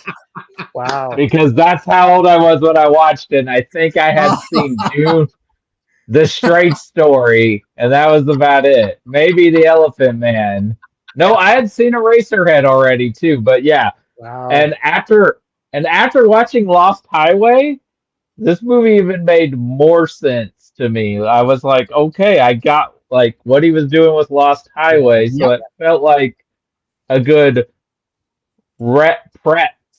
Wow. Because that's how old I was when I watched it. And I think I had seen Dune, The Straight Story, and that was about it. Maybe The Elephant Man. No, I had seen Eraserhead already too, but yeah. Wow. And after watching Lost Highway, this movie even made more sense to me. I was like, okay, I got like what he was doing with Lost Highway, so it felt like a good prep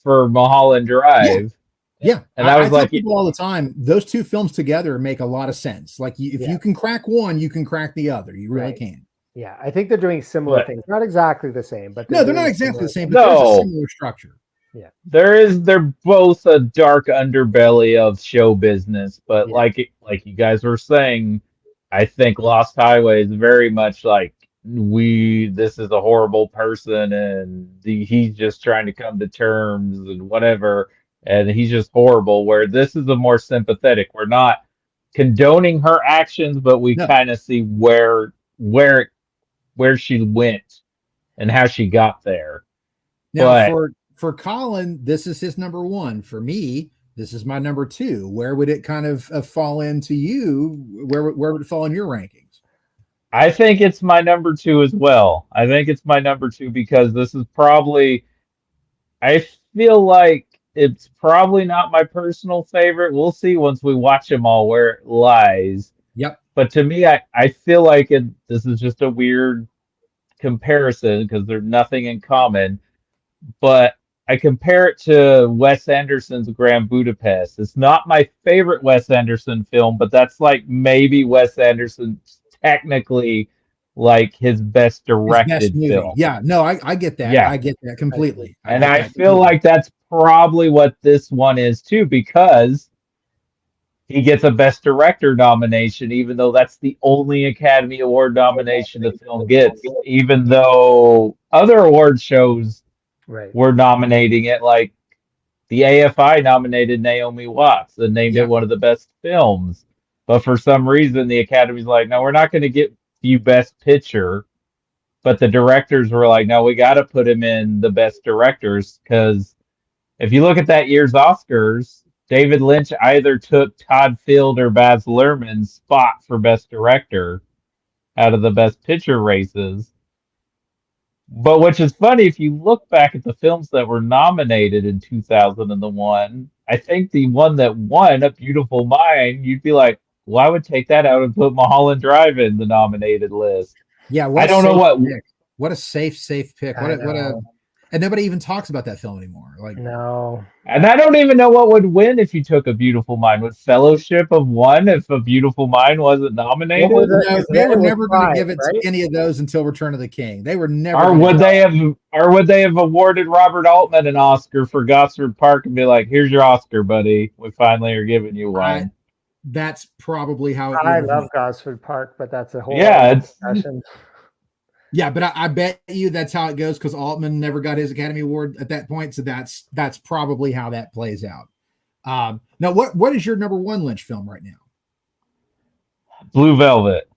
for Mulholland Drive. Yeah. And I was like, tell people all the time, those two films together make a lot of sense. Like if you can crack one, you can crack the other. You really can. Yeah, I think they're doing similar things. Not exactly the same, but they're not exactly the same, but there's a similar structure. Yeah. They're both a dark underbelly of show business, but like you guys were saying, I think Lost Highway is very much like this is a horrible person and he's just trying to come to terms and whatever, and he's just horrible, where this is a more sympathetic. We're not condoning her actions, but we kind of see where she went and how she got there. Now, for Colin, this is his number one. For me, this is my number two. Where would it kind of fall into you? Where would it fall in your rankings? I think it's my number two as well. I think it's my number two because this is probably, I feel like it's probably not my personal favorite. We'll see once we watch them all where it lies. Yep. but to me, I feel like this is just a weird comparison because there's nothing in common. But I compare it to Wes Anderson's Grand Budapest. It's not my favorite Wes Anderson film, but that's like maybe Wes Anderson's technically like his best His best directed movie. film. Yeah, no, I get that. Yeah. I get that completely. And get I that feel completely. like that's probably what this one is too, because he gets a Best Director nomination, even though that's the only Academy Award nomination the film gets, even though other award shows Right. were nominating it, like the AFI nominated Naomi Watts and named it Yeah. one of the best films. But for some reason, the Academy's like, no, we're not going to get you Best Picture. But the directors were like, no, we got to put him in the Best Directors because if you look at that year's Oscars, David Lynch either took Todd Field or Baz Luhrmann's spot for Best Director out of the Best Picture races. But which is funny, if you look back at the films that were nominated in 2001, I think the one that won, A Beautiful Mind, you'd be like, well, I would take that out and put Mulholland Drive in the nominated list. Yeah, I don't know what. Pick. What a safe pick. And nobody even talks about that film anymore. Like, no. And I don't even know what would win if you took A Beautiful Mind. Would Fellowship have won if A Beautiful Mind wasn't nominated? No, they were never going to give it to any of those until Return of the King. They were never. Or would they have awarded Robert Altman an Oscar for Gosford Park and be like, "Here's your Oscar, buddy. We finally are giving you one." That's probably how it. I love Gosford Park, but that's a whole discussion. Yeah, but I bet you that's how it goes because Altman never got his Academy Award at that point. So that's probably how that plays out. Now, what is your number one Lynch film right now? Blue Velvet.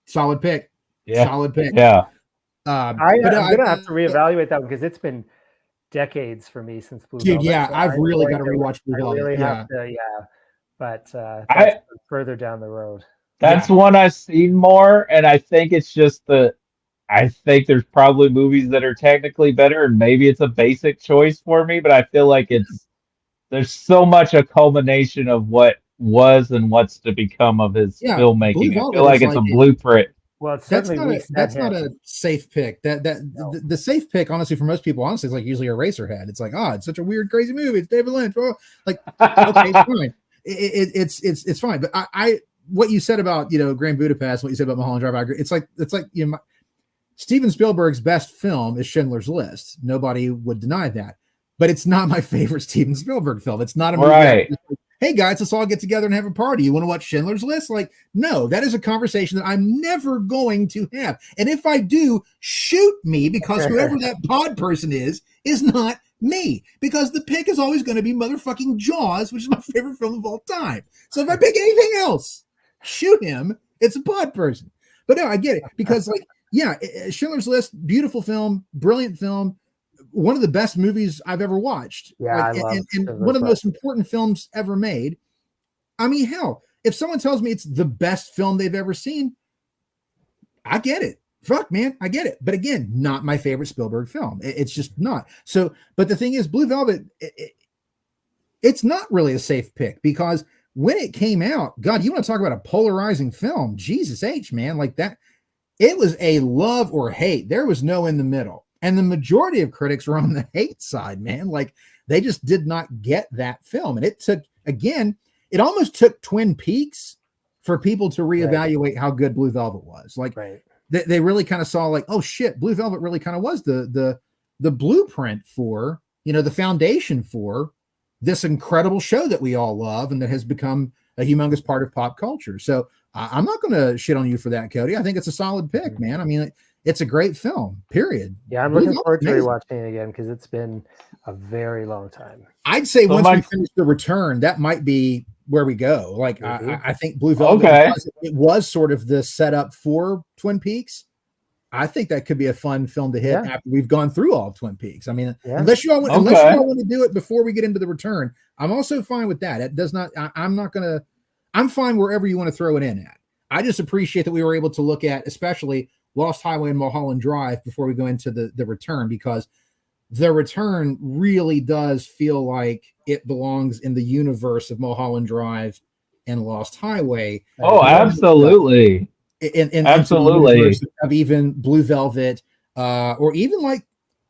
Solid pick. Yeah. Solid pick. Yeah. I'm gonna have to reevaluate that one because it's been decades for me since Blue Velvet. Yeah, so I've really got to rewatch Blue Velvet. I really have to, but that's further down the road. That's one I've seen more, and I think it's just I think there's probably movies that are technically better, and maybe it's a basic choice for me, but I feel like there's so much a culmination of what was and what's to become of his filmmaking. I feel like it's a blueprint. Well, that's not a safe pick. The safe pick, honestly, for most people, honestly, is like usually Eraserhead. It's like, it's such a weird, crazy movie. It's David Lynch. Oh, like, okay, it's fine. It's fine. But I what you said about Grand Budapest, what you said about Mulholland Drive, I agree. It's like Steven Spielberg's best film is Schindler's List. Nobody would deny that, but it's not my favorite Steven Spielberg film. It's not a movie. Right. Hey guys, let's all get together and have a party. You want to watch Schindler's List? Like, no, that is a conversation that I'm never going to have. And if I do, shoot me, because whoever that pod person is not me, because the pick is always going to be motherfucking Jaws, which is my favorite film of all time. So if I pick anything else, shoot him. It's a pod person. But no, I get it, because Schindler's List, beautiful film, brilliant film, one of the best movies I've ever watched. Yeah, and one of the most important films ever made. I mean, hell, if someone tells me it's the best film they've ever seen, I get it. Fuck, man, I get it. But again, not my favorite Spielberg film. It's just not. So, but the thing is, Blue Velvet, it's not really a safe pick, because when it came out, God, you want to talk about a polarizing film? Jesus H, man, like that. It was a love or hate. There was no in the middle. And the majority of critics were on the hate side, man. Like, they just did not get that film. And it took, again, it almost took Twin Peaks for people to reevaluate how good Blue Velvet was. Like, they really kind of saw, like, oh shit, Blue Velvet really kind of was the blueprint for, the foundation for this incredible show that we all love and that has become a humongous part of pop culture. So I'm not going to shit on you for that, Cody. I think it's a solid pick, man. I mean, it's a great film, period. Yeah, I'm looking forward to rewatching it again, because it's been a very long time. I'd say once we finish The Return, that might be where we go. Like, I think Blue Velvet, it was sort of the setup for Twin Peaks. I think that could be a fun film to hit after we've gone through all of Twin Peaks. I mean, unless you all want to do it before we get into The Return, I'm also fine with that. It does not. I'm fine wherever you want to throw it in at. I just appreciate that we were able to look at, especially Lost Highway and Mulholland Drive, before we go into the Return, because The Return really does feel like it belongs in the universe of Mulholland Drive and Lost Highway. Oh, absolutely. And Absolutely. of even Blue Velvet, or even like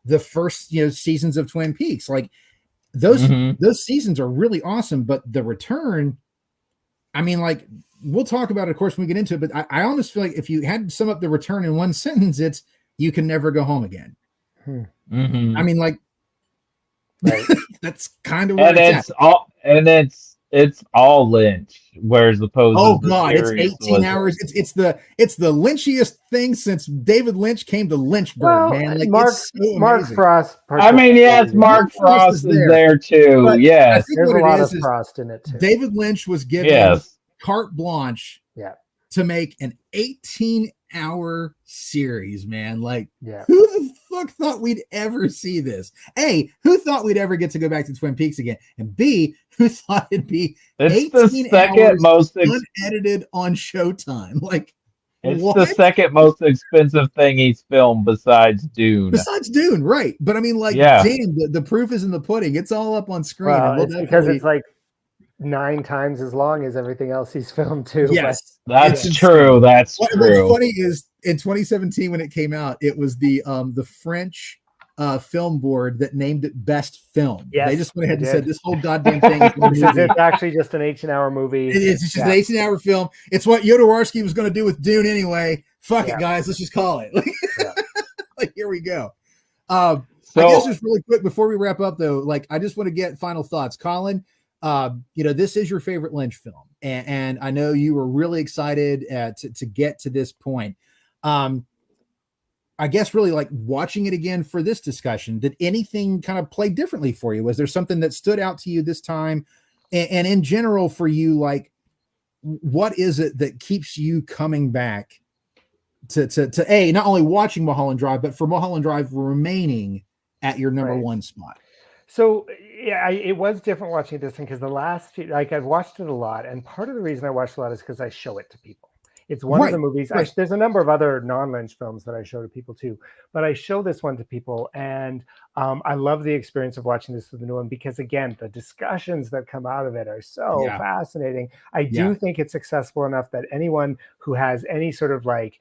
the first seasons of Twin Peaks. Like those seasons are really awesome, but The Return, I mean, like we'll talk about it, of course, when we get into it, but I almost feel like if you had to sum up The Return in one sentence, it's you can never go home again. I mean, like, right. That's kind of where it's all Lynch, whereas opposed to the series it's 18 hours. It's the Lynchiest thing since David Lynch came to Lynchburg, man. Like Mark Frost. I mean, yes, Mark Frost is there too. But yes, I think there's what a lot is of Frost in it too. David Lynch was given carte blanche to make an 18-hour series, man. Like, who the fuck thought we'd ever see this? A, who thought we'd ever get to go back to Twin Peaks again? And B, who thought it'd be 18 hours unedited on Showtime? Like, it's the second most expensive thing he's filmed besides Dune. Besides Dune, right? But I mean, like, damn, the proof is in the pudding. It's all up on screen. Well, it's because it's like 9 times as long as everything else he's filmed too. Yes, that's true. That's true. What's funny is in 2017 when it came out, it was the French film board that named it best film. Yes, they just went ahead and said this whole goddamn thing it's actually just an 18-hour movie. It's just an 18-hour film. It's what Jodorowsky was going to do with Dune anyway. Fuck it, guys. Let's just call it. Like, here we go. I guess just really quick before we wrap up though, like I just want to get final thoughts. Colin, this is your favorite Lynch film, and I know you were really excited to get to this point. I guess really like watching it again for this discussion, did anything kind of play differently for you? Was there something that stood out to you this time? And in general for you, like, what is it that keeps you coming back to not only watching Mulholland Drive, but for Mulholland Drive remaining at your number one spot? So yeah, it was different watching this thing because the last few, like I've watched it a lot, and part of the reason I watched a lot is because I show it to people. It's one of the movies. There's a number of other non-Lynch films that I show to people too, but I show this one to people, and I love the experience of watching this with the new one because again, the discussions that come out of it are so fascinating. I do think it's accessible enough that anyone who has any sort of like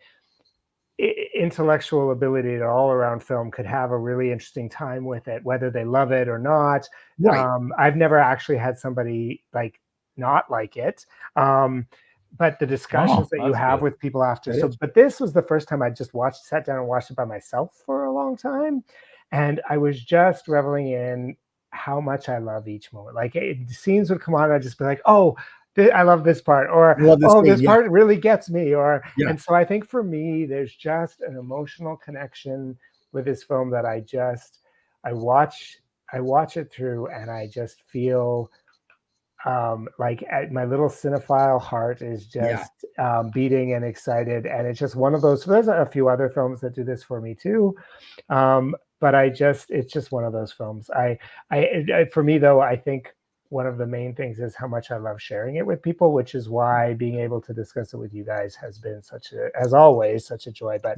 intellectual ability at all around film could have a really interesting time with it, whether they love it or not. I've never actually had somebody like not like it. But the discussions that you have with people after. But this was the first time I just sat down and watched it by myself for a long time. And I was just reveling in how much I love each moment. Like scenes would come on, and I'd just be like, oh, I love this part, or this part really gets me, and so I think for me, there's just an emotional connection with this film that I watch it through, and I just feel like my little cinephile heart is just beating and excited, and it's just one of those. There's a few other films that do this for me too, but it's just one of those films. For me though, I think one of the main things is how much I love sharing it with people, which is why being able to discuss it with you guys has been as always, such a joy. But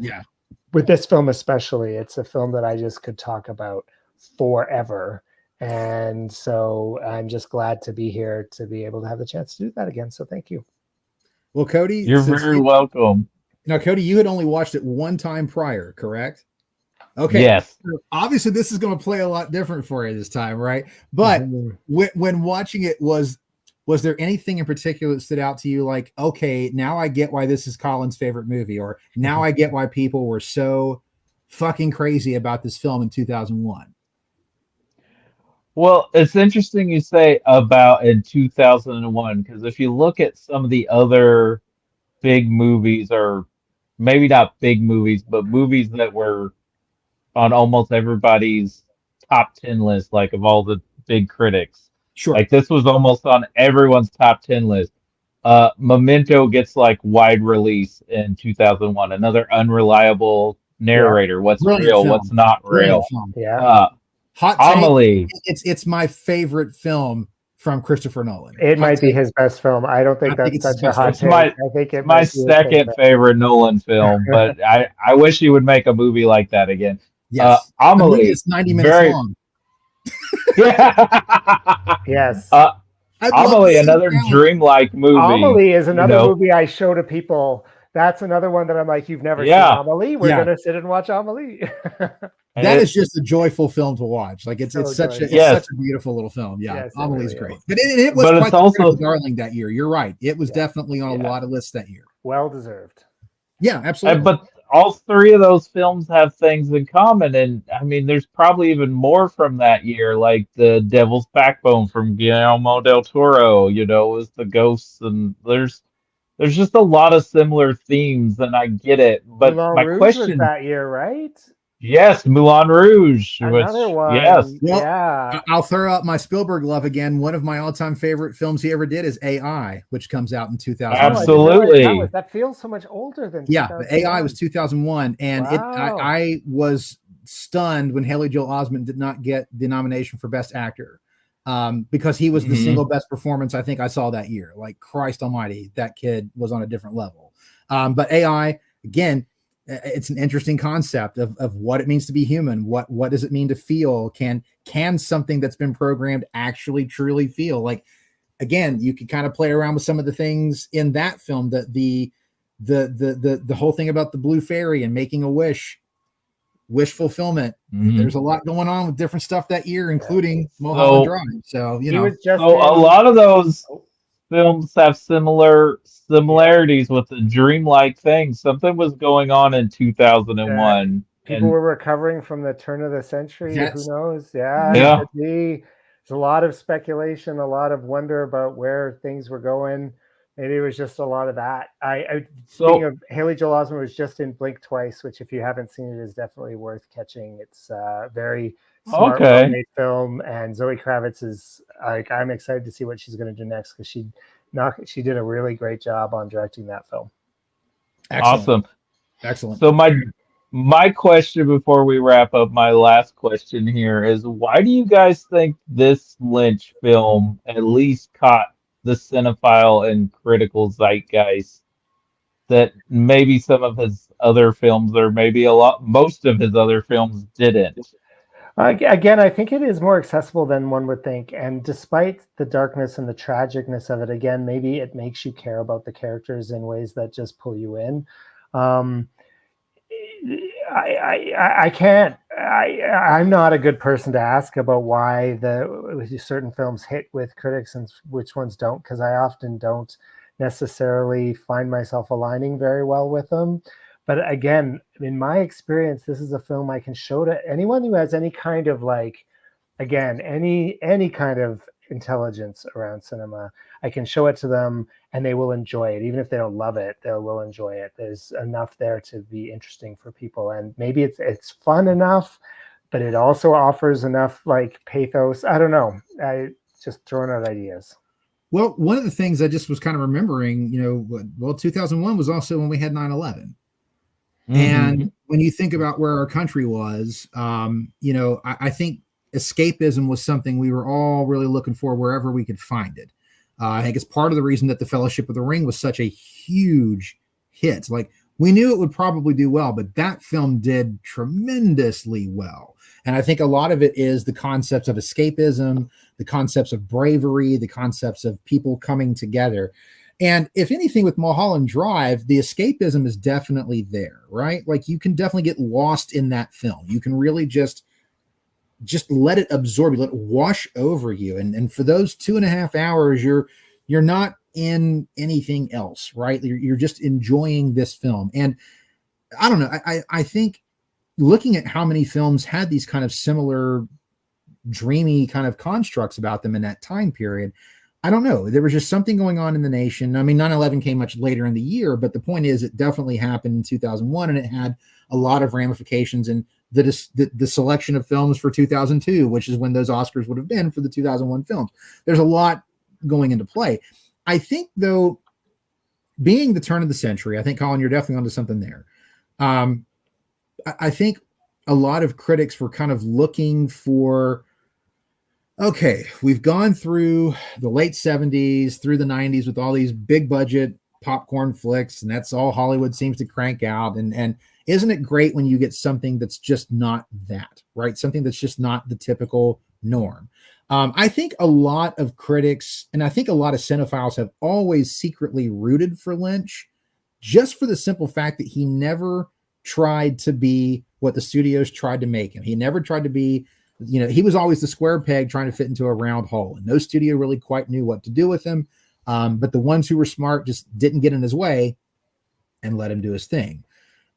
with this film especially, it's a film that I just could talk about forever. And so I'm just glad to be here to be able to have the chance to do that again. So thank you. Well, Cody, you're very welcome. Now, Cody, you had only watched it one time prior, correct? Okay. Yes. Obviously, this is going to play a lot different for you this time, right? But when watching it, was there anything in particular that stood out to you? Like, okay, now I get why this is Colin's favorite movie, or now I get why people were so fucking crazy about this film in 2001. Well, it's interesting you say about in 2001, because if you look at some of the other big movies, or maybe not big movies, but movies that were on almost everybody's top 10 list, like of all the big critics. Sure. Like this was almost on everyone's top 10 list. Memento gets like wide release in 2001. Another unreliable narrator. What's Brilliant real? Film. What's not real? Hot Amelie. It's my favorite film from Christopher Nolan. It might be his best film. I don't think that's such a hot take. I think it's my second favorite Nolan film, but I wish he would make a movie like that again. Yes. Amelie is 90 minutes long. Yes. I'd love to Amelie, sit another down. dreamlike movie. Amelie is You another know, movie I show to people. That's another one that I'm like, you've never seen yeah, Amelie? We're Yeah, gonna sit and watch Amelie. and that is just a joyful film to watch. Like So it's such yes, a beautiful little film. Yeah, Yes, it Amelie's really great, is. but it was but it's quite the critical also darling that year. You're right. It was Yeah. definitely on a Yeah. lot of lists that year. Well deserved. Yeah, absolutely. but all three of those films have things in common, and I mean, there's probably even more from that year, like the Devil's Backbone from Guillermo del Toro. You know, was the ghosts, and there's just a lot of similar themes, and I get it. But Moulin my Rouge was question, that year, right? yes, Moulin Rouge, Another which yes, one. Well, Yeah. I'll throw out my Spielberg love again. One of my all-time favorite films he ever did is AI, which comes out in Oh, I 2001. didn't realize absolutely. that feels so much older than Yeah, the AI was 2001. 2001, and Wow. I was stunned when Haley Joel Osment did not get the nomination for Best Actor, because he was the Mhm. single best performance I think I saw that year. Like Christ Almighty, that kid was on a different level. But AI, again, it's an interesting concept of what it means to be human. What does it mean to feel? Can something that's been programmed actually truly feel? Like, again, you could kind of play around with some of the things in that film, that the whole thing about the blue fairy and making a wish fulfillment. Mhm. There's a lot going on with different stuff that year, including Mulholland So Drive. So He was just so a in. lot of those Oh, films have yeah. similarities with the dreamlike thing. Something was going on in That 2001, people and were recovering from the turn of the century. Who that's knows? Yeah, it yeah, yeah. could be. There's a lot of speculation, a lot of wonder about where things were going. Maybe it was just a lot of that. Speaking So of, Haley Joel Osment was just in Blink Twice, which if you haven't seen it is definitely worth catching. It's a very smart, okay, well-made film, and Zoe Kravitz is like, I'm excited to see what she's going to do next, because she did a really great job on directing that film. excellent, awesome. excellent. So my question before we wrap up, my last question here is, why do you guys think this Lynch film at least caught the cinephile and critical zeitgeist that maybe some of his other films, or maybe most of his other films didn't? Again, I think it is more accessible than one would think. And despite the darkness and the tragicness of it, again, maybe it makes you care about the characters in ways that just pull you in. Um, I can't. I'm not a good person to ask about why the certain films hit with critics and which ones don't, because I often don't necessarily find myself aligning very well with them. But again, in my experience, this is a film I can show to anyone who has any kind of like, again, any kind of intelligence around cinema. I can show it to them and they will enjoy it. Even if they don't love it, they will enjoy it. There's enough there to be interesting for people, and maybe it's fun enough, but it also offers enough like pathos. I don't know. I just throwing out ideas. Well, one of the things I just was kind of remembering, 2001 was also when we had 9/11. Hmm. And when you think about where our country was, I think escapism was something we were all really looking for wherever we could find it. I think it's part of the reason that the Fellowship of the Ring was such a huge hit. Like, we knew it would probably do well, but that film did tremendously well. And I think a lot of it is the concepts of escapism, the concepts of bravery, the concepts of people coming together. And if anything, with Mulholland Drive, the escapism is definitely there, right? Like, you can definitely get lost in that film. You can really just let it absorb you, let it wash over you. And for those 2.5 hours, you're not in anything else, right? You're just enjoying this film. And I don't know. I think looking at how many films had these kind of similar dreamy kind of constructs about them in that time period, I don't know. There was just something going on in the nation. I mean, 9/11 came much later in the year, but the point is, it definitely happened in 2001, and it had a lot of ramifications in the selection of films for 2002, which is when those Oscars would have been for the 2001 films. There's a lot going into play. I think, though, being the turn of the century, I think, Colin, you're definitely onto something there. I think a lot of critics were kind of looking for, okay, we've gone through the late 70s, through the 90s with all these big budget popcorn flicks, and that's all Hollywood seems to crank out. And isn't it great when you get something that's just not that, right? Something that's just not the typical norm. I think a lot of critics and I think a lot of cinephiles have always secretly rooted for Lynch just for the simple fact that he never tried to be what the studios tried to make him. He never tried to be, he was always the square peg trying to fit into a round hole, and no studio really quite knew what to do with him. But the ones who were smart just didn't get in his way and let him do his thing.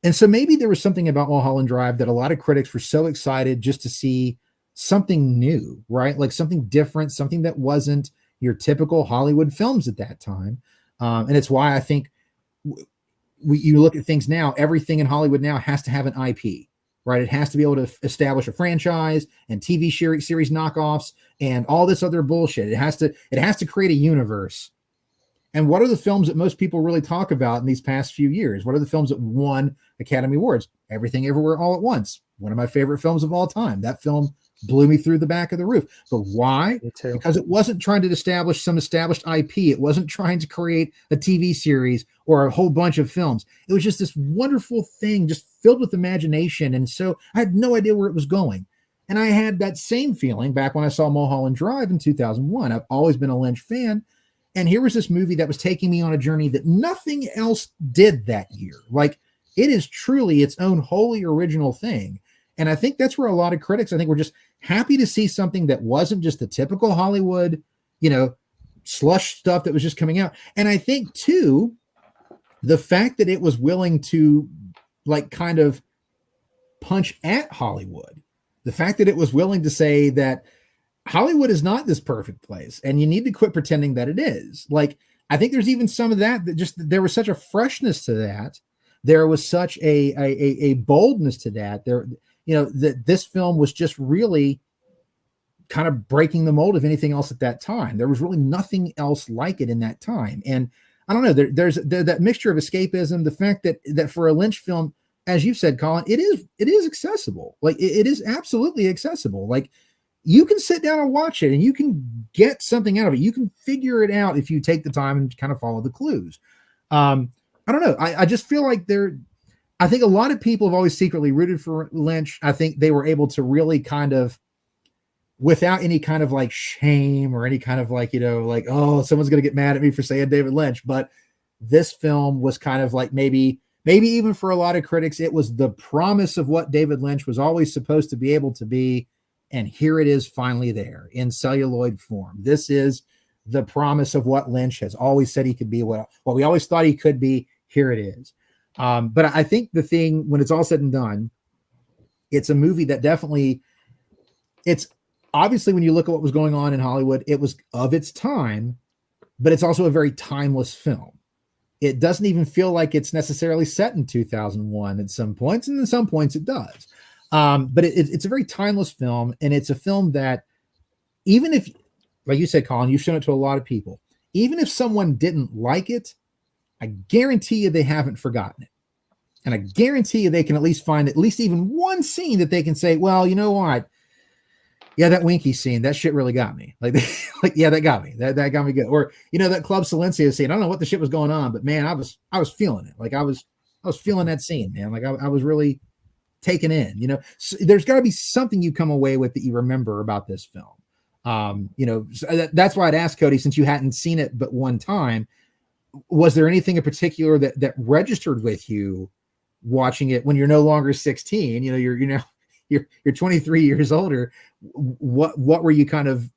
And so maybe there was something about Mulholland Drive that a lot of critics were so excited just to see something new, right? Like something different, something that wasn't your typical Hollywood films at that time. And it's why I think you look at things now, everything in Hollywood now has to have an IP, right? It has to be able to establish a franchise and TV series knockoffs and all this other bullshit. It has to create a universe. And what are the films that most people really talk about in these past few years? What are the films that won Academy Awards? Everything Everywhere All at Once. One of my favorite films of all time. That film blew me through the back of the roof. But why? Because it wasn't trying to establish some established IP. It wasn't trying to create a TV series or a whole bunch of films. It was just this wonderful thing, just filled with imagination. And so I had no idea where it was going. And I had that same feeling back when I saw Mulholland Drive in 2001. I've always been a Lynch fan. And here was this movie that was taking me on a journey that nothing else did that year. Like, it is truly its own wholly original thing. And I think that's where a lot of critics, I think, were just happy to see something that wasn't just the typical Hollywood, slush stuff that was just coming out. And I think, too, the fact that it was willing to, like, kind of punch at Hollywood, the fact that it was willing to say that Hollywood is not this perfect place, and you need to quit pretending that it is. Like, I think there's even some of that just there was such a freshness to that. There was such a boldness to that. That this film was just really kind of breaking the mold of anything else at that time. There was really nothing else like it in that time. And I don't know, there's that mixture of escapism, the fact that for a Lynch film, as you've said, Colin, it is accessible. Like, it is absolutely accessible. Like, you can sit down and watch it and you can get something out of it. You can figure it out if you take the time and kind of follow the clues. I don't know. I just feel like I think a lot of people have always secretly rooted for Lynch. I think they were able to really kind of, without any kind of like shame or any kind of like, like, oh, someone's going to get mad at me for saying David Lynch. But this film was kind of like maybe even for a lot of critics, it was the promise of what David Lynch was always supposed to be able to be. And here it is finally there in celluloid form. This is the promise of what Lynch has always said he could be, what we always thought he could be. Here it is. But I think the thing, when it's all said and done, it's a movie that definitely, it's obviously when you look at what was going on in Hollywood, it was of its time, but it's also a very timeless film. It doesn't even feel like it's necessarily set in 2001 at some points, and in some points it does. But it's a very timeless film, and it's a film that, even if, like you said, Colin, you've shown it to a lot of people, even if someone didn't like it, I guarantee you they haven't forgotten it. And I guarantee you they can at least find at least even one scene that they can say, well, you know what? Yeah, that Winky scene, that shit really got me. Like, yeah, that got me. That got me good. Or, that Club Silencio scene, I don't know what the shit was going on, but man, I was feeling it. Like, I was feeling that scene, man. Like, I was really taken in. So there's got to be something you come away with that you remember about this film. So that's why I'd ask Cody, since you hadn't seen it but one time, was there anything in particular that registered with you watching it when you're no longer 16? You're 23 years older. What were you kind of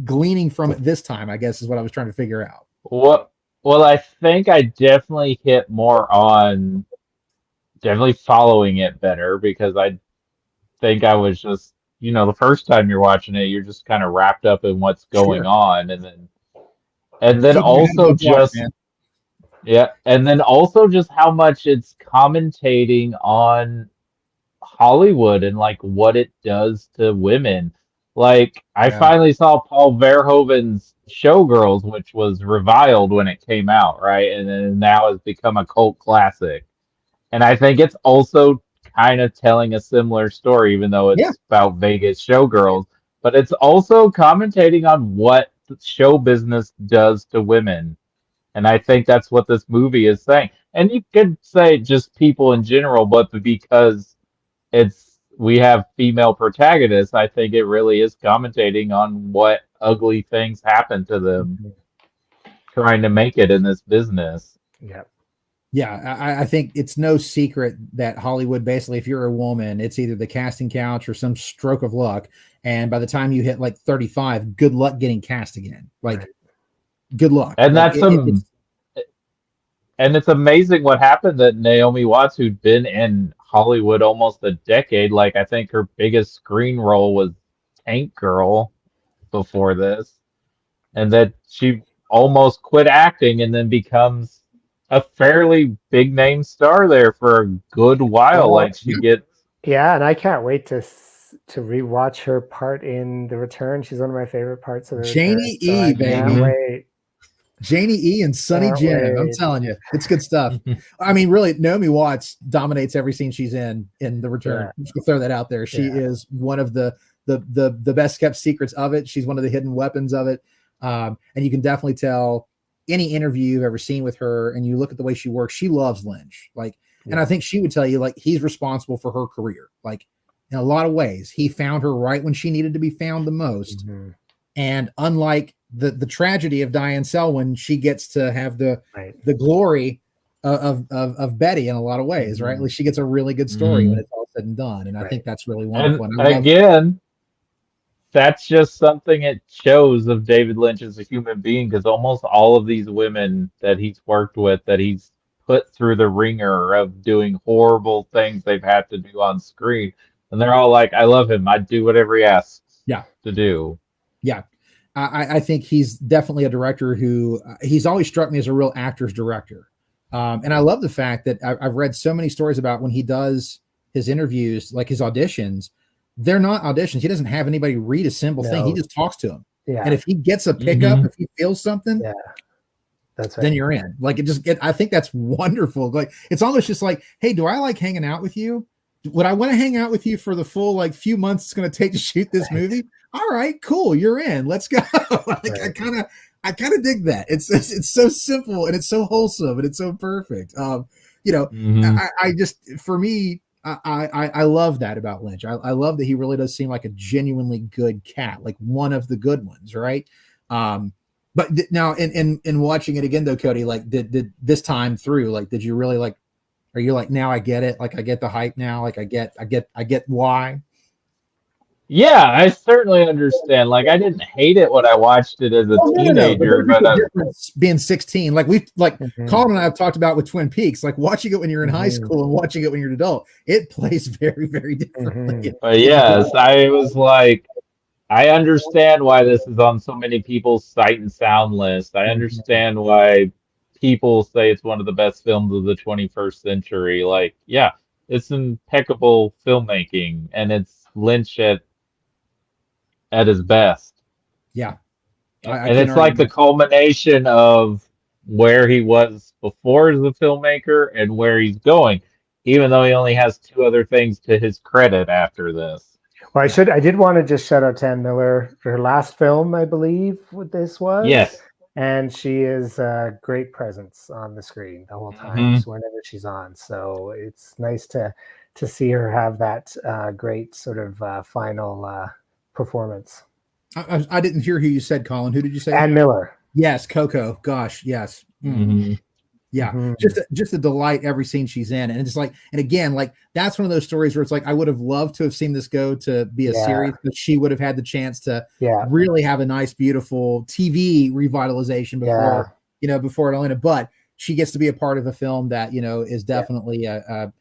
gleaning from it this time, I guess, is what I was trying to figure out. Well, I think I definitely hit more on definitely following it better, because I think I was just, the first time you're watching it, you're just kind of wrapped up in what's going on. And then also just, and then also just how much it's commentating on Hollywood and like what it does to women. Like, I finally saw Paul Verhoeven's Showgirls, which was reviled when it came out, right? And then now has become a cult classic. And I think it's also kind of telling a similar story, even though it's about Vegas showgirls. But it's also commentating on what show business does to women. And I think that's what this movie is saying. And you could say just people in general, but because it's we have female protagonists, I think it really is commentating on what ugly things happen to them Mhm. trying to make it in this business. Yeah. Yeah, I think it's no secret that Hollywood, basically, if you're a woman, it's either the casting couch or some stroke of luck. And by the time you hit like 35, good luck getting cast again. Like, Right. good luck. And Like, that's and it's amazing what happened that Naomi Watts, who'd been in Hollywood almost a decade, like I think her biggest screen role was Tank Girl before this, and that she almost quit acting and then becomes a fairly big name star there for a good while. Well, Like she gets yeah, and I can't wait to rewatch her part in The Return. She's one of my favorite parts of The Return. Janie So E, I baby. can't wait. Janie E and Sonny Can't Jim. I'm wait. telling you, it's good stuff. I mean, really, Naomi Watts dominates every scene she's in The Return. Yeah. Just to throw that out there. She is one of the best kept secrets of it. She's one of the hidden weapons of it. And you can definitely tell any interview you've ever seen with her, and you look at the way she works, she loves Lynch. Like, and I think she would tell you, like, he's responsible for her career. Like, in a lot of ways, he found her right when she needed to be found the most. Mm-hmm. And unlike the tragedy of Diane Selwyn, she gets to have the glory of Betty in a lot of ways, right? Like, she gets a really good story when it's all said and done. And I think that's really wonderful. and again, that's just something it shows of David Lynch as a human being, because almost all of these women that he's worked with, that he's put through the ringer of doing horrible things they've had to do on screen, and they're all like, I love him. I'd do whatever he asks to do. Yeah. I think he's definitely a director who he's always struck me as a real actor's director. And I love the fact that I've read so many stories about when he does his interviews, like his auditions, they're not auditions. He doesn't have anybody read a simple thing. He just talks to them. Yeah. And if he gets a pickup, if he feels something, that's right. then you're in. Like, I think that's wonderful. Like, it's almost just like, hey, do I like hanging out with you? Would I want to hang out with you for the full like few months it's going to take to shoot this movie? All right, cool. You're in. Let's go. Like, I kind of dig that. It's so simple and it's so wholesome and it's so perfect. I just, for me, I love that about Lynch. I love that he really does seem like a genuinely good cat, like one of the good ones, right? But now in watching it again though, Cody, like did this time through, like, did you really like? Are you like, now I get it? Like, I get the hype now. Like, I get why. Yeah, I certainly understand. Like, I didn't hate it when I watched it as a teenager, but being 16, like Colin and I have talked about with Twin Peaks, like watching it when you're in high school and watching it when you're an adult, it plays very, very differently. But yes, I was like, I understand why this is on so many people's sight and sound list. I understand why people say it's one of the best films of the 21st century. Like, yeah, it's impeccable filmmaking, and it's Lynch at his best. Yeah. And it's like the culmination of where he was before as a filmmaker and where he's going, even though he only has 2 other things to his credit after this. Well, I did want to just shout out to Ann Miller for her last film, I believe what this was. Yes. And she is a great presence on the screen the whole time, so whenever she's on. So it's nice to see her have that great sort of final performance. I didn't hear who you said, Colin. Who did you say? Ann Miller. Yes, Coco. Gosh, yes. Yeah, just a delight every scene she's in, and it's like, and again, like that's one of those stories where it's like I would have loved to have seen this go to be a series, but she would have had the chance to really have a nice, beautiful TV revitalization before it all ended. But she gets to be a part of a film that is definitely a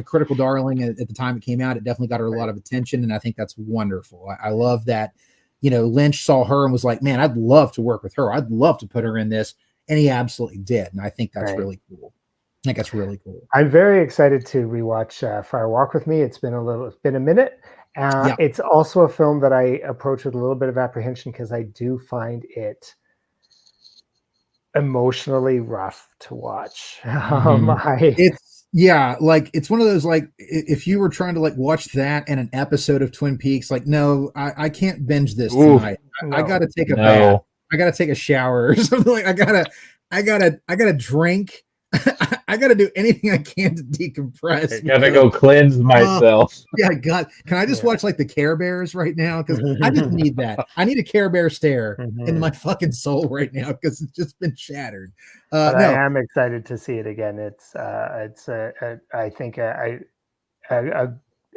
critical darling at the time it came out. It definitely got her a lot of attention, and I think that's wonderful. I love that. Lynch saw her and was like, man, I'd love to work with her. I'd love to put her in this. And he absolutely did. And I think that's really cool. I think that's really cool. I'm very excited to rewatch Fire Walk with Me. It's been a minute. It's also a film that I approach with a little bit of apprehension because I do find it emotionally rough to watch. It's one of those, like, if you were trying to like watch that and an episode of Twin Peaks, like, no, I can't binge this tonight. I got to take a bath. I gotta take a shower or something. Like I gotta drink I got to do anything I can to decompress. I gotta go cleanse myself. Yeah, God, can I just watch like the Care Bears right now? Because I just need that. I need a Care Bear stare in my fucking soul right now because it's just been shattered. But No, I am excited to see it again. I think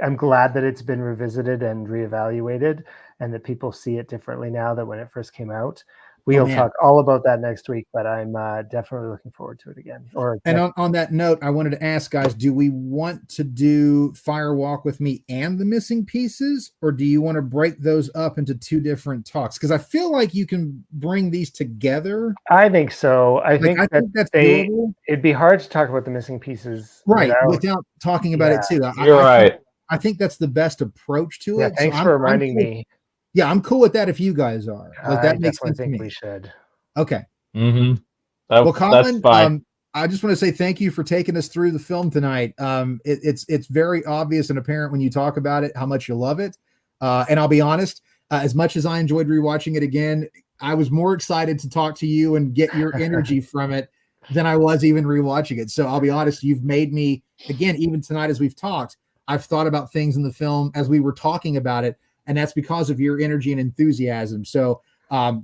I'm glad that it's been revisited and reevaluated, and that people see it differently now than when it first came out. We'll talk all about that next week, but I'm definitely looking forward to it again. And on that note, I wanted to ask guys, do we want to do Fire Walk with Me and The Missing Pieces, or do you want to break those up into two different talks? Because I feel like you can bring these together. I think so. I think that's doable. It'd be hard to talk about The Missing Pieces without talking about it too. You're right. I think that's the best approach to it. Thanks for reminding me. Yeah, I'm cool with that if you guys are. Like that makes sense to me. We should. Okay. Mm-hmm. Well, Colin, I just want to say thank you for taking us through the film tonight. It's very obvious and apparent when you talk about it how much you love it. And I'll be honest, as much as I enjoyed rewatching it again, I was more excited to talk to you and get your energy from it than I was even rewatching it. So I'll be honest, you've made me, again, even tonight as we've talked, I've thought about things in the film as we were talking about it. And that's because of your energy and enthusiasm. So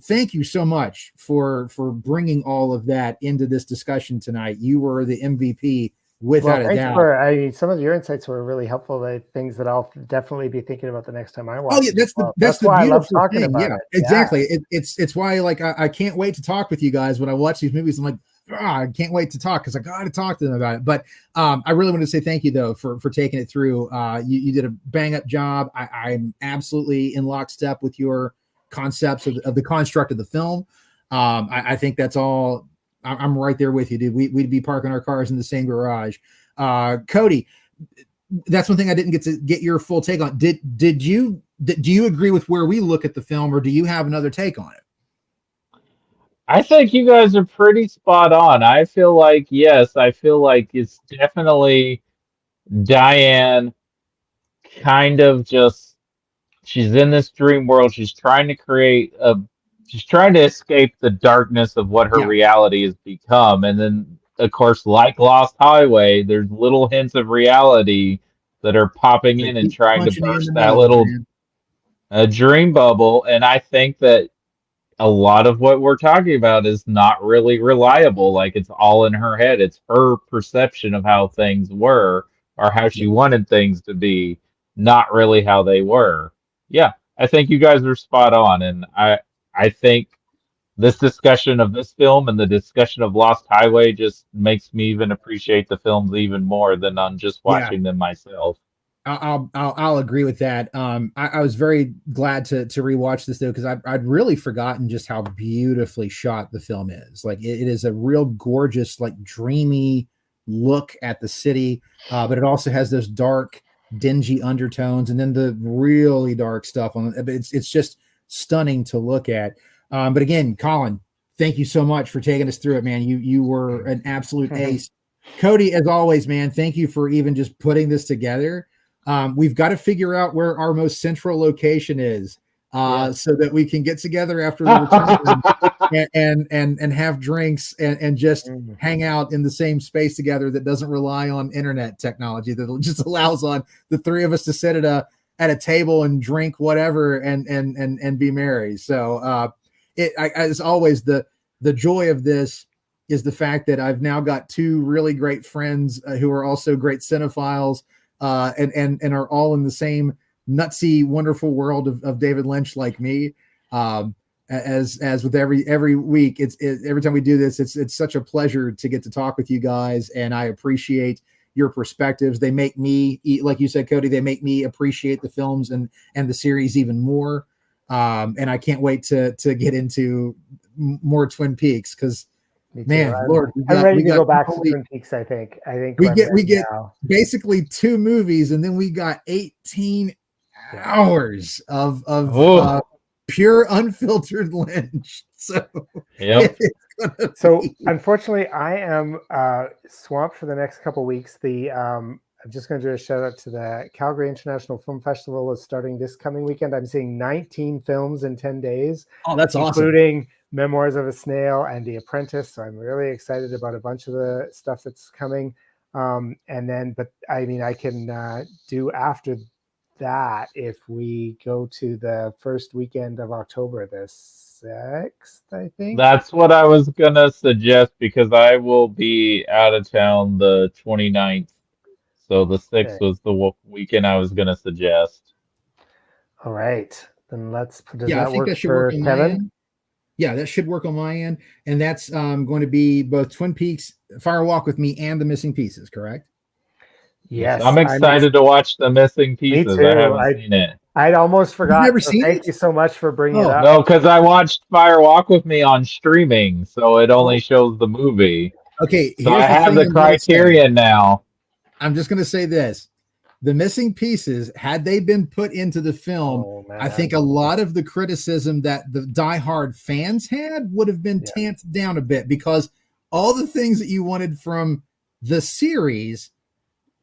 thank you so much for bringing all of that into this discussion tonight. You were the MVP without a doubt. Some of your insights were really helpful. Things that I'll definitely be thinking about the next time I watch. Oh yeah, that's why I love talking about it. Exactly. It's why I can't wait to talk with you guys when I watch these movies. I'm like, I can't wait to talk because I got to talk to them about it. But I really want to say thank you though for taking it through. You did a bang up job. I'm absolutely in lockstep with your concepts of the construct of the film. I think that's all. I'm right there with you, dude. We'd be parking our cars in the same garage. Cody, that's one thing I didn't get your full take on. Do you agree with where we look at the film, or do you have another take on it? I think you guys are pretty spot on. I feel like it's definitely Diane kind of just, she's in this dream world. She's trying to escape the darkness of what her reality has become. And then, of course, like Lost Highway, there's little hints of reality that are popping in and trying to burst that little dream bubble. And I think that a lot of what we're talking about is not really reliable. Like, it's all in her head. It's her perception of how things were or how she wanted things to be, not really how they were. Yeah, I think you guys are spot on. And I think this discussion of this film and the discussion of Lost Highway just makes me even appreciate the films even more than on just watching them myself. I'll agree with that. I was very glad to rewatch this though, because I'd really forgotten just how beautifully shot the film is. Like it is a real gorgeous, like dreamy look at the city, but it also has those dark, dingy undertones, and then the really dark stuff on it. It's just stunning to look at. But again, Colin, thank you so much for taking us through it, man. You were an absolute ace. Cody, as always, man, thank you for even just putting this together. We've got to figure out where our most central location is, so that we can get together after the return and have drinks and just hang out in the same space together that doesn't rely on internet technology, that just allows on the three of us to sit at a table and drink whatever and be merry. So as always, the joy of this is the fact that I've now got two really great friends who are also great cinephiles. And are all in the same nutsy, wonderful world of David Lynch like me. As with every week, it's every time we do this, it's such a pleasure to get to talk with you guys, and I appreciate your perspectives. They make me, like you said, Cody, they make me appreciate the films and the series even more. And I can't wait to get into more Twin Peaks because. Man, Lord, I'm ready to go back to Twin Peaks. I think we get basically two movies, and then we got 18 hours of pure unfiltered Lynch. So, unfortunately, I am swamped for the next couple of weeks. I'm just going to do a shout out to the Calgary International Film Festival is starting this coming weekend. I'm seeing 19 films in 10 days. Oh, that's awesome. Including Memoirs of a Snail and The Apprentice. So I'm really excited about a bunch of the stuff that's coming. And then, but I mean, I can do after that if we go to the first weekend of October, the 6th, I think. That's what I was gonna suggest because I will be out of town the 29th. So the 6th Okay. was the weekend I was gonna suggest. All right. Then does Yeah, I that think work that should for work on my Kevin? end. Yeah, that should work on my end. And that's going to be both Twin Peaks, Fire Walk with Me, and The Missing Pieces, correct? Yes, Yes, I'm excited to watch The Missing me Pieces. I too. haven't seen it. I'd almost You've forgot. never So seen thank it? you so much for bringing it Oh, up. No, because I watched Fire Walk with Me on streaming, so it only Oh, shows the movie. okay. So I Here's the have thing the I'm going to say. criterion now. I'm just going to say this. The Missing Pieces, had they been put into the film, oh man. I think a lot of the criticism that the diehard fans had would have been tamped down a bit, because all the things that you wanted from the series,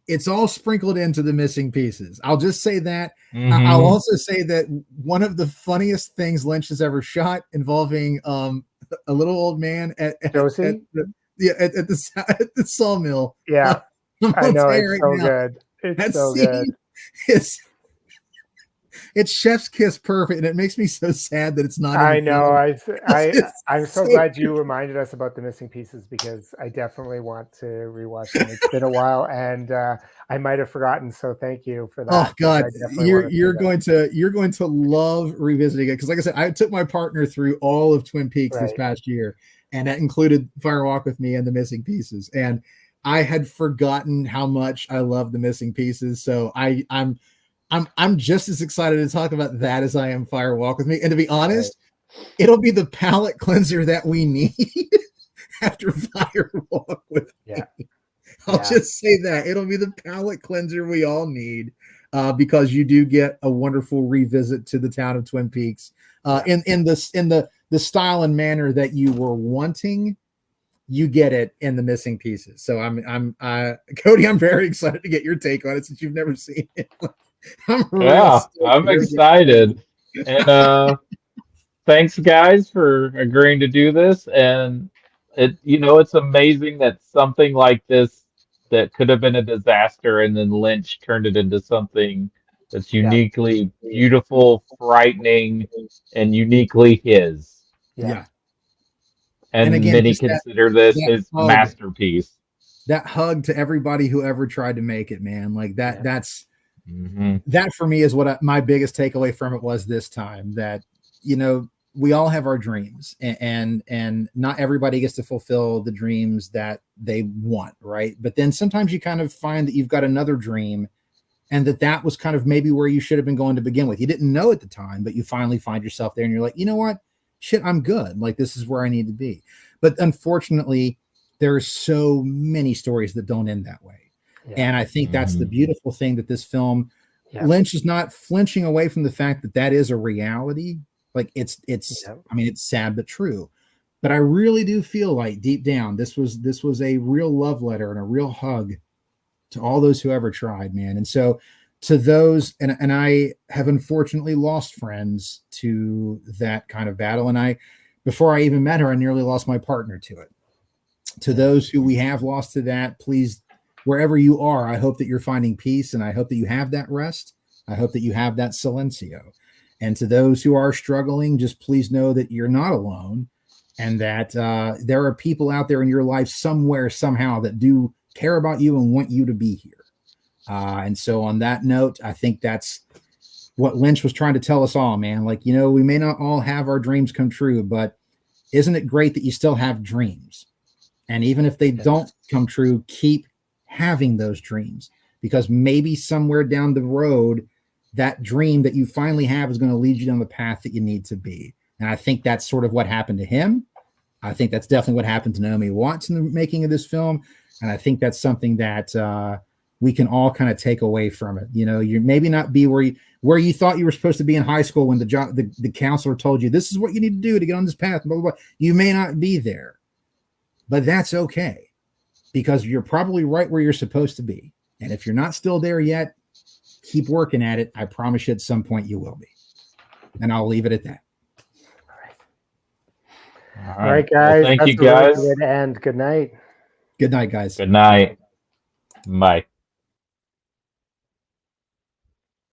it's all sprinkled into The Missing Pieces. I'll just say that. I'll also say that one of the funniest things Lynch has ever shot, involving a little old man at Josie? at the sawmill. Yeah, I know, it's so good. It's That so scene good. it's chef's kiss perfect, and it makes me so sad that it's not. I in the know. film. I'm so glad you reminded us about The Missing Pieces, because I definitely want to rewatch them. It's been a while, and I might have forgotten. So thank you for that. Oh God, I definitely want to you're going to love revisiting it, because, like I said, I took my partner through all of Twin Peaks this Right. past year, and that included Fire Walk with Me and The Missing Pieces, and I had forgotten how much I love The Missing Pieces. So I'm just as excited to talk about that as I am Fire Walk with Me. And to be honest, it'll be the palate cleanser that we need after Fire Walk with Me. I'll just say that it'll be the palate cleanser we all need, because you do get a wonderful revisit to the town of Twin Peaks in the style and manner that you were wanting. You get it in The Missing Pieces. So I'm Cody, I'm very excited to get your take on it, since you've never seen it. I'm excited. And thanks guys for agreeing to do this. And it's amazing that something like this that could have been a disaster, and then Lynch turned it into something that's uniquely beautiful, frightening, and uniquely his. Yeah. And again, many consider this his masterpiece. That hug to everybody who ever tried to make it, man. Like that. That's Mm-hmm. that for me is what my biggest takeaway from it was this time. That we all have our dreams, and not everybody gets to fulfill the dreams that they want, right? But then sometimes you kind of find that you've got another dream, and that was kind of maybe where you should have been going to begin with. You didn't know at the time, but you finally find yourself there, and you're like, you know what? Shit, I'm good. Like, this is where I need to be. But unfortunately, there are so many stories that don't end that way. And I think that's the beautiful thing, that this film, Lynch is not flinching away from the fact that that is a reality. Like it's I mean, it's sad but true. But I really do feel like deep down, this was a real love letter and a real hug to all those who ever tried, man. And so to those, and I have unfortunately lost friends to that kind of battle. And before I even met her, I nearly lost my partner to it. To those who we have lost to that, please, wherever you are, I hope that you're finding peace, and I hope that you have that rest. I hope that you have that silencio. And to those who are struggling, just please know that you're not alone, and that there are people out there in your life somewhere, somehow, that do care about you and want you to be here. And so on that note, I think that's what Lynch was trying to tell us all, man. Like, we may not all have our dreams come true, but isn't it great that you still have dreams? And even if they don't come true, keep having those dreams, because maybe somewhere down the road, that dream that you finally have is going to lead you down the path that you need to be. And I think that's sort of what happened to him. I think that's definitely what happened to Naomi Watts in the making of this film. And I think that's something that we can all kind of take away from it. You maybe not be where you thought you were supposed to be in high school when the counselor told you this is what you need to do to get on this path, blah, blah, blah. You may not be there, but that's okay, because you're probably right where you're supposed to be. And if you're not still there yet, keep working at it. I promise you at some point you will be. And I'll leave it at that. All right, Well, guys. thank That's you a really good guys. way to end. Good night. Good night, guys. Good night. Bye.